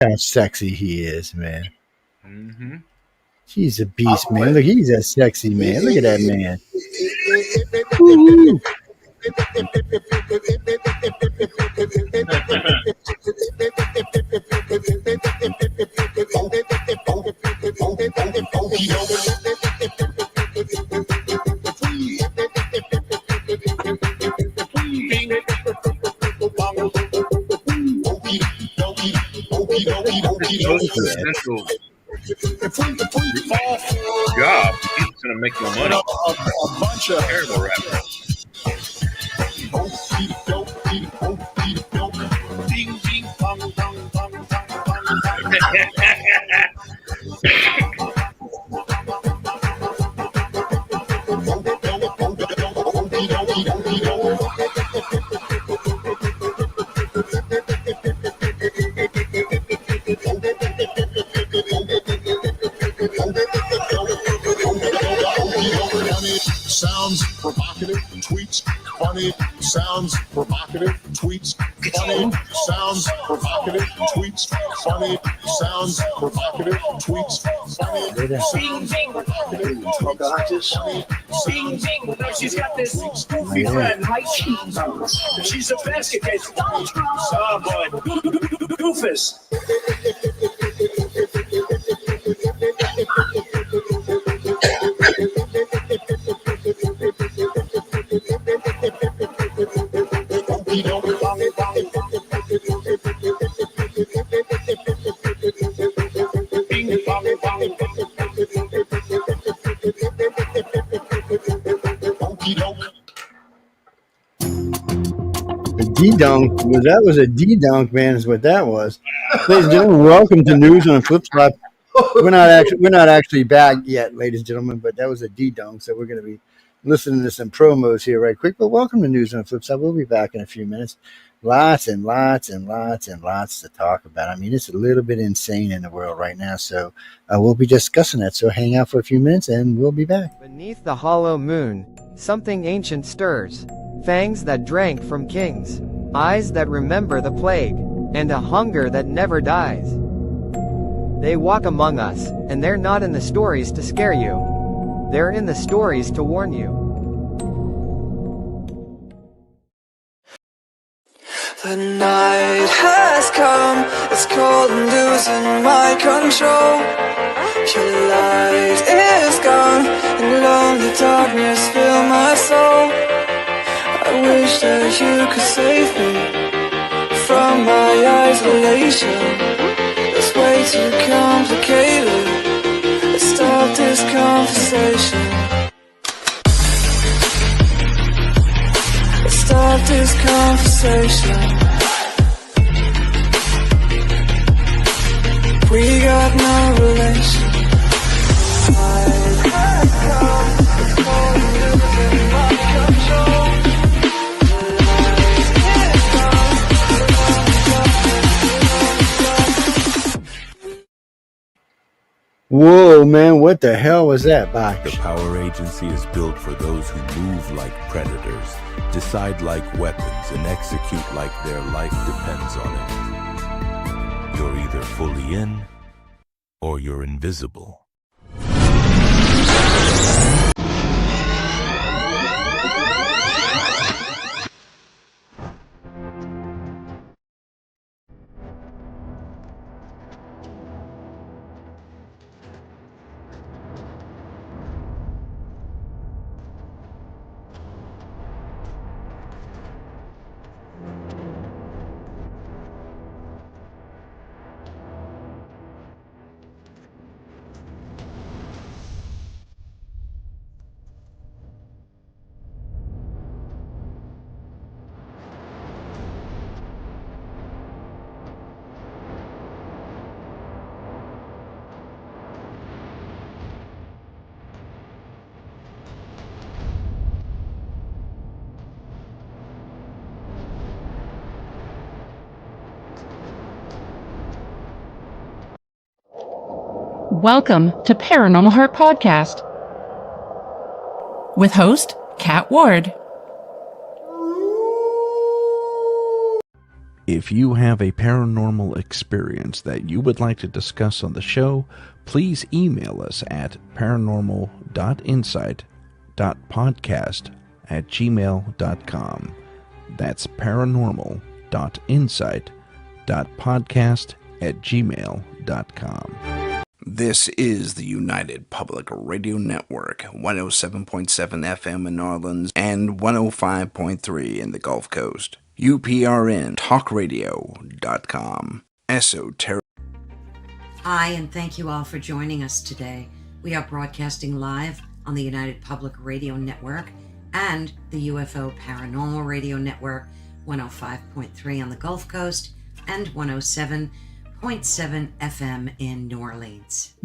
how sexy he is, man. Mm-hmm. He's a beast, man. Look, he's a sexy man. Look at that man. Woo-hoo. Most essential job. He's gonna make no money. A bunch of Terrible rapper. ding ding dong dong dong dong Sounds provocative, tweets funny. Sounds provocative, tweets funny. Sounds provocative, tweets funny. Sounds provocative, tweets funny. Bing, bing, Pocahontas. Bing, bing, she's got this goofy friend, Mike. She's a basket case. Donald Trump. Oh, boy. Goofus. D-Dunk. Well, that was a D-Dunk, man, is what that was. Ladies and gentlemen, welcome to News on a Flip Side. We're not actually back yet, ladies and gentlemen, but that was a D-Dunk, so we're going to be listening to some promos here right quick. But welcome to News on a Flip Side. We'll be back in a few minutes. Lots and lots and lots and lots to talk about. I mean, it's a little bit insane in the world right now, so we'll be discussing that. So hang out for a few minutes, and we'll be back. Beneath the hollow moon, something ancient stirs. Fangs that drank from kings, eyes that remember the plague, and a hunger that never dies. They walk among us, and they're not in the stories to scare you. They're in the stories to warn you. The night has come, it's cold and losing my control. Your light is gone, and lonely darkness fill my soul. I wish that you could save me from my isolation. It's way too complicated. Let's stop this conversation. Let's stop this conversation. We got no relation. Whoa, man, what the hell was that? Bye. The power agency is built for those who move like predators, decide like weapons, and execute like their life depends on it. You're either fully in, or you're invisible. Welcome to Paranormal Heart Podcast with host Kat Ward. If you have a paranormal experience that you would like to discuss on the show, please email us at paranormal.insight.podcast@gmail.com. That's paranormal.insight.podcast@gmail.com. This is the United Public Radio Network, 107.7 FM in New Orleans and 105.3 in the Gulf Coast. UPRNTalkRadio.com. Esoteric. Hi, and thank you all for joining us today. We are broadcasting live on the United Public Radio Network and the UFO Paranormal Radio Network, 105.3 on the Gulf Coast and 107.7 FM in New Orleans.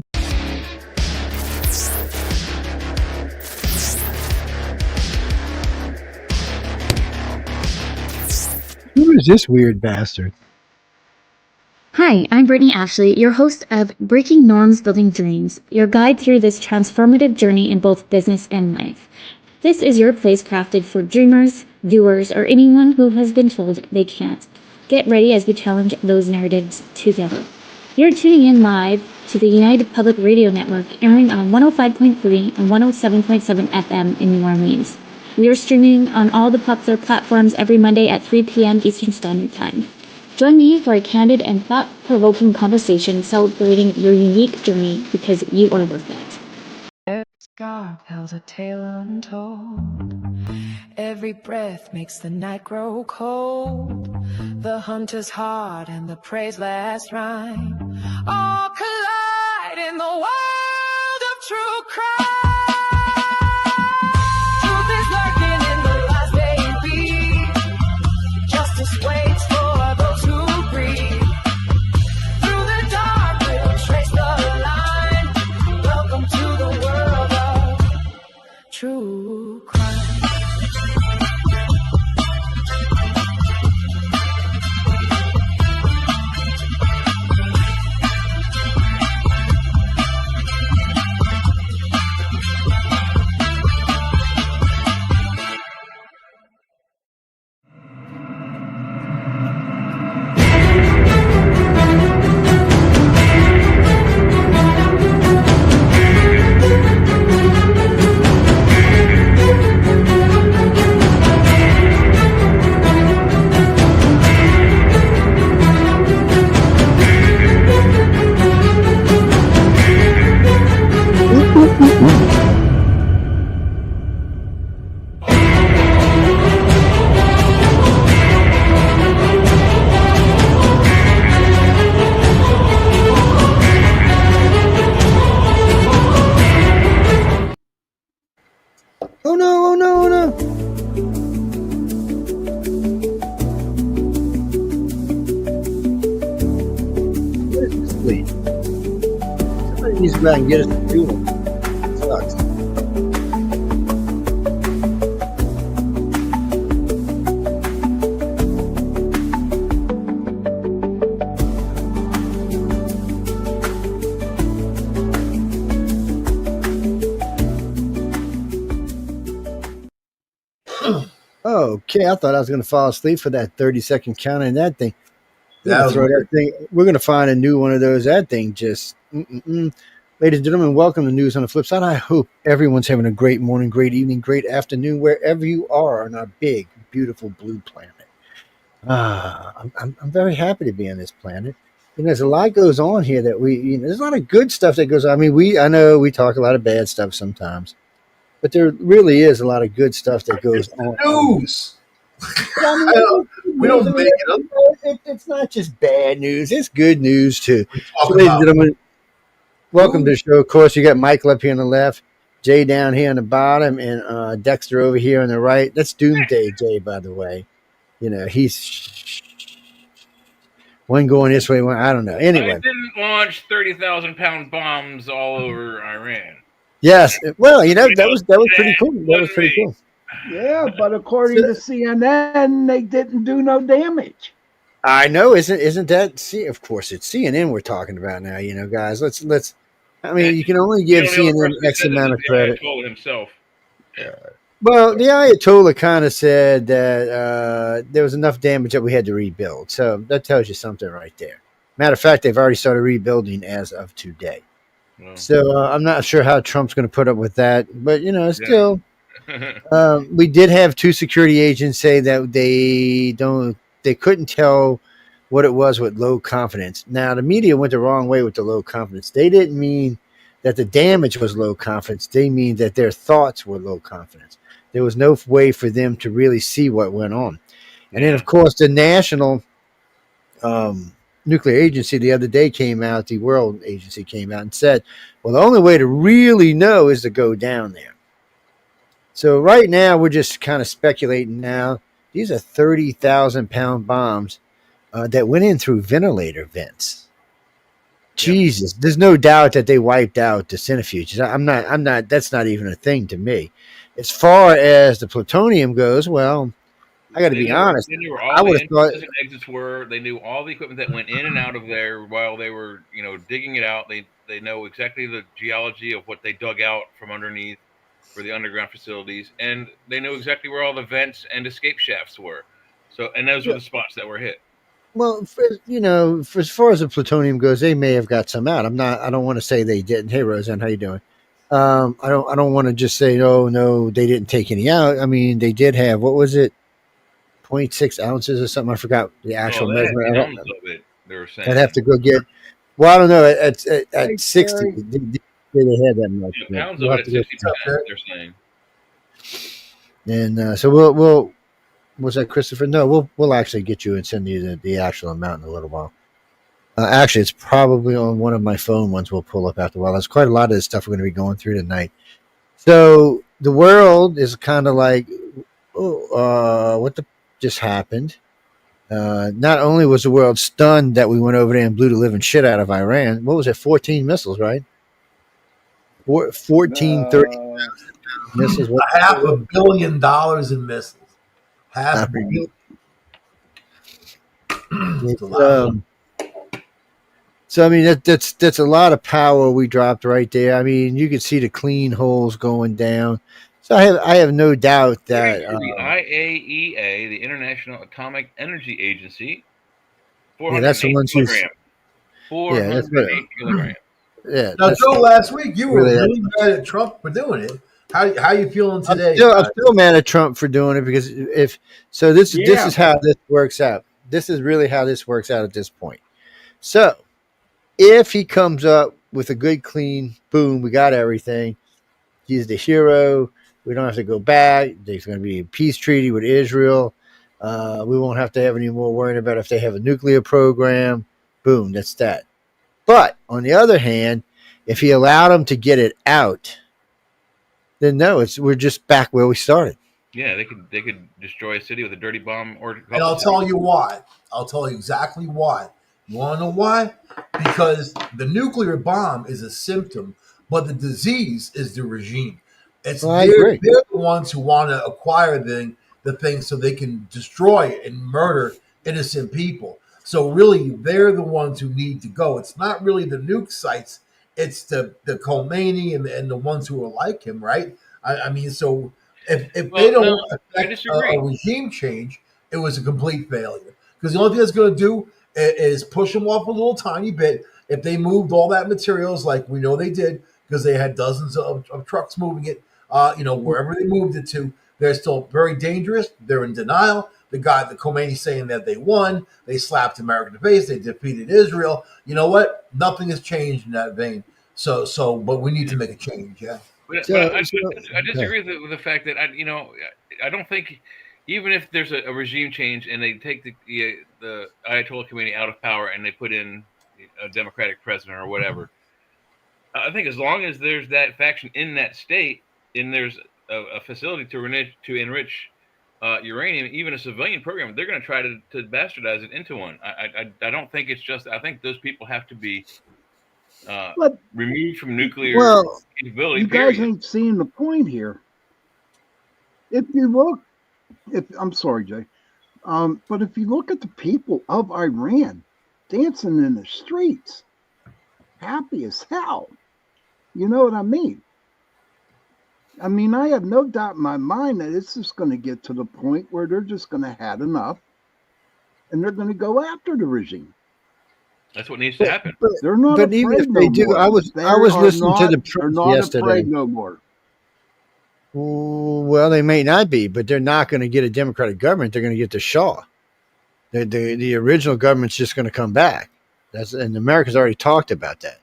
Who is this weird bastard? Hi, I'm Brittany Ashley, your host of Breaking Norms Building Dreams, your guide through this transformative journey in both business and life. This is your place crafted for dreamers, doers, or anyone who has been told they can't. Get ready as we challenge those narratives together. You're tuning in live to the United Public Radio Network, airing on 105.3 and 107.7 FM in New Orleans. We are streaming on all the popular platforms every Monday at 3 p.m. Eastern Standard Time. Join me for a candid and thought-provoking conversation celebrating your unique journey because you are worth it. Scar tells a tale untold. Every breath makes the night grow cold. The hunter's heart and the prey's last rhyme all collide in the world of true crime. Truth is lurking in the lies they feed. Justice waits for those who breathe. Through the dark we'll trace the line. Welcome to the world of true crime. Oh no, oh no, oh no. What is this fleet? Somebody needs to go out and get us the fuel. It sucks. Okay, I thought I was going to fall asleep for that 30-second count in that thing. We're going to find a new one of those. That thing just... Ladies and gentlemen, welcome to News on the Flip Side. I hope everyone's having a great morning, great evening, great afternoon, wherever you are on our big, beautiful blue planet. I'm very happy to be on this planet. You know, there's a lot goes on here that there's a lot of good stuff that goes on. I mean, I know we talk a lot of bad stuff sometimes, but there really is a lot of good stuff that goes on. News. We don't make it up. It's not just bad news. It's good news, too. So, ladies and gentlemen, welcome to the show. Of course, you got Michael up here on the left, Jay down here on the bottom, and Dexter over here on the right. That's Doomsday Jay, by the way. You know, he's one going this way, one I don't know. Anyway. I didn't launch 30,000-pound bombs all over Iran. Yes. Well, you know, that was pretty cool. That was pretty cool. Yeah, but according to CNN, they didn't do no damage. I know, isn't that? See, of course, it's CNN we're talking about now. You know, guys, let's. I mean, you can only give CNN X amount of credit. Told himself. Well, the Ayatollah kind of said that there was enough damage that we had to rebuild. So that tells you something right there. Matter of fact, they've already started rebuilding as of today. Well, So I'm not sure how Trump's going to put up with that, but still, yeah. we did have two security agents say that they couldn't tell what it was with low confidence. Now the media went the wrong way with the low confidence. They didn't mean that the damage was low confidence. They mean that their thoughts were low confidence. There was no way for them to really see what went on. And then, of course, the national nuclear agency the other day came out, the world agency came out and said, well, the only way to really know is to go down there. So right now, we're just kind of speculating now. These are 30,000-pound bombs that went in through ventilator vents. Jesus, there's no doubt that they wiped out the centrifuges. I'm not, that's not even a thing to me. As far as the plutonium goes, well, I got to be honest. They knew where I all would the have thought, entrances and exits were. They knew all the equipment that went in and out of there while they were, digging it out. They know exactly the geology of what they dug out from underneath for the underground facilities, and they know exactly where all the vents and escape shafts were. So, and those were the spots that were hit. well, for as far as the plutonium goes, they may have got some out. I don't want to say they didn't. Hey, Roseanne, how you doing? I don't want to just say, oh, no, they didn't take any out. I mean, they did have, what was it? 0.6 ounces or something. I forgot the actual measurement. Pounds of it, they were saying. I'd have to go get. Well, I don't know. At 60, they had that much. Yeah, pounds of it at 60%. They're saying. And so we'll. Was that Christopher? No, we'll actually get you and send you the actual amount in a little while. Actually, it's probably on one of my phone ones. We'll pull up after a while. There's quite a lot of this stuff we're going to be going through tonight. So the world is kind of like, what just happened? Not only was the world stunned that we went over there and blew the living shit out of Iran. What was it? 14 missiles, right? 14, 30 missiles. $500 million in missiles. Half a billion. So I mean that's a lot of power we dropped right there. I mean you could see the clean holes going down. So I have no doubt that the IAEA, the International Atomic Energy Agency, 408 that's the ones who 408 kilograms. Yeah. Now, Joe, last week you were really mad at Trump for doing it. How you feeling today? I'm still mad at Trump for doing it because this is how this works out. This is really how this works out at this point. So if he comes up with a good, clean, boom, we got everything. He's the hero. We don't have to go back. There's going to be a peace treaty with Israel. We won't have to have any more worrying about if they have a nuclear program. Boom, that's that. But on the other hand, if he allowed them to get it out, then no, we're just back where we started. Yeah, they could destroy a city with a dirty bomb, and I'll tell you why. I'll tell you exactly why. You want to know why? Because the nuclear bomb is a symptom, but the disease is the regime. They're the ones who want to acquire the thing so they can destroy and murder innocent people. So really, they're the ones who need to go. It's not really the nuke sites. It's the Khomeini and the ones who are like him, right? I mean, so if they don't affect a regime change, it was a complete failure. Because the only thing that's going to do is push them off a little tiny bit. If they moved all that materials like we know they did, because they had dozens of trucks moving it, wherever they moved it to, they're still very dangerous. They're in denial. The Khomeini saying that they won. They slapped America in the face. They defeated Israel. You know what? Nothing has changed in that vein. But we need to make a change. Yeah. But I disagree with the fact that I don't think even if there's a regime change and they take the Ayatollah Khomeini out of power and they put in a democratic president or whatever, I think as long as there's that faction in that state and there's a facility to enrich uranium, even a civilian program, they're going to try to bastardize it into one. I don't think it's just. I think those people have to be removed from nuclear capability. You guys ain't seeing the point here. If you look, I'm sorry, Jay, but if you look at the people of Iran dancing in the streets, happy as hell, you know what I mean? I mean, I have no doubt in my mind that it's just going to get to the point where they're just going to have enough, and they're going to go after the regime. That's what needs to happen. They're not But even if afraid they no do, more. I was listening to the They're press not yesterday. afraid no more. Well, they may not be, but they're not going to get a Democratic government. They're going to get the Shaw. The original government's just going to come back. And America's already talked about that.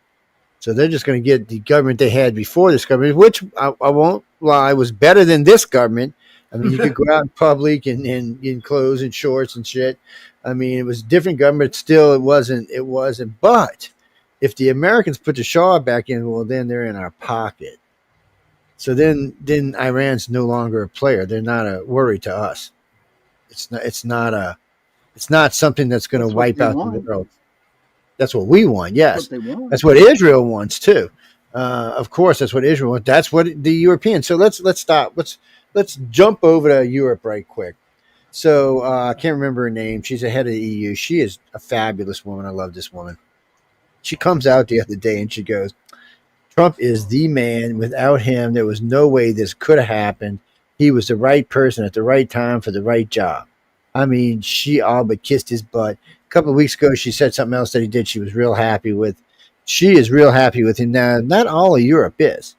So they're just going to get the government they had before this government, which I won't lie was better than this government. I mean, you could go out in public and in clothes and shorts and shit. I mean, it was a different government. Still, it wasn't. But if the Americans put the Shaw back in, well, then they're in our pocket. So then Iran's no longer a player. They're not a worry to us. It's not something that's going to wipe out the world. That's what we want. Yes, that's what Israel wants too. Of course, that's what Israel wants. That's what the Europeans. So let's stop. Let's jump over to Europe right quick. So I can't remember her name. She's the head of the EU. She is a fabulous woman. I love this woman. She comes out the other day and she goes, Trump is the man. Without him, there was no way this could have happened. He was the right person at the right time for the right job. I mean, she all but kissed his butt. A couple of weeks ago, she said something else that he did she was real happy with. She is real happy with him. Now, not all of Europe is.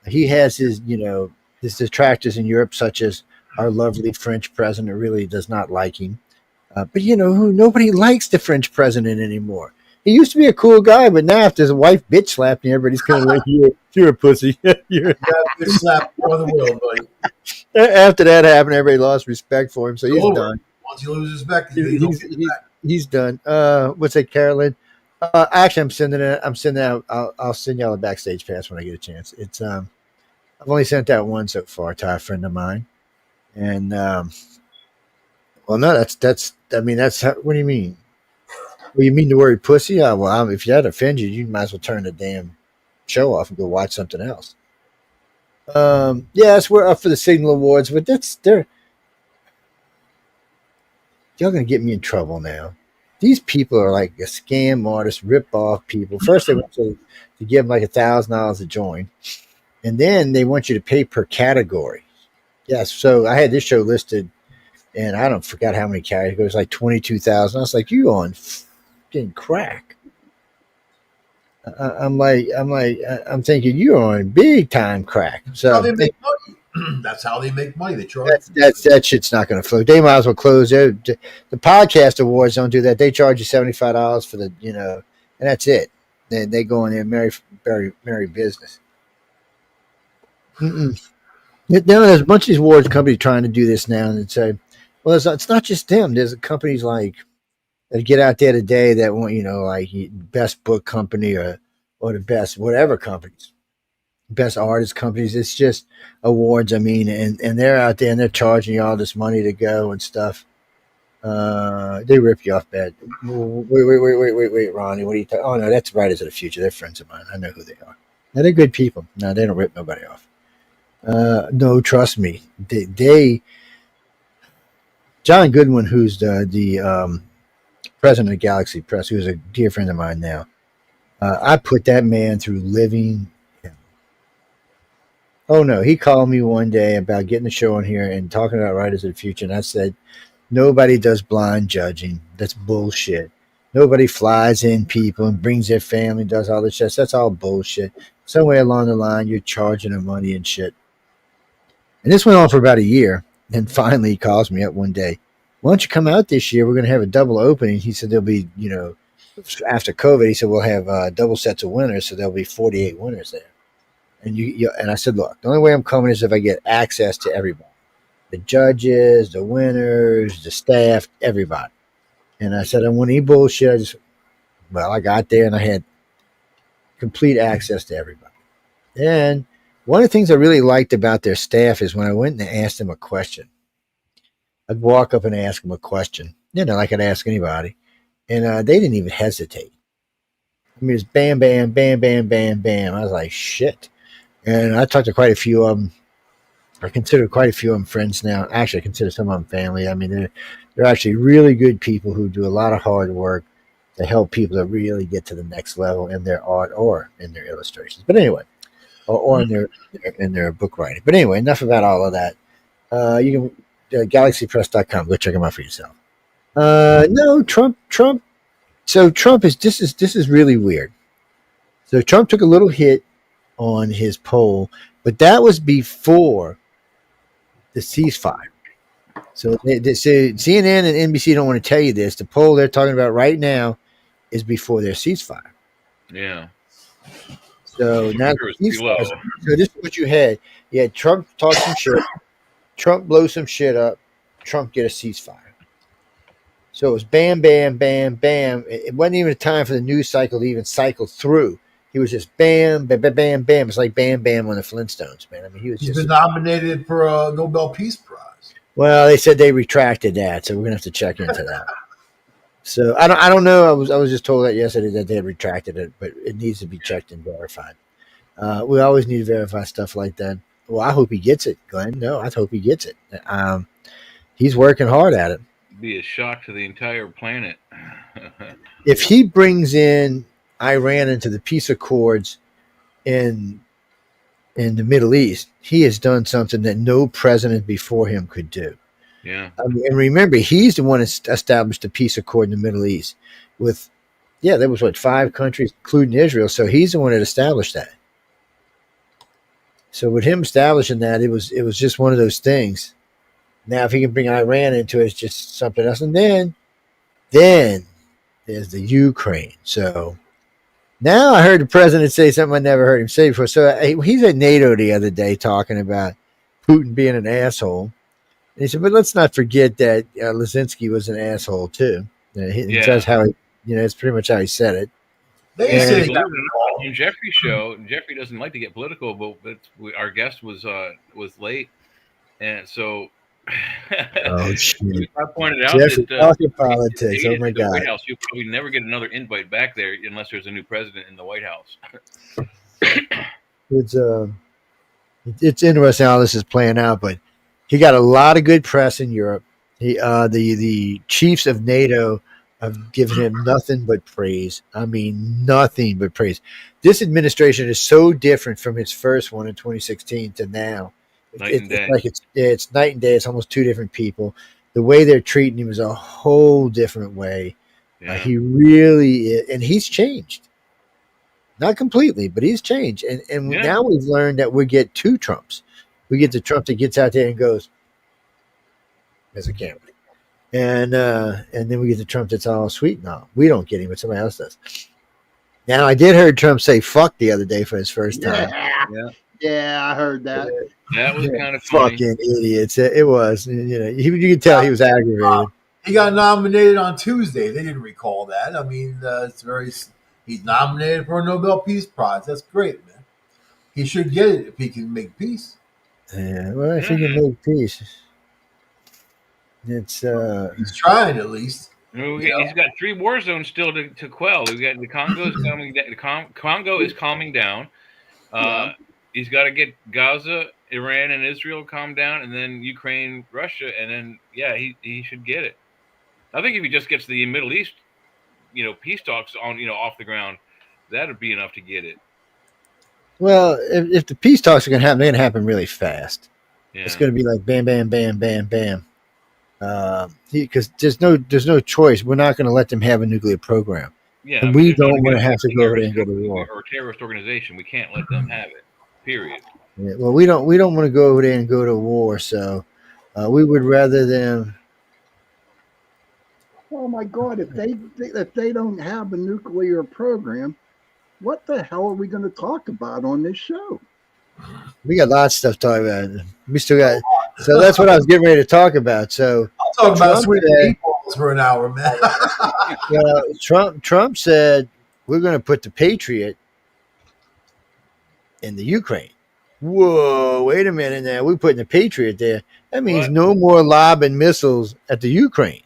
He has his detractors in Europe, such as our lovely French president, really does not like him. But you know who? Nobody likes the French president anymore. He used to be a cool guy, but now after his wife bitch slapped him, everybody's kind of like, you're a pussy. You're bitch slapped for the world, buddy. After that happened, everybody lost respect for him, so he's done. Once you lose respect, he's done. What's that, Carolyn? Actually, I'm sending out. I'll send y'all a backstage pass when I get a chance. It's I've only sent out one so far to a friend of mine, and well, no, that's. I mean, that's how, what do you mean? Well, you mean the word pussy? Well, if that offends you, you might as well turn the damn show off and go watch something else. Yes, we're up for the Signal Awards, but y'all gonna get me in trouble now. These people are like a scam artist, rip off people. First, they want to give them like $1,000 to join, and then they want you to pay per category. Yes, so I had this show listed, and I don't forgot how many categories, like 22,000. I was like, you on getting crack? I'm thinking you're on big time crack. So how they make money. That's how they make money. They charge. That shit's not going to flow. They might as well close. The podcast awards don't do that. They charge you $75 for and that's it. They go in there merry business. There's a bunch of these awards companies trying to do this now and say, well, it's not just them. There's companies like that get out there today that want like best book company or the best whatever companies. Best artist companies. It's just awards. I mean, and they're out there and they're charging you all this money to go and stuff. They rip you off bad. Wait, Ronnie. What are you talking? Oh no, that's Writers of the Future. They're friends of mine. I know who they are. Now, they're good people. No, they don't rip nobody off. No, trust me. They John Goodwin, who's the president of Galaxy Press, who's a dear friend of mine now. I put that man through living. Oh no, he called me one day about getting the show on here and talking about Writers of the Future, and I said, nobody does blind judging. That's bullshit. Nobody flies in people and brings their family, does all this shit. That's all bullshit. Somewhere along the line, you're charging them money and shit. And this went on for about a year. And finally, he calls me up one day. Why don't you come out this year? We're going to have a double opening. He said there'll be, after COVID, he said we'll have double sets of winners, so there'll be 48 winners there. And and I said, look, the only way I'm coming is if I get access to everybody. The judges, the winners, the staff, everybody. And I said, I want any bullshit. I got there and I had complete access to everybody. And one of the things I really liked about their staff is when I went and asked them a question, I'd walk up and ask them a question, like I'd ask anybody. And they didn't even hesitate. I mean, it's bam, bam, bam, bam, bam, bam. I was like, shit. And I talked to quite a few of them. I consider quite a few of them friends now. Actually, I consider some of them family. I mean, they're actually really good people who do a lot of hard work to help people to really get to the next level in their art or in their illustrations. But anyway, or in their book writing. But anyway, enough about all of that. You can galaxypress.com. Go check them out for yourself. No, Trump. So Trump is this is really weird. So Trump took a little hit on his poll, but that was before the ceasefire. So they say CNN and NBC don't want to tell you this. The poll they're talking about right now is before their ceasefire. Yeah. So now, Sure it's below. so this is what you had. You had Trump talk some shit. Trump blow some shit up. Trump get a ceasefire. So it was bam, bam, bam, bam. It wasn't even a time for the news cycle to even cycle through. He was just bam, bam, bam, bam, bam. It's like Bam Bam on the Flintstones, man. I mean, He's been nominated for a Nobel Peace Prize. Well, they said they retracted that, so we're gonna have to check into that. So I don't know. I was just told that yesterday that they had retracted it, but it needs to be checked and verified. We always need to verify stuff like that. Well, I hope he gets it, Glenn. No, I hope he gets it. He's working hard at it. Be a shock to the entire planet. If he brings in Iran into the peace accords in the Middle East, he has done something that no president before him could do. Yeah. And remember, he's the one that established the peace accord in the Middle East with, there was 5 countries, including Israel. So he's the one that established that. So with him establishing that, it was just one of those things. Now, if he can bring Iran into it, it's just something else. And then there's the Ukraine. So now I heard the president say something I never heard him say before. So he's at NATO the other day talking about Putin being an asshole. And he said, but let's not forget that Lizinski was an asshole too. That's how it's pretty much how he said it. They say on Jeffrey's show, Jeffrey doesn't like to get political, but our guest was late, and so oh shit! I pointed out Jeffrey that talking politics. Oh my god! White House, you'll probably never get another invite back there unless there's a new president in the White House. It's interesting how this is playing out, but he got a lot of good press in Europe. The chiefs of NATO have given him nothing but praise. I mean, nothing but praise. This administration is so different from its first one in 2016 to now. It's night and day. It's almost 2 different people. The way they're treating him is a whole different way. Yeah. He really is, and he's changed. Not completely, but he's changed. And now we've learned that we get 2 Trumps. We get the Trump that gets out there and goes, as a candidate. And then we get the Trump that's all sweet and all. We don't get him, but somebody else does. Now, I did hear Trump say fuck the other day for his first time. Yeah, I heard that. That was kind of funny. Fucking idiots. It was. You could tell he was aggravated. He got nominated on Tuesday. They didn't recall that. I mean, he's nominated for a Nobel Peace Prize. That's great, man. He should get it if he can make peace. Yeah, well, if he can make peace. It's he's trying at least. He's got 3 war zones still to quell. We got the Congo is coming down. Congo is calming down. He's got to get Gaza, Iran, and Israel calmed down, and then Ukraine, Russia, and then he should get it. I think if he just gets the Middle East, peace talks on off the ground, that'd be enough to get it. Well, if the peace talks are going to happen, they're going to happen really fast. Yeah. It's going to be like bam, bam, bam, bam, bam. Because there's no choice. We're not going to let them have a nuclear program. Yeah, and we don't want to have to go over there and go to war. Or a terrorist organization, we can't let them have it. Period. Yeah, well, we don't want to go over there and go to war. So we would rather them. Oh my God! If they don't have a nuclear program, what the hell are we going to talk about on this show? We got lots of stuff to talk about. We still got. So that's what I was getting ready to talk about. So I'll talk about sweet meatballs for an hour, man. Trump said we're going to put the Patriot in the Ukraine. Whoa, wait a minute now. We're putting the Patriot there. That means no more lobbing missiles at the Ukraine.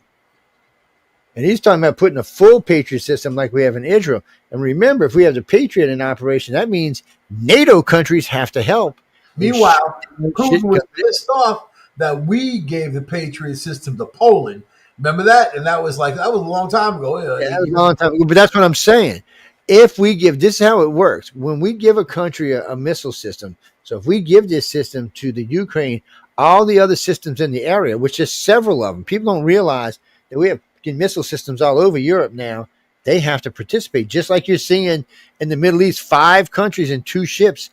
And he's talking about putting a full Patriot system like we have in Israel. And remember, if we have the Patriot in operation, that means NATO countries have to help. Meanwhile, Putin was pissed off that we gave the Patriot system to Poland. Remember that? And that was a long time ago. That was a long time ago. But that's what I'm saying. if we give, this is how it works. When we give a country a missile system, so if we give this system to the Ukraine, all the other systems in the area, which is several of them, people don't realize that we have missile systems all over Europe now. They have to participate, just like you're seeing in the Middle East. 5 countries and 2 ships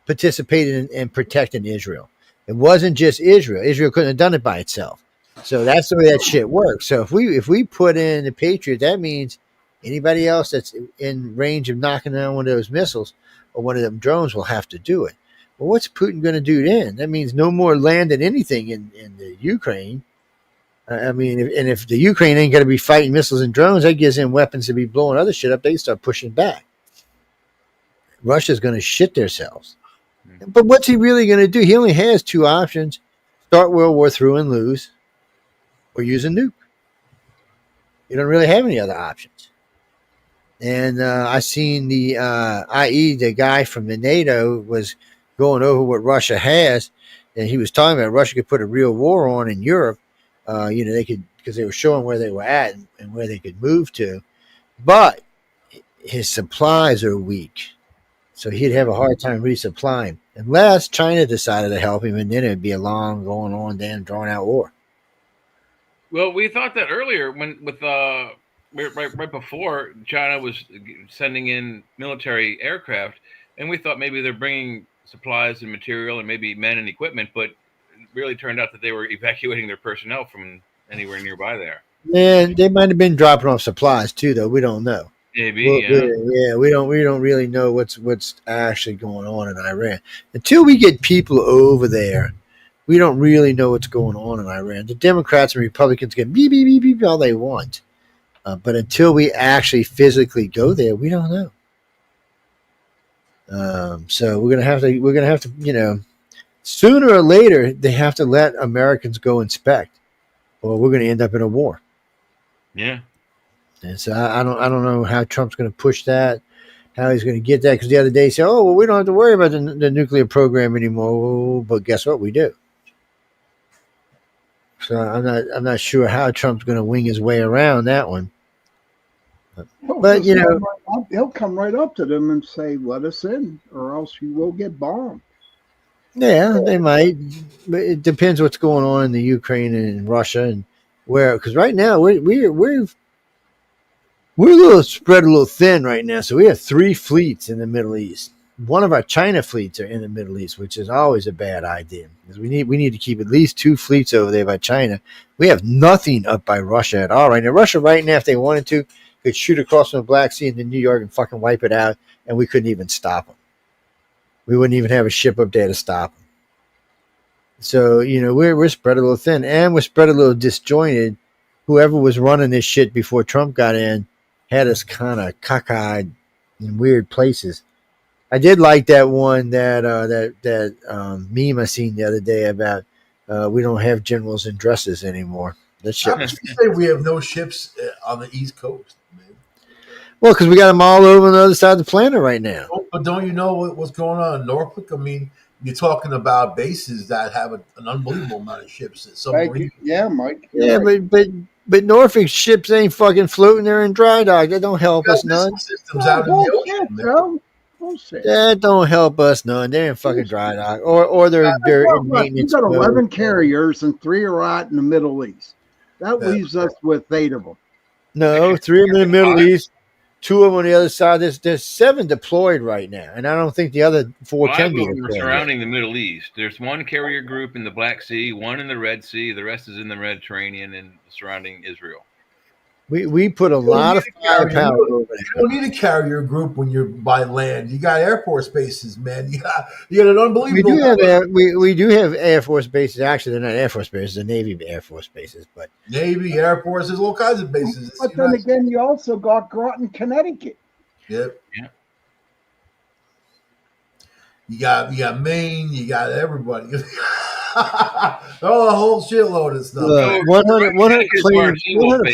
participated in protecting Israel. It wasn't just Israel. Israel couldn't have done it by itself. So that's the way that shit works. So if we put in the Patriot, that means anybody else that's in range of knocking down one of those missiles or one of them drones will have to do it. Well, what's Putin going to do then? That means no more land than anything in the Ukraine. I mean, if the Ukraine ain't going to be fighting missiles and drones, that gives them weapons to be blowing other shit up. They start pushing back. Russia's going to shit themselves. But what's he really going to do? He only has 2 options: start World War III and lose, or use a nuke. You don't really have any other options. And I seen the guy from the NATO was going over what Russia has, and he was talking about Russia could put a real war on in Europe. They could, because they were showing where they were at and where they could move to, but his supplies are weak, so he'd have a hard time resupplying unless China decided to help him, and then it'd be a long, going on, damn, drawn out war. Well, we thought that earlier right before China was sending in military aircraft, and we thought maybe they're bringing supplies and material and maybe men and equipment, but it really turned out that they were evacuating their personnel from anywhere nearby there. And they might have been dropping off supplies too, though. We don't know. Maybe, we don't really know what's actually going on in Iran until we get people over there. We don't really know what's going on in Iran. The Democrats and Republicans get beep beep beep beep all they want, but until we actually physically go there, we don't know. So we're gonna have to, sooner or later they have to let Americans go inspect, or we're gonna end up in a war. Yeah. And so I don't know how Trump's going to push that, how he's going to get that. Because the other day he said, "Oh, well, we don't have to worry about the nuclear program anymore." Oh, but guess what? We do. So I'm not sure how Trump's going to wing his way around that one. But he'll come right up to them and say, "Let us in, or else you will get bombed." Yeah, they might. But it depends what's going on in the Ukraine and Russia and where. Because right now we're spread a little thin right now. So we have 3 fleets in the Middle East. One of our China fleets are in the Middle East, which is always a bad idea because we need to keep at least 2 fleets over there by China. We have nothing up by Russia at all right now. Russia right now, if they wanted to, could shoot across from the Black Sea into New York and fucking wipe it out, and we couldn't even stop them. We wouldn't even have a ship up there to stop them. So, we're spread a little thin, and we're spread a little disjointed. Whoever was running this shit before Trump got in had us kind of cockeyed in weird places. I did like that one that meme I seen the other day about we don't have generals in dresses anymore. That shit. How say we have no ships on the East Coast, man? Well, because we got them all over on the other side of the planet right now. But don't you know what's going on in Norfolk? I mean, you're talking about bases that have an unbelievable amount of ships. Yeah, Mike. Yeah, right. but Norfolk ships ain't fucking floating there in dry dock. That don't help us none. Systems out in the ocean, That don't help us none. They're in fucking dry dock, or they're in maintenance. You got 11 carriers and 3 are out in the Middle East. That leaves us with 8 of them. No, 3 of them in the Middle East, 2 of them on the other side. There's 7 deployed right now, and I don't think the other 4 can be deployed. Surrounding the Middle East. There's 1 carrier group in the Black Sea, 1 in the Red Sea. The rest is in the Mediterranean and surrounding Israel. We put a lot of firepower over there. You don't need a carrier group when you're by land. You got Air Force bases, man. You got an unbelievable. We do have Air Force bases. Actually, they're not Air Force bases; they're Navy Air Force bases. But Navy, Air Force, there's all kinds of bases. But then again, you also got Groton, Connecticut. Yep. Yeah. You got Maine. You got everybody. Oh, a whole shitload of stuff. 100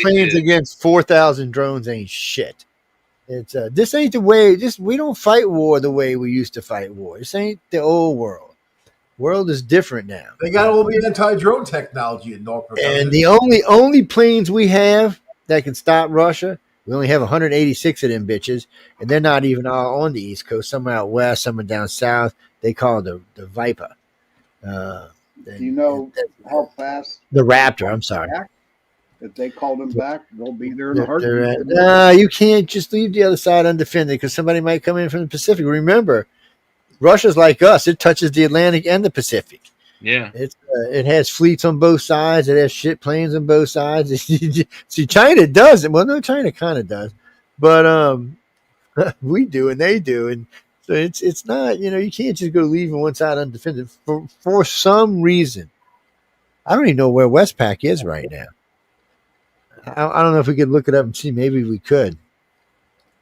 planes against 4,000 drones ain't shit. It's this ain't the way. We don't fight war the way we used to fight war. This ain't the old world. World is different now. They got all the anti-drone technology in Norfolk. And the only planes we have that can stop Russia We only have 186 of them bitches, and they're not even all on the East Coast. Some are out west, some are down south. They call it the Viper. Do you know how fast the Raptor? I'm sorry. If they call them back, they'll be there in a heartbeat. You can't just leave the other side undefended because somebody might come in from the Pacific. Remember, Russia's like us; it touches the Atlantic and the Pacific. Yeah, it has fleets on both sides. It has shit planes on both sides. See, China doesn't. Well, no, China kind of does, but we do and they do, and so it's not. You can't just go leaving one side undefended for some reason. I don't even know where Westpac is right now. I don't know if we could look it up and see. Maybe we could.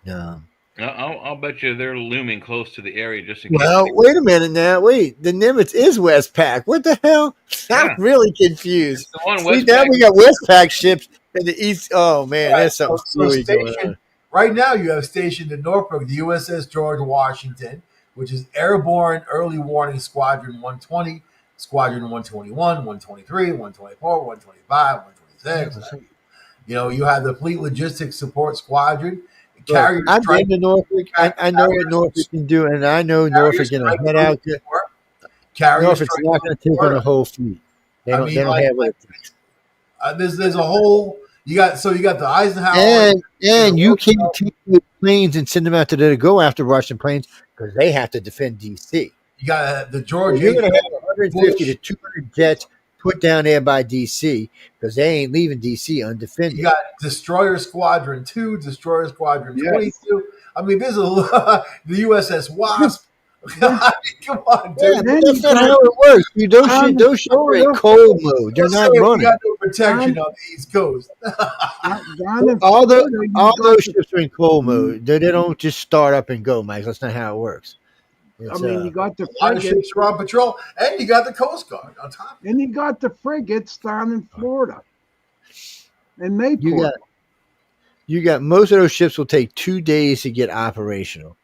I'll bet you they're looming close to the area just in case. Well, wait a minute now. Wait, the Nimitz is Westpac. What the hell? I'm really confused. See, now we got Westpac ships in the east. Oh man, that's something really going on. Right now, you have stationed in Norfolk the USS George Washington, which is Airborne Early Warning Squadron 120, Squadron 121, 123, 124, 125, 126. You have the Fleet Logistics Support Squadron. I've been to Norfolk. I know what Norfolk can do, and I know Norfolk can head out. Norfolk's not going to take on a whole fleet. They don't have what it takes. There's a whole. You got the Eisenhower, and you can't take the planes and send them out there to go after Russian planes because they have to defend DC. You got the George. You're going to have 150 to 200 jets put down there by DC because they ain't leaving DC undefended. You got Destroyer Squadron 2, Destroyer Squadron 22. I mean, there's the USS Wasp. Come on, dude. That's not how it works. Those ships are in cold mode. They're not running. You got no protection on the East Coast. all those ships are in cold mode. They don't just start up and go, Mike. That's not how it works. You got the frigates on patrol, and you got the Coast Guard on top. And you got the frigates down in Florida. And Mayport. You got most of those ships will take 2 days to get operational.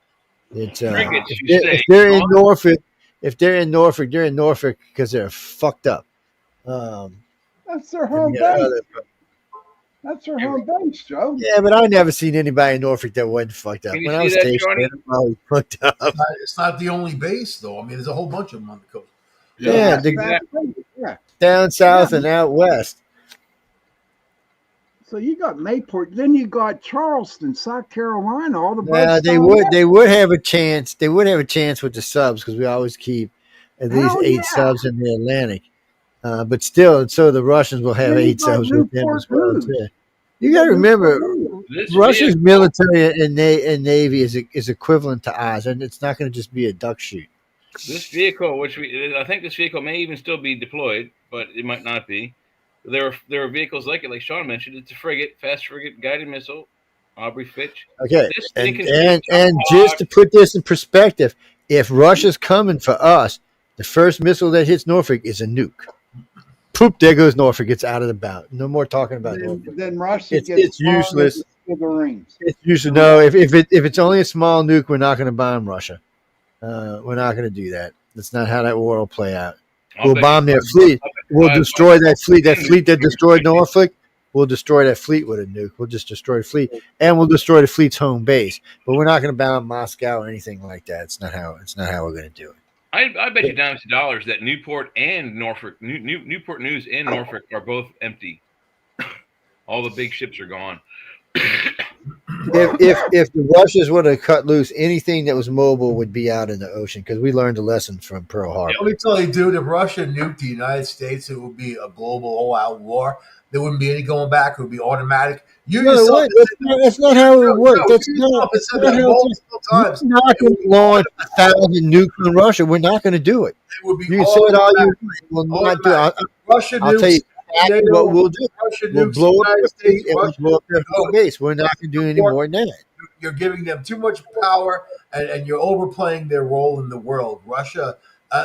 It's if they're in Norfolk, they're in Norfolk because they're fucked up. That's their home base. That's their home base, Joe. Yeah, but I never seen anybody in Norfolk that wasn't fucked up. When I was stationed, I was fucked up. It's not the only base, though. I mean, there's a whole bunch of them on the coast. Yeah, down south and out west. So you got Mayport, then you got Charleston, South Carolina. All the they would have a chance. They would have a chance with the subs because we always keep at least 8 subs in the Atlantic. But still, so the Russians will have 8 subs with them as well too. You got to remember, Russia's military and navy is equivalent to ours, and it's not going to just be a duck shoot. This vehicle, I think this vehicle may even still be deployed, but it might not be. There are vehicles like it, like Sean mentioned. It's a frigate, fast frigate, guided missile, Aubrey Fitch. Okay, and just to put this in perspective, if Russia's coming for us, the first missile that hits Norfolk is a nuke. Poop! There goes Norfolk. It's out of the bout. No more talking about Norfolk. Then Russia it's useless. It's useless. No, if it's only a small nuke, we're not going to bomb Russia. We're not going to do that. That's not how that war will play out. We'll bomb their fleet. We'll destroy that fleet. That fleet that destroyed Norfolk, we'll destroy that fleet with a nuke. We'll just destroy the fleet, and we'll destroy the fleet's home base. But we're not going to bomb Moscow or anything like that. It's not how we're going to do it. I bet you dimes to dollars that Newport and Norfolk, Newport News and Norfolk are both empty. All the big ships are gone. If the Russians would have cut loose, anything that was mobile would be out in the ocean because we learned a lesson from Pearl Harbor. Let me tell you, dude, if Russia nuked the United States, it would be a global all-out war. There wouldn't be any going back. It would be automatic. That's not how it would work. That's not how it's not going to launch 1,000 nukes on Russia. We're not going to do it. Would be you can say it all you want. We'll not do it. I'll tell you exactly what we'll do. We'll blow up the state and we'll blow up their whole base. We're not going to do any more than that. You're giving them too much power, and you're overplaying their role in the world. Russia,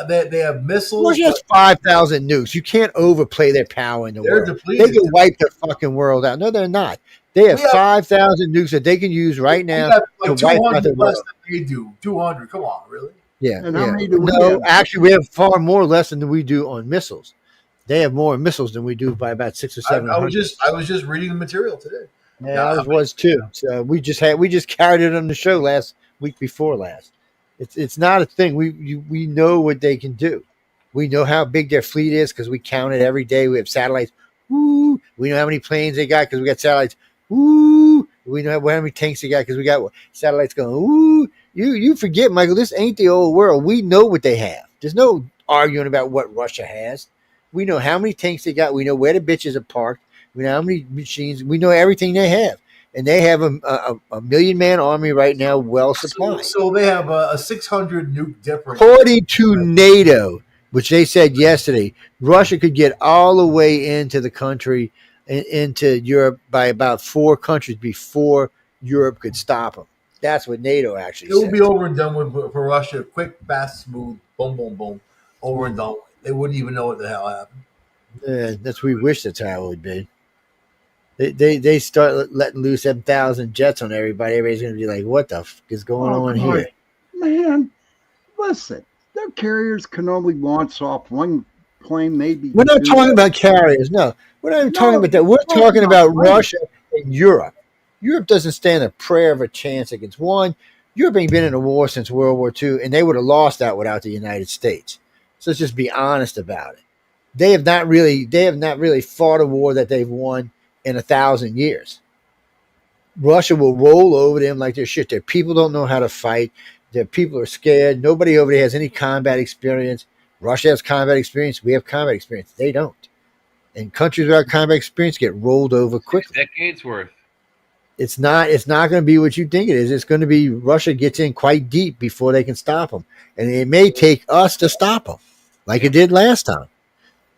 they have missiles. Russia has 5,000 nukes. You can't overplay their power in the world. Depleted. They can wipe the fucking world out. No, they're not. They have 5,000 nukes that they can use right now to wipe out the world. They do 200. Come on, really? Yeah. No, actually, we have far more less than we do on missiles. They have more missiles than we do by about 600 or 700. I was just reading the material today. Yeah, ours was too. So we just carried it on the show last week before last. It's not a thing. We know what they can do. We know how big their fleet is because we count it every day. We have satellites. Woo! We know how many planes they got because we got satellites. Woo! We know how many tanks they got because we got satellites going. Woo! You forget, Michael. This ain't the old world. We know what they have. There's no arguing about what Russia has. We know how many tanks they got. We know where the bitches are parked. We know how many machines. We know everything they have, and they have a million-man army right now, well supplied. So they have a 600 nuke difference. According to NATO, which they said yesterday, Russia could get all the way into the country, into Europe by about 4 countries before Europe could stop them. That's what NATO actually said. It will be over and done with for Russia. Quick, fast, smooth, boom, boom, boom, over and done. They wouldn't even know what the hell happened. Yeah, we wish that's how it would be. They start letting loose 7,000 jets on everybody. Everybody's going to be like, "What the fuck is going on here?" Man, listen, their carriers can only launch off one plane, maybe. We're not talking about carriers. No, we're not even talking about that. We're talking about Russia and Europe. Europe doesn't stand a prayer of a chance against one. Europe ain't been in a war since World War II, and they would have lost that without the United States. So let's just be honest about it. They have not really fought a war that they've won in 1,000 years. Russia will roll over them like they're shit. Their people don't know how to fight. Their people are scared. Nobody over there has any combat experience. Russia has combat experience. We have combat experience. They don't. And countries without combat experience get rolled over quickly. 6 decades worth. It's not going to be what you think it is. It's going to be Russia gets in quite deep before they can stop them. And it may take us to stop them like it did last time.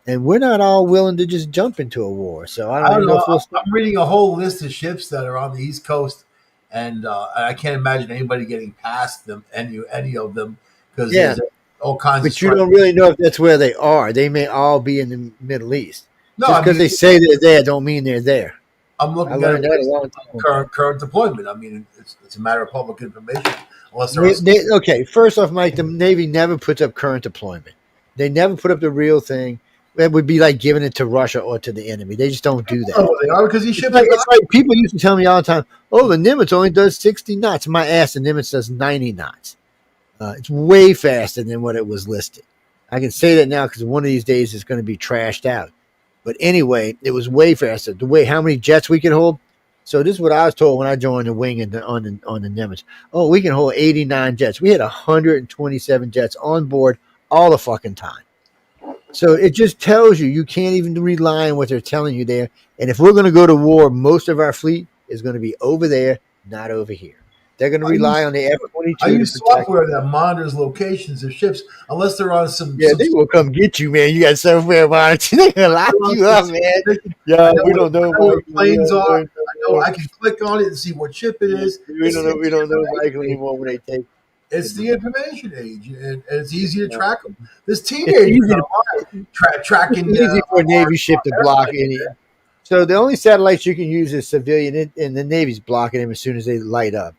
And we're not all willing to just jump into a war. So I don't know. I'm reading a whole list of ships that are on the East Coast, and I can't imagine anybody getting past them, any of them, because there's all kinds. But you don't really know if that's where they are. They may all be in the Middle East. No, just because they say they're there, don't mean they're there. I'm looking at current deployment. I mean, it's a matter of public information. Unless okay, first off, Mike, the Navy never puts up current deployment. They never put up the real thing. It would be like giving it to Russia or to the enemy. They just don't do that. Oh, they are because it's like people used to tell me all the time, "Oh, the Nimitz only does 60 knots." My ass, the Nimitz does 90 knots. It's way faster than what it was listed. I can say that now because one of these days it's going to be trashed out. But anyway, it was way faster. How many jets we could hold? So this is what I was told when I joined the wing on the Nimitz. Oh, we can hold 89 jets. We had 127 jets on board all the fucking time. So it just tells you can't even rely on what they're telling you there. And if we're going to go to war, most of our fleet is going to be over there, not over here. They're going to rely on the F-22. I use software that monitors locations of ships, unless they're on some. Yeah, they will come get you, man. You got software monitoring. They're going to lock you up, man. Yeah, we don't know what planes are. I know I can click on it and see what ship it is. We don't know Michael anymore when they take. It's the information age, and it's easy to track them. This teenager tracking. It's easy for a Navy ship to block any. So the only satellites you can use is civilian, and the Navy's blocking them as soon as they light up.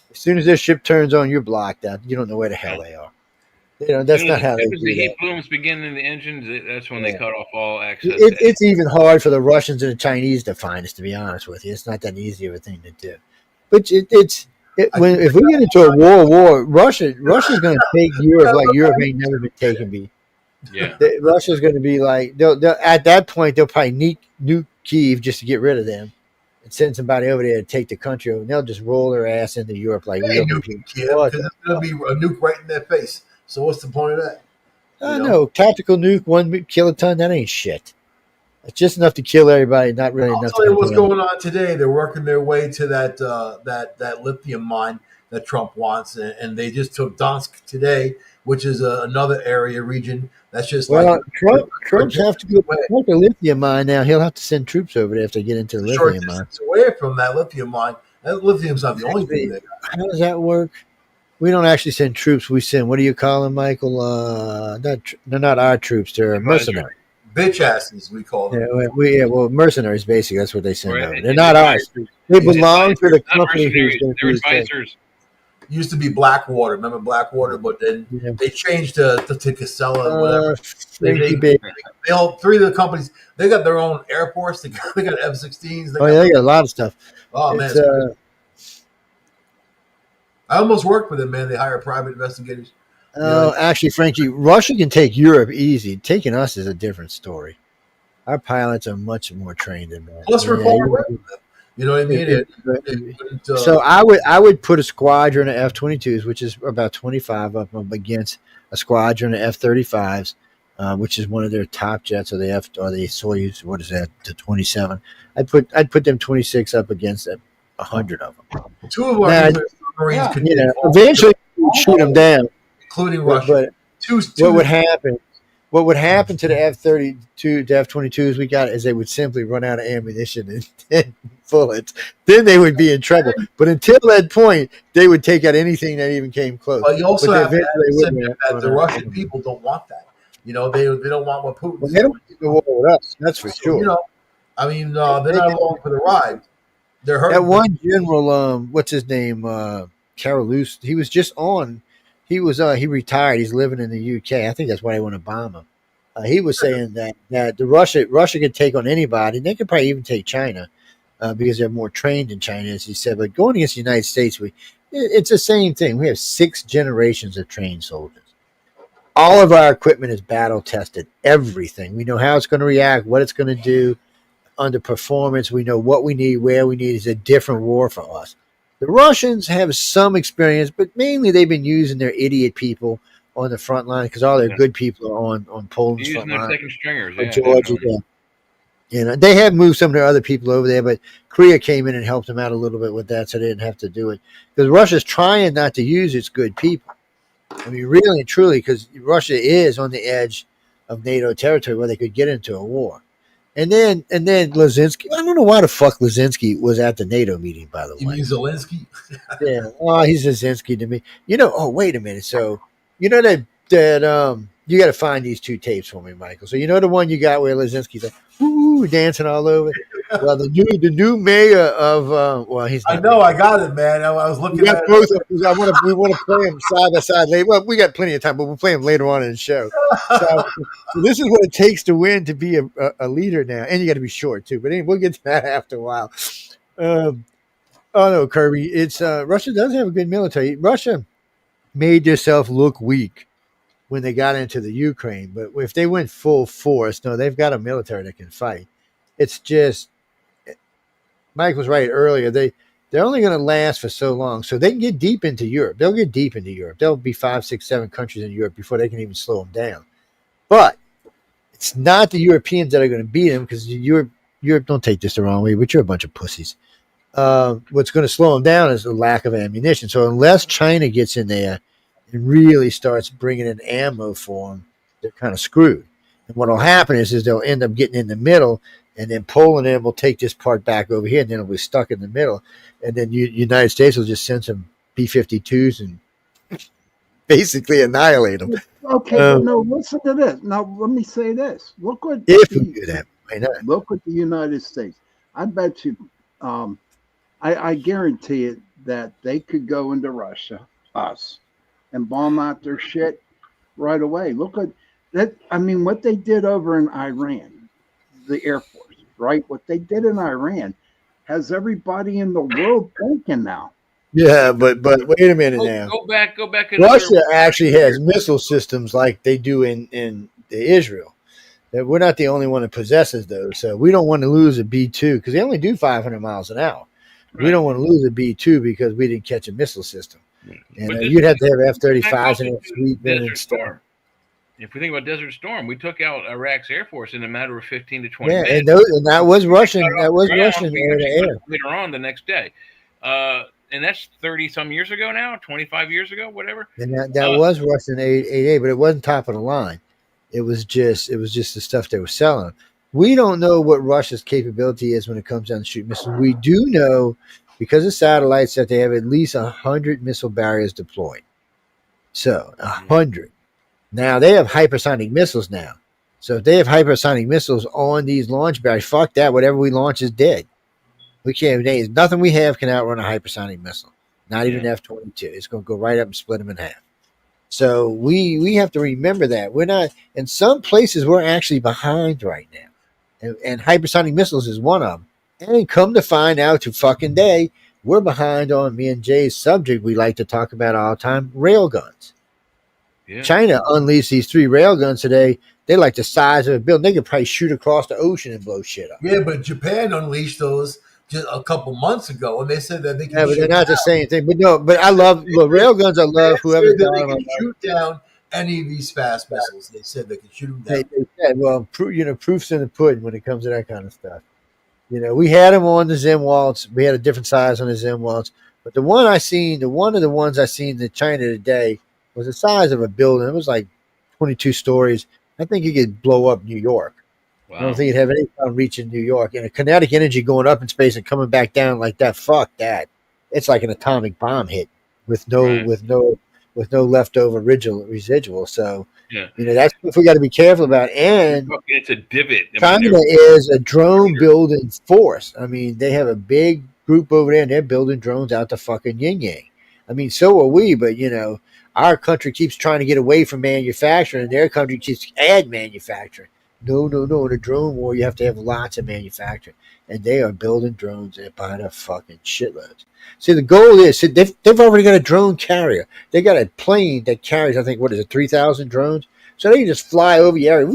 As soon as their ship turns on, you're blocked out. You don't know where the hell they are. That's not how they do the heat that. plumes begin in the engines. That's when they cut off all access. It's even hard for the Russians and the Chinese to find us. To be honest with you, it's not that easy of a thing to do. But if we get into a war, Russia's going to take Europe like Europe ain't never been taken. Yeah, Russia's going to be like they'll at that point they'll probably nuke Kyiv just to get rid of them and send somebody over there to take the country over. And they'll just roll their ass into Europe like we don't nuke Kyiv because it's going to be a nuke right in their face. So what's the point of that? I know tactical nuke, 1 kiloton. That ain't shit. It's just enough to kill everybody, not really enough. I'll tell you what's going on today. They're working their way to that lithium mine that Trump wants, and they just took Donetsk today, which is another region that's just Trump's have to go to the lithium mine now. He'll have to send troops over there if they get into the lithium mine. Away from that lithium mine. That lithium's not the only thing they got. How does that work? We don't actually send troops. We send, what do you call them, Michael? They're not our troops. They're mercenaries. Bitch asses, we call them. Well, mercenaries, basically. That's what they send over. They're not ours. They belong to the company who's going to They're advisors. used to be Blackwater. Remember Blackwater? But then they changed to Casella, whatever. They all three of the companies. They got their own airports. They got F-16s. They got a lot of stuff. Oh man, I almost worked with them, man. They hire private investigators. Actually, Frankie, Russia can take Europe easy. Taking us is a different story. Our pilots are much more trained than that. Plus, we're far away from them. You know what I mean? So I would put a squadron of F-22s, which is about 25 up against a squadron of F-35s, which is one of their top jets, or the Soyuz. What is that? The 27. I'd put them 26 up against 100 of them. Two of our submarines could eventually shoot them down, including Russia. But what would happen to the F-32 to F-22s we got is they would simply run out of ammunition and bullets. Then they would be in trouble. But until that point, they would take out anything that even came close. But you also have to admit that the Russian people don't want that. You know, they don't want what Putin. Well, they don't want to war with us. That's for sure. You know, I mean, they're not along for the ride. They're hurting. That one general, what's his name? Karolus. He was just on. He retired. He's living in the UK. I think that's why they want to bomb him. He was saying that the Russia could take on anybody. They could probably even take China because they're more trained in China, as he said. But going against the United States, it's the same thing. We have 6 generations of trained soldiers. All of our equipment is battle tested. Everything. We know how it's going to react, what it's going to do under performance. We know what we need, where we need. It's a different war for us. The Russians have some experience, but mainly they've been using their idiot people on the front line because all their good people are on Poland's front line. Second stringers, Georgia, You know, they have moved some of their other people over there, but Korea came in and helped them out a little bit with that, so they didn't have to do it. Because Russia's trying not to use its good people. I mean, really and truly, because Russia is on the edge of NATO territory where they could get into a war. And then Lazinski. I don't know why the fuck Lazinski was at the NATO meeting, by the way. You mean Zelensky? Yeah. Oh, he's Lazinski to me. You know, oh, wait a minute. So, you know that you got to find these 2 tapes for me, Michael. So, you know the one you got where Lazinski's like, ooh, dancing all over? Well, the new mayor of, he's not. I know, I got it, man. I was looking at both of them. We want to play them side by side later. Well, we got plenty of time, but we'll play them later on in the show. So this is what it takes to win, to be a leader now. And you got to be short, too. But anyway, we'll get to that after a while. Oh, no, Kirby. It's Russia does have a good military. Russia made themselves look weak when they got into the Ukraine. But if they went full force, no, they've got a military that can fight. It's just, Mike was right earlier. They're only going to last for so long. So they can get deep into Europe. They'll get deep into Europe. There'll be 5, 6, 7 countries in Europe before they can even slow them down. But it's not the Europeans that are going to beat them, because Europe, don't take this the wrong way, but you're a bunch of pussies. What's going to slow them down is the lack of ammunition. So unless China gets in there and really starts bringing in ammo for them, they're kind of screwed. And what will happen is they'll end up getting in the middle, and then Poland and them will take this part back over here, and then it'll be stuck in the middle. And then United States will just send some B-52s and basically annihilate them. Okay, but no, listen to this. Now, let me say this. Look what we do that. Why not? Look at the United States. I bet you, I guarantee it, that they could go into Russia, us, and bomb out their shit right away. Look at that. I mean, what they did over in Iran, the Air Force, right? What they did in Iran has everybody in the world thinking now. Yeah, but wait a minute now. Go back. Russia actually has missile systems like they do in Israel. That we're not the only one that possesses those, so we don't want to lose a B-2 because they only do 500 miles an hour. Right. We don't want to lose a B-2 because we didn't catch a missile system. And you'd have to have F-35s and F-3s and stuff. If we think about Desert Storm, we took out Iraq's Air Force in a matter of 15 to 20 minutes. And that was Russian. That was Russian air to air. Later on the next day. And that's 30-some years ago now, 25 years ago, whatever. And that was Russian 8A, but it wasn't top of the line. It was just the stuff they were selling. We don't know what Russia's capability is when it comes down to shooting missiles. We do know, because of satellites, that they have at least 100 missile barriers deployed. So 100. Now they have hypersonic missiles now. So if they have hypersonic missiles on these launch barriers, fuck that. Whatever we launch is dead. We can't. Nothing we have can outrun a hypersonic missile. not even F-22. It's going to go right up and split them in half. So we have to remember that we're not in some places we're actually behind right now, and hypersonic missiles is one of them. And come to find out to fucking day, we're behind on me and Jay's subject we like to talk about all the time: rail guns. Yeah. China unleashed these 3 rail guns today. They're like the size of a building. They could probably shoot across the ocean and blow shit up. Yeah, but Japan unleashed those just a couple months ago, and they said that they can. Yeah, but they're not the same thing. But no, but I love rail guns. I love whoever's got them. They can shoot down any of these fast missiles. They said they can shoot them down. They said, well, proof's in the pudding when it comes to that kind of stuff. We had them on the Zimwalts. We had a different size on the Zimwalts. But the one of the ones I seen in China today was the size of a building. It was like 22 stories. I think you could blow up New York. Wow. I don't think you'd have any problem reaching New York. And a kinetic energy going up in space and coming back down like that, fuck that. It's like an atomic bomb hit with no leftover residual. So that's what we got to be careful about. And it's a divot. China is a drone building force. I mean, they have a big group over there, and they're building drones out to fucking yin yang. I mean, so are we, but our country keeps trying to get away from manufacturing, and their country keeps add manufacturing. No. In a drone war, you have to have lots of manufacturing, and they are building drones by the fucking shitloads. See, the goal is they've already got a drone carrier. They got a plane that carries, I think, 3,000 drones. So they can just fly over the area,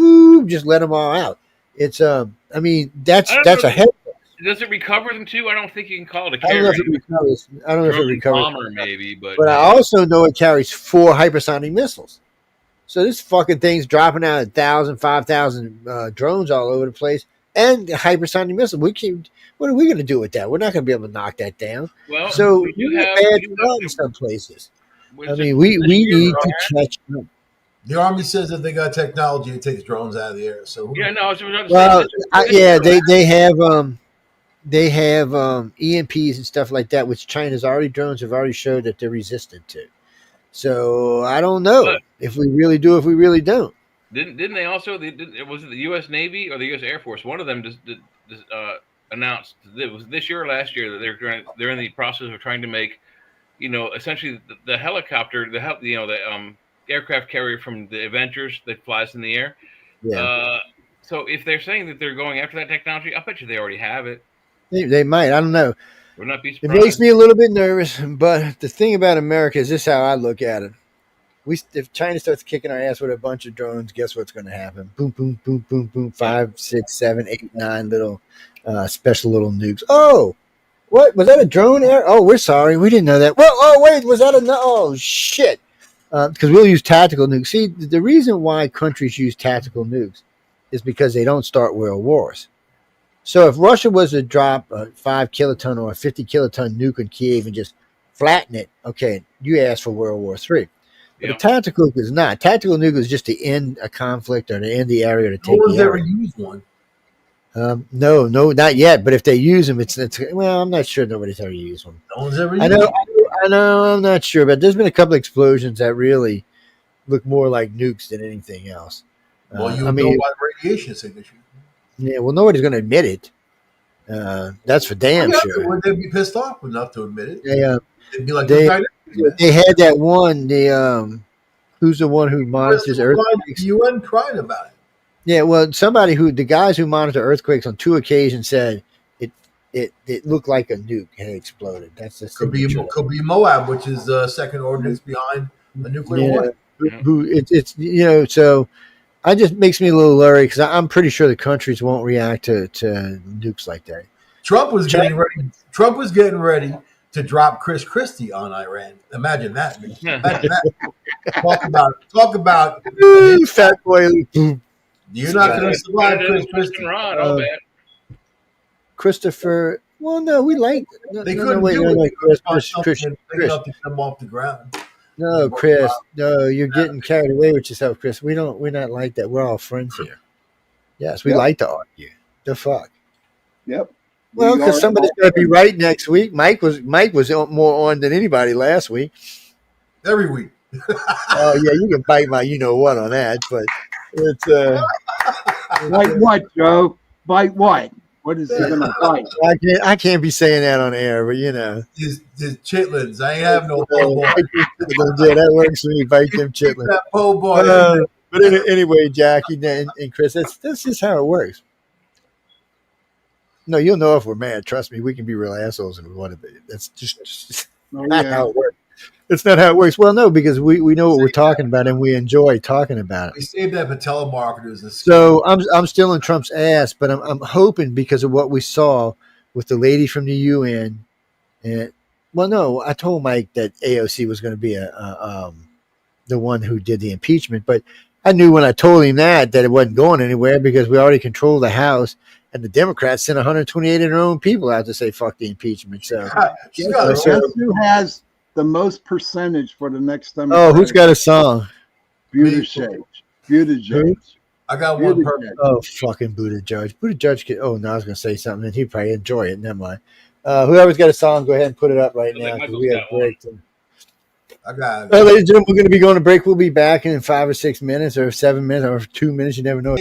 just let them all out. It's I mean, that's a head. Does it recover them too? I don't think you can call it a I carrier. don't know if it recovers. Bomber maybe, but I also know it carries 4 hypersonic missiles. So this fucking thing's dropping out 1,000, 5,000 drones all over the place, and hypersonic missile. What are we going to do with that? We're not going to be able to knock that down. Well, so we have bad in some places. I mean, we need to catch up. The Army says that they got technology that takes drones out of the air. So they have EMPs and stuff like that, which China's drones have already showed that they're resistant to. So I don't know if we really do, if we really don't. Didn't they also? Was it the U.S. Navy or the U.S. Air Force? One of them just announced it was this year or last year that they're in the process of trying to make, essentially the helicopter, the aircraft carrier from the Avengers that flies in the air. Yeah. So if they're saying that they're going after that technology, I bet you they already have it. They might. I don't know. Would not be surprised. It makes me a little bit nervous, but the thing about America is this: how I look at it. If China starts kicking our ass with a bunch of drones, guess what's going to happen? Boom, boom, boom, boom, boom. 5, 6, 7, 8, 9 little special little nukes. Oh, what was that? A drone? Oh, we're sorry, we didn't know that. Well, oh wait, was that oh shit? Because we'll use tactical nukes. See, the reason why countries use tactical nukes is because they don't start world wars. So if Russia was to drop a 5 kiloton or a 50 kiloton nuke in Kiev and just flatten it, okay, you ask for World War III. But a tactical nuke is not. Tactical nuke is just to end a conflict or to end the area to take the area. No one's ever used one. No, not yet. But if they use them, it's well, I'm not sure nobody's ever used one. No one's ever used one. I know, I'm not sure. But there's been a couple of explosions that really look more like nukes than anything else. Well, you know by the radiation signature. Yeah, well, nobody's going to admit it. That's for damn sure. Would they be pissed off enough to admit it? Yeah, they'd be like, they had that one. Who's the one who monitors earthquakes? The UN cried about it. Yeah, well, the guys who monitor earthquakes on 2 occasions said it looked like a nuke had exploded. That's the could be Moab, which is the second ordinance behind a nuclear war. It's so. It just makes me a little leery because I'm pretty sure the countries won't react to nukes like that. Trump was getting ready to drop Chris Christie on Iran. Imagine that. Talk about fat boy. You're not going to survive Chris Christie. Christopher. Well, no, we like. They couldn't do it. Chris. Enough to come off the ground. No, Chris. No, you're getting carried away with yourself, Chris. We're not like that. We're all friends here. Yes, we like to argue. The fuck. Yep. Well, because somebody's going to be right next week. Mike was more on than anybody last week. Every week. Oh yeah, you can bite my what on that, but it's bite what, Joe? Bite what? What is he gonna fight? I can't be saying that on air, but his chitlins. I ain't have no po' boy. Yeah, that works for me. Fight them chitlins. That po' boy. But anyway, Jackie and Chris, that's just how it works. No, you'll know if we're mad. Trust me, we can be real assholes if we want to be. That's just not how it works. It's not how it works. Well, no, because we know what we're talking about and we enjoy talking about it. We saved that for telemarketers. So I'm still in Trump's ass, but I'm hoping because of what we saw with the lady from the UN. And well, no, I told Mike that AOC was going to be the one who did the impeachment, but I knew when I told him that it wasn't going anywhere because we already control the House. And the Democrats sent 128 of their own people out to say fuck the impeachment. So, guess who has the most percentage for the next Democrat? Oh, who's got a song? Buttigieg. I got one person. Oh, fucking Buttigieg. Buttigieg. Oh, no, I was going to say something, and he'd probably enjoy it. Never mind. Whoever's got a song, go ahead and put it up right now. We have break. I got it. Well, ladies and gentlemen, we're going to be going to break. We'll be back in 5 or 6 minutes or 7 minutes or 2 minutes. You never know.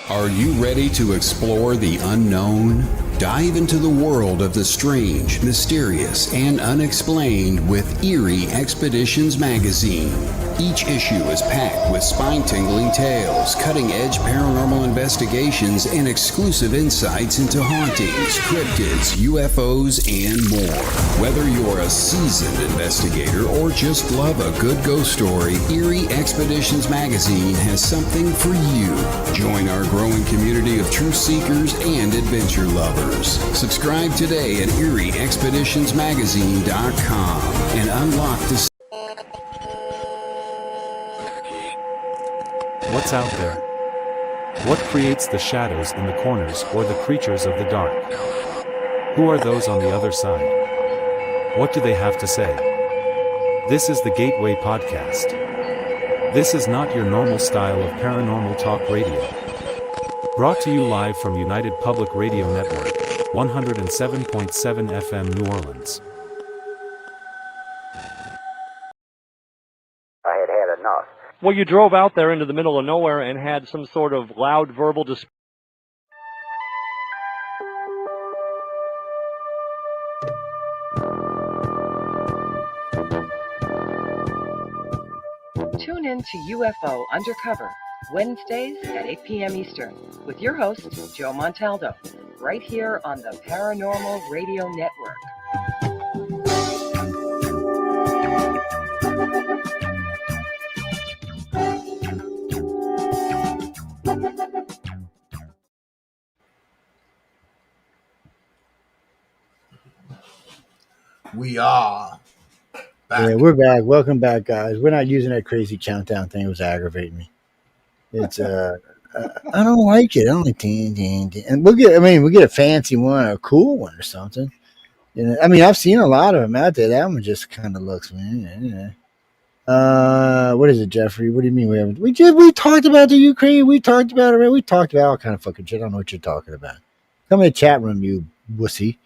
Are you ready to explore the unknown? Dive into the world of the strange, mysterious, and unexplained with Eerie Expeditions magazine. Each issue is packed with spine-tingling tales, cutting-edge paranormal investigations, and exclusive insights into hauntings, cryptids, UFOs, and more. Whether you're a seasoned investigator or just love a good ghost story, Eerie Expeditions magazine has something for you. Join our growing community of truth seekers and adventure lovers. Subscribe today at EerieExpeditionsMagazine.com and unlock the... What's out there? What creates the shadows in the corners or the creatures of the dark? Who are those on the other side? What do they have to say? This is the Gateway Podcast. This is not your normal style of paranormal talk radio. Brought to you live from United Public Radio Network, 107.7 FM New Orleans. I had enough. Well, you drove out there into the middle of nowhere and had some sort of loud verbal display. Tune in to UFO Undercover, Wednesdays at 8 p.m. Eastern, with your host, Joe Montaldo, right here on the Paranormal Radio Network. We are back. Yeah, we're back. Welcome back, guys. We're not using that crazy countdown thing. It was aggravating me. It's I don't like it. I don't like and we'll get a fancy one or a cool one or something. I mean, I've seen a lot of them out there. That one just kind of looks, man. What is it, Jeffrey? What do you mean we talked about the Ukraine? We talked about it. We talked about all kind of fucking shit. I don't know what you're talking about. Come in the chat room, you wussy.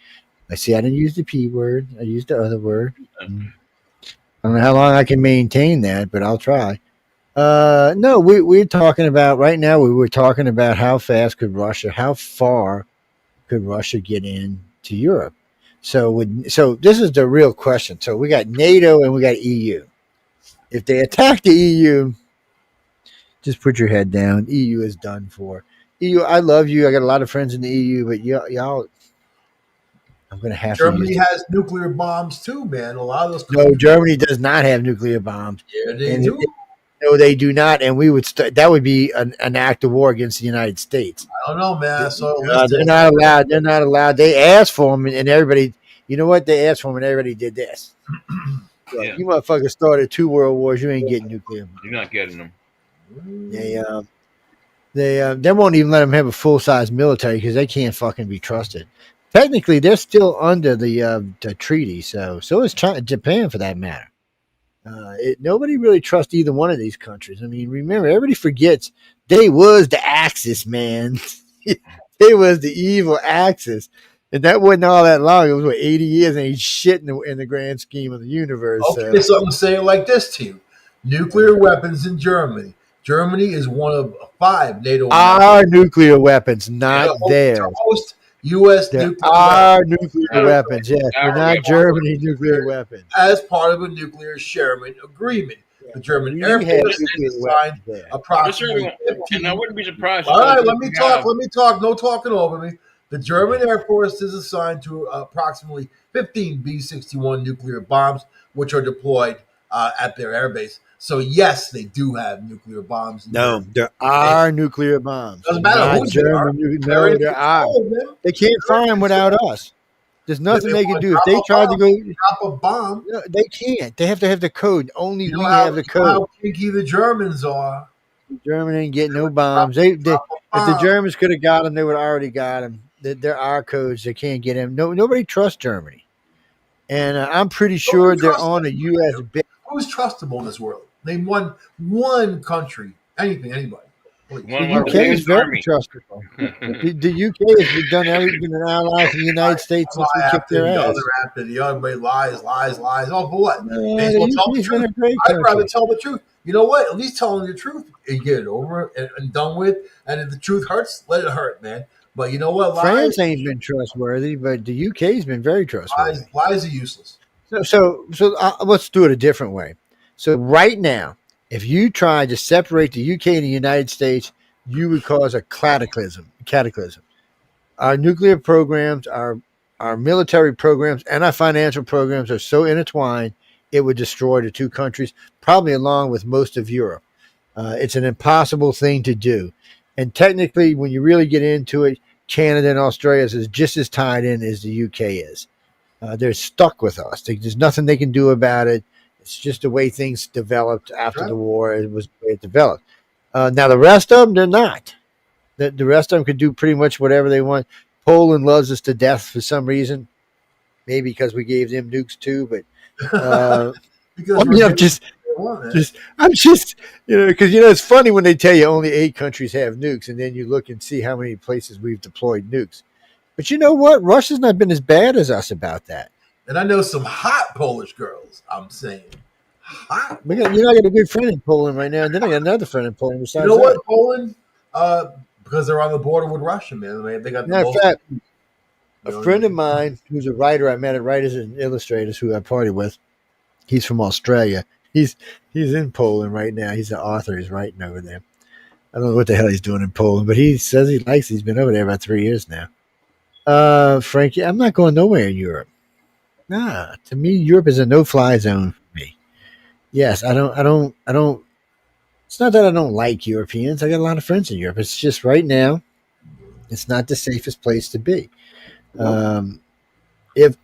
I see. I didn't use the P word. I used the other word. I don't know how long I can maintain that, but I'll try. No, we're talking about right now. We were talking about how far could Russia get into Europe? So this is the real question. So we got NATO and we got EU. If they attack the EU, just put your head down. EU is done for. EU, I love you. I got a lot of friends in the EU, but y'all. I'm going to have Germany has nuclear bombs too, man. A lot of those. No, Germany does not have nuclear bombs. Yeah, they do. No, they do not, and we would. That would be an act of war against the United States. I don't know, man. They're not allowed. They're not allowed. They asked for them, and everybody. You know what? They asked for them, and everybody did this. Yeah. You motherfuckers started 2 world wars. You ain't getting nuclear. You're not getting them. They won't even let them have a full size military because they can't fucking be trusted. Technically, they're still under the treaty, so is Japan for that matter. Nobody really trusts either one of these countries. I mean, remember, everybody forgets they was the Axis, man. They was the evil Axis, and that wasn't all that long. It was 80 years, and he's shit in the grand scheme of the universe. Okay, so I'm gonna say it like this to you: nuclear weapons in Germany. Germany is one of 5 NATO Our nuclear weapons, not theirs. to host U.S. They're nuclear our weapons. nuclear weapons. Yes, they're not Germany's nuclear weapons. As part of a nuclear sharing agreement. The German Air We have Force nuclear has assigned weapons there. approximately And I wouldn't be surprised. All right, let me talk. Let me talk. No talking over me. The German Air Force is assigned to approximately 15 B-61 nuclear bombs, which are deployed at their airbase. So yes, they do have nuclear bombs. No, they're our nuclear bombs. Doesn't matter not who they German. are. No, they're ours. They can't fire them without us. There's nothing they can do. If they tried to go drop a bomb, no, they can't. They have to have the code. Only you we know how, have the you know code. how kinky the Germans are. Germany ain't getting no bombs. If the Germans could have got them, they would have already got them. They're our codes. They can't get them. No, nobody trusts Germany, and I'm pretty sure they're on a U.S. base. Who's trustable in this world? Name one country. Anything, anybody. The UK is very trustable. the UK has done everything an ally for the United States since we kicked their ass. After the other, everybody lies. Oh, for what? The tell the UK's been a truth. great I'd country. rather tell the truth. You know what? At least telling the truth and get it over and done with. And if the truth hurts, let it hurt, man. But you know what? France ain't been trustworthy, but the UK's been very trustworthy. Lies are useless. So let's do it a different way. So right now, if you tried to separate the UK and the United States, you would cause a cataclysm. Our nuclear programs, our military programs, and our financial programs are so intertwined, it would destroy the two countries, probably along with most of Europe. It's an impossible thing to do. And technically, when you really get into it, Canada and Australia is just as tied in as the UK is. They're stuck with us. There's nothing they can do about it. It's just the way things developed after the war. It was the way it developed. Now, the rest of them, they're not. The rest of them could do pretty much whatever they want. Poland loves us to death for some reason. Maybe because we gave them nukes too, but because it's funny when they tell you only 8 countries have nukes, and then you look and see how many places we've deployed nukes. But you know what? Russia's not been as bad as us about that. And I know some hot Polish girls. I'm saying hot. I got a good friend in Poland right now, and then I got another friend in Poland. You know what? Poland, because they're on the border with Russia, man. They got the most. Fact, a friend of mine who's a writer, I met at Writers and Illustrators, who I party with. He's from Australia. He's in Poland right now. He's an author. He's writing over there. I don't know what the hell he's doing in Poland, but he says he likes. He's been over there about 3 years now. Frankie, I'm not going nowhere in Europe. Nah, to me, Europe is a no-fly zone for me. Yes, I don't. It's not that I don't like Europeans. I got a lot of friends in Europe. It's just right now, it's not the safest place to be. If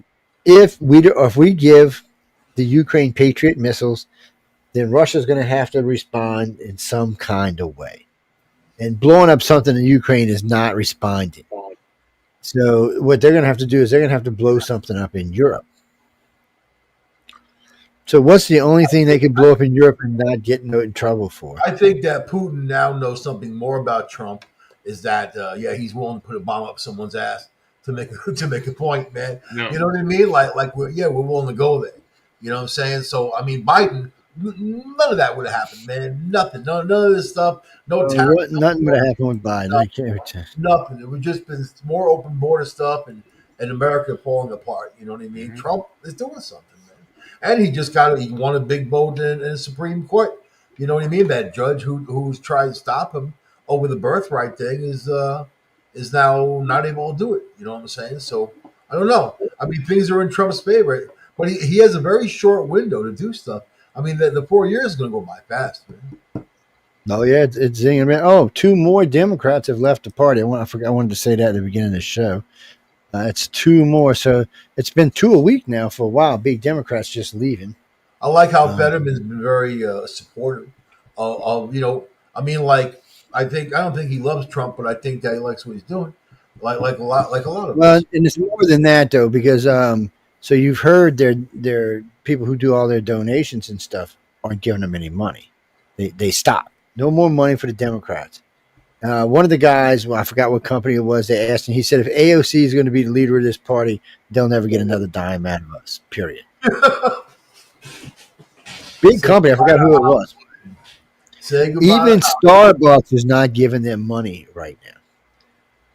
we give the Ukraine Patriot missiles, then Russia's going to have to respond in some kind of way. And blowing up something in Ukraine is not responding. So what they're going to have to do is they're going to have to blow something up in Europe. So what's the only thing they could blow up in Europe and not get in trouble for? I think that Putin now knows something more about Trump. Is that he's willing to put a bomb up someone's ass to make a point, man. No. You know what I mean? Like we're willing to go there. You know what I'm saying? So I mean, Biden, none of that would have happened, man. Nothing. None of this stuff. Nothing would have happened with Biden. Nothing. It would just been more open border stuff and America falling apart. You know what I mean? Mm-hmm. Trump is doing something, man. And he won a big vote in the Supreme Court. You know what I mean? That judge who's trying to stop him over the birthright thing is now not able to do it. You know what I'm saying? So I don't know. I mean, things are in Trump's favor, but he has a very short window to do stuff. I mean, the 4 years is going to go by fast, man. Oh yeah, it's zinging around. Oh, 2 more Democrats have left the party. I wanted to say that at the beginning of the show. It's 2 more, so it's been 2 a week now for a while. Big Democrats just leaving. I like how Fetterman's been very supportive of I mean, like I don't think he loves Trump, but I think that he likes what he's doing. Like a lot of us. And it's more than that though, because so you've heard their people who do all their donations and stuff aren't giving them any money. They stopped. No more money for the Democrats. One of the guys, I forgot what company it was, they asked him, he said, if AOC is going to be the leader of this party, they'll never get another dime out of us, period. Big company, I forgot who it was. Say goodbye. Even Starbucks is not giving them money right now.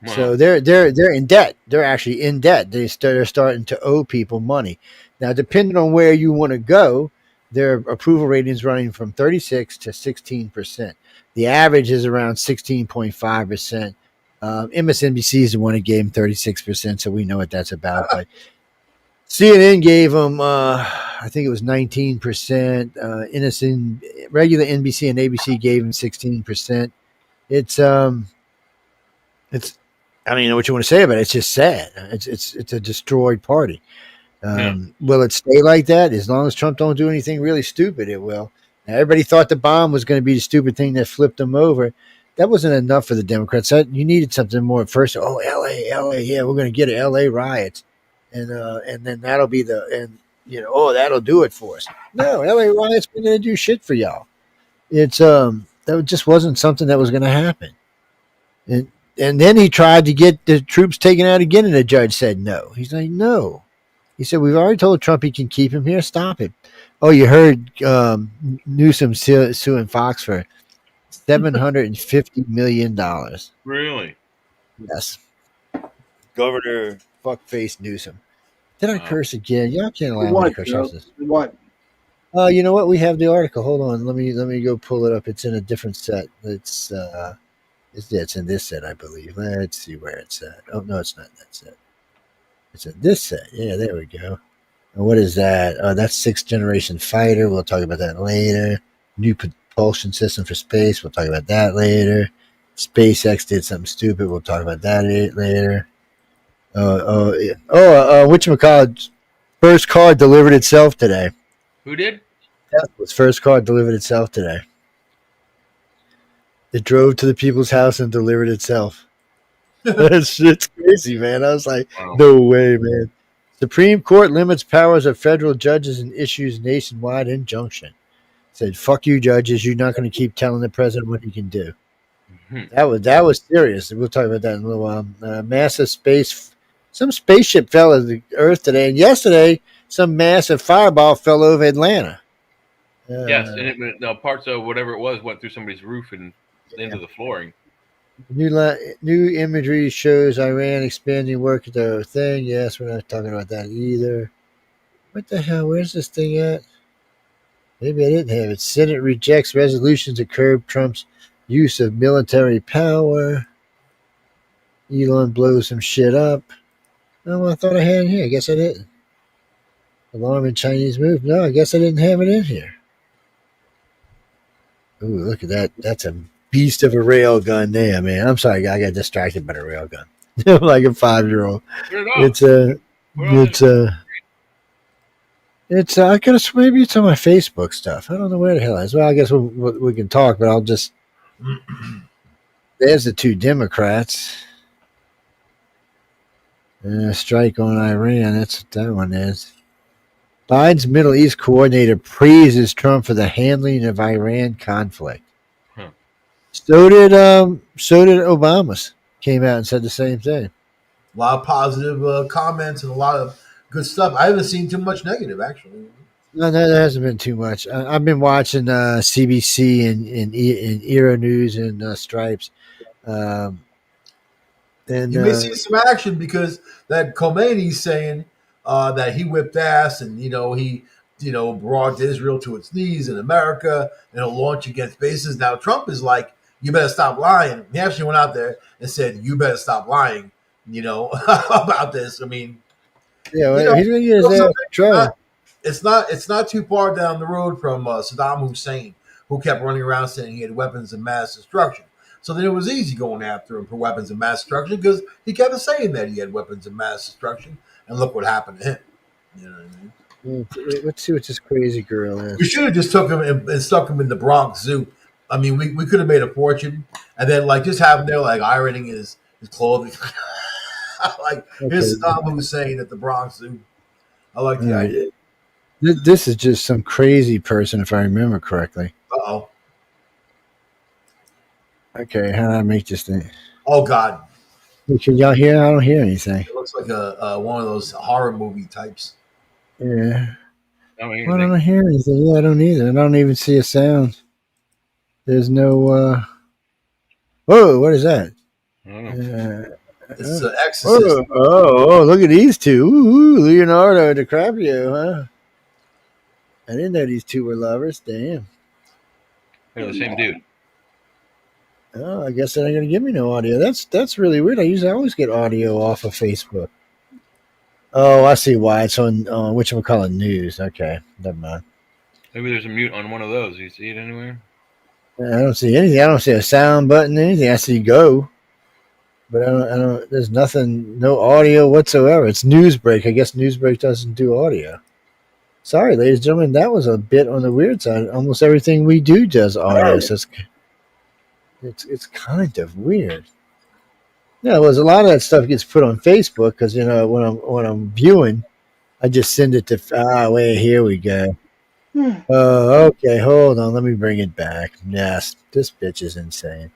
Wow. So they're in debt. They're actually in debt. They're starting to owe people money. Now, depending on where you want to go, their approval rating is running from 36 to 16%. The average is around 16.5%. MSNBC is the one that gave them 36%, so we know what that's about. But CNN gave them, I think it was 19%. Regular NBC and ABC gave them 16%. It's I don't even know what you want to say about it. It's just sad. It's a destroyed party. Will it stay like that? As long as Trump don't do anything really stupid, it will. Now, everybody thought the bomb was going to be the stupid thing that flipped them over. That wasn't enough for the Democrats. You needed something more at first. Oh, LA, yeah, we're going to get it. LA riots, and then that'll be that'll do it for us. No, LA riots we're going to do shit for y'all. It's that just wasn't something that was going to happen. And then he tried to get the troops taken out again, and the judge said no. He's like, no. He said, we've already told Trump he can keep him here. Stop him. Oh, you heard Newsom suing Fox for $750 million. Really? Yes. Governor fuckface Newsom. Did I curse again? Y'all can't allow me to curse. What? You know what? We have the article. Hold on. Let me go pull it up. It's in a different set. It's in this set, I believe. Let's see where it's at. Oh, no, it's not in that set. It's in this set. Yeah, there we go. And what is that? That's 6th generation fighter. We'll talk about that later. New propulsion system for space. We'll talk about that later. SpaceX did something stupid. We'll talk about that later. Whatchamacallit? First car delivered itself today. Who did? Tesla's first car delivered itself today. It drove to the people's house and delivered itself. That shit's crazy, man. I was like, no way, man. Supreme Court limits powers of federal judges and issues nationwide injunction. Said, fuck you, judges. You're not going to keep telling the president what he can do. That was serious. We'll talk about that in a little while. Massive some spaceship fell to the earth today. And yesterday, some massive fireball fell over Atlanta. Yes, and parts of whatever it was went through somebody's roof and into the flooring. New imagery shows Iran expanding work at the thing. Yes, we're not talking about that either. What the hell? Where's this thing at? Maybe I didn't have it. Senate rejects resolution to curb Trump's use of military power. Elon blows some shit up. Oh, I thought I had it here. I guess I didn't. Alarm in Chinese move. No, I guess I didn't have it in here. Ooh, look at that. That's a beast of a rail gun there, man. I'm sorry, I got distracted by the rail gun. Like a 5-year-old. I could have maybe it's on my Facebook stuff. I don't know where the hell it is. Well, I guess we can talk, but I'll just. There's the two Democrats. Strike on Iran. That's what that one is. Biden's Middle East coordinator praises Trump for the handling of Iran conflict. So did Obama's came out and said the same thing. A lot of positive comments and a lot of good stuff. I haven't seen too much negative, actually. No, there hasn't been too much. I've been watching CBC and Eero News and Stripes. And you may see some action because that Khomeini's saying that he whipped ass and he brought Israel to its knees in America and he'll launch against bases. Now Trump is like, you better stop lying. He actually went out there and said, you better stop lying, about this. I mean, yeah, he's going to get his ass in trouble. It's not too far down the road from Saddam Hussein, who kept running around saying he had weapons of mass destruction. So then it was easy going after him for weapons of mass destruction because he kept saying that he had weapons of mass destruction. And look what happened to him. You know what I mean? Let's see what this crazy girl is. We should have just took him and stuck him in the Bronx Zoo. I mean, we could have made a fortune. And then, just have him there, ironing his clothing. Here's Saddam Hussein at the Bronx Zoo. I like the idea. This is just some crazy person, if I remember correctly. Uh-oh. Okay, how do I make this thing? Oh, God. Can y'all hear? I don't hear anything. It looks like one of those horror movie types. Yeah. I don't hear anything. Yeah, I don't either. I don't even see a sound. There's no. Whoa! What is that? It's Exorcist. Oh! Look at these two. Ooh, Leonardo DiCaprio, huh? I didn't know these two were lovers. Damn. They're the same dude. Oh, I guess they're not going to give me no audio. That's really weird. I always get audio off of Facebook. Oh, I see why. It's on whatchamacallit news. Okay, never mind. Maybe there's a mute on one of those. You see it anywhere? I don't see anything. I don't see a sound button, anything. I see go. But I don't, there's nothing, no audio whatsoever. It's Newsbreak. I guess Newsbreak doesn't do audio. Sorry, ladies and gentlemen, that was a bit on the weird side. Almost everything we do does audio, so it's kind of weird. Yeah, well, a lot of that stuff gets put on Facebook because when I'm viewing, I just send it to. Wait, here we go. Okay, hold on, let me bring it back. Yes, this bitch is insane.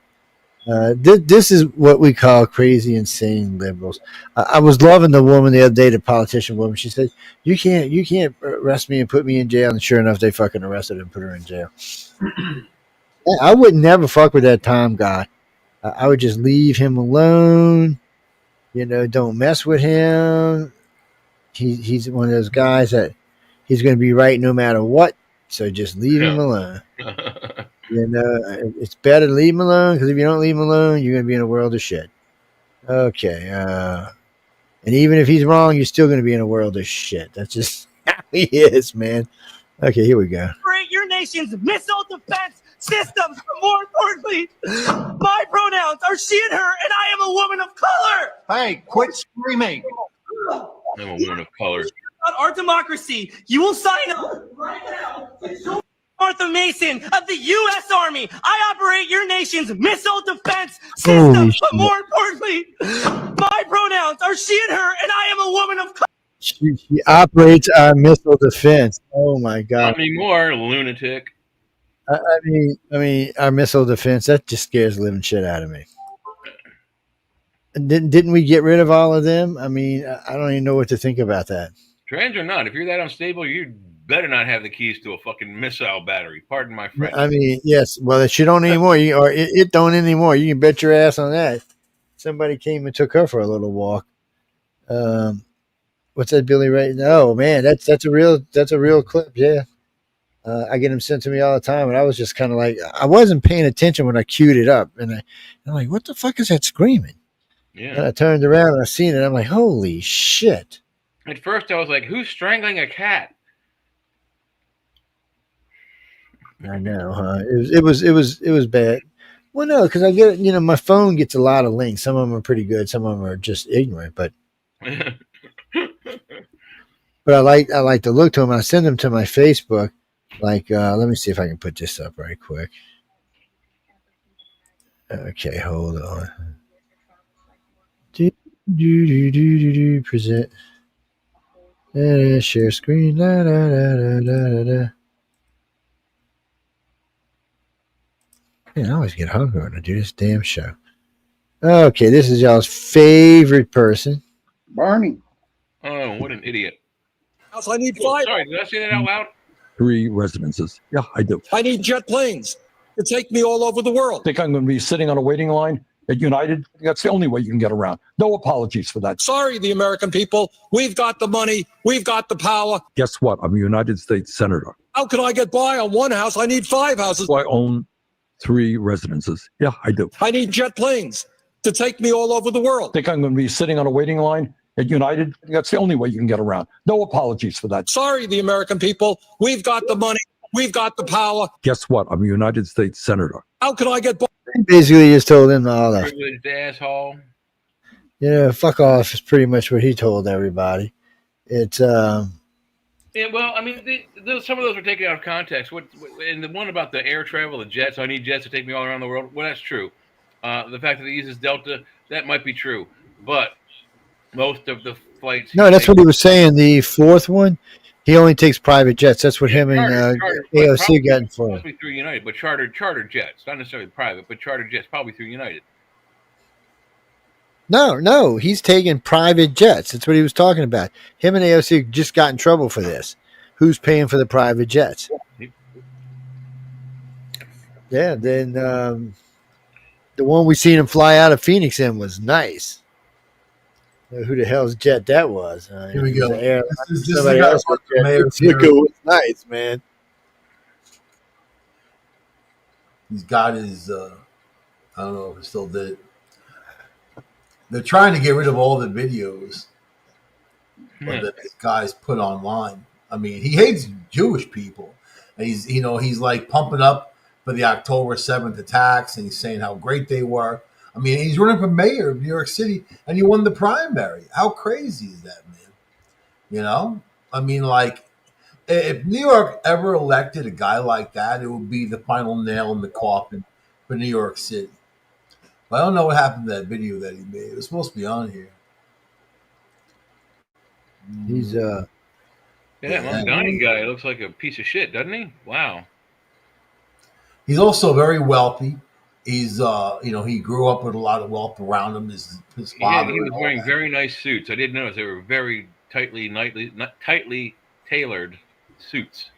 This is what we call crazy, insane liberals. I was loving the woman the other day, the politician woman. She said, "You can't arrest me and put me in jail." And sure enough, they fucking arrested her and put her in jail. I would never fuck with that Tom guy. I would just leave him alone. Don't mess with him. He's one of those guys that he's going to be right no matter what. So just leave him alone. It's better to leave him alone because if you don't leave him alone, you're going to be in a world of shit. Okay. And even if he's wrong, you're still going to be in a world of shit. That's just how he is, man. Okay, here we go. Operate your nation's missile defense systems. But more importantly, my pronouns are she and her, and I am a woman of color. Hey, quit screaming. I'm a woman of color. About our democracy, you will sign up right now. Martha Mason of the U.S. Army. I operate your nation's missile defense system. But more importantly, my pronouns are she and her, and I am a woman of color. She operates our missile defense. Oh my God! Not anymore, lunatic. I mean, our missile defense, that just scares the living shit out of me. Didn't we get rid of all of them? I mean, I don't even know what to think about that. Trans or not, if you're that unstable, you better not have the keys to a fucking missile battery. Pardon my French. I mean, yes. Well, she don't anymore. It don't anymore. You can bet your ass on that. Somebody came and took her for a little walk. What's that, Billy Ray? Oh man, that's a real clip. Yeah. I get them sent to me all the time, and I was just kind of like, I wasn't paying attention when I queued it up, and I'm like, what the fuck is that screaming? Yeah. And I turned around and I seen it. I'm like, holy shit! At first, I was like, who's strangling a cat? I know, huh? It was bad. Well, no, because I get my phone gets a lot of links. Some of them are pretty good. Some of them are just ignorant, but. But I like to look to them. I send them to my Facebook. Like, let me see if I can put this up right quick. Okay, hold on. Present. Share screen. La, la, la, la, la, la. Man, I always get hungry when I do this damn show. Okay, this is y'all's favorite person. Barney. Oh, what an idiot. I need 5. Sorry, did I say that out loud? 3 residences. Yeah, I do. I need jet planes to take me all over the world. Think I'm going to be sitting on a waiting line at United? That's the only way you can get around. No apologies for that. Sorry, the American people. We've got the money. We've got the power. Guess what? I'm a United States Senator. How can I get by on one house? I need 5 houses. I own 3 residences. Yeah, I do. I need jet planes to take me all over the world. Think I'm going to be sitting on a waiting line at United? That's the only way you can get around. No apologies for that. Sorry, the American people. We've got the money. We've got the power. Guess what? I'm a United States Senator. How can I get by? Basically, just told him all that. Privileged asshole. Fuck off is pretty much what he told everybody. It's Yeah, well, I mean, some of those were taken out of context. And the one about the air travel, the jets, I need jets to take me all around the world. Well, that's true. The fact that he uses Delta, that might be true. But most of the flights. No, that's what he was saying. The fourth one, he only takes private jets. That's what him and AOC got in for. Probably through United, but chartered jets, not necessarily private, but chartered jets, probably through United. No, he's taking private jets. That's what he was talking about. Him and AOC just got in trouble for this. Who's paying for the private jets? Yeah, then the one we seen him fly out of Phoenix in was nice. Who the hell's jet that was? Here we It was go. an airline. This is the Somebody guy else from was the mayor's jet. It here. was nice, man. He's got his. I don't know if he still did it. They're trying to get rid of all the videos that this guy's put online. I mean, he hates Jewish people, and he's like pumping up for the October 7th attacks, and he's saying how great they were. I mean, he's running for mayor of New York City, and he won the primary. How crazy is that, man? You know, I mean, like, if New York ever elected a guy like that, it would be the final nail in the coffin for New York City. But I don't know what happened to that video that he made. It was supposed to be on here. He's that Mondani guy looks like a piece of shit, doesn't he? Wow. He's also very wealthy. He's he grew up with a lot of wealth around him. His father. He was wearing very nice suits. I didn't notice they were very tightly tailored suits.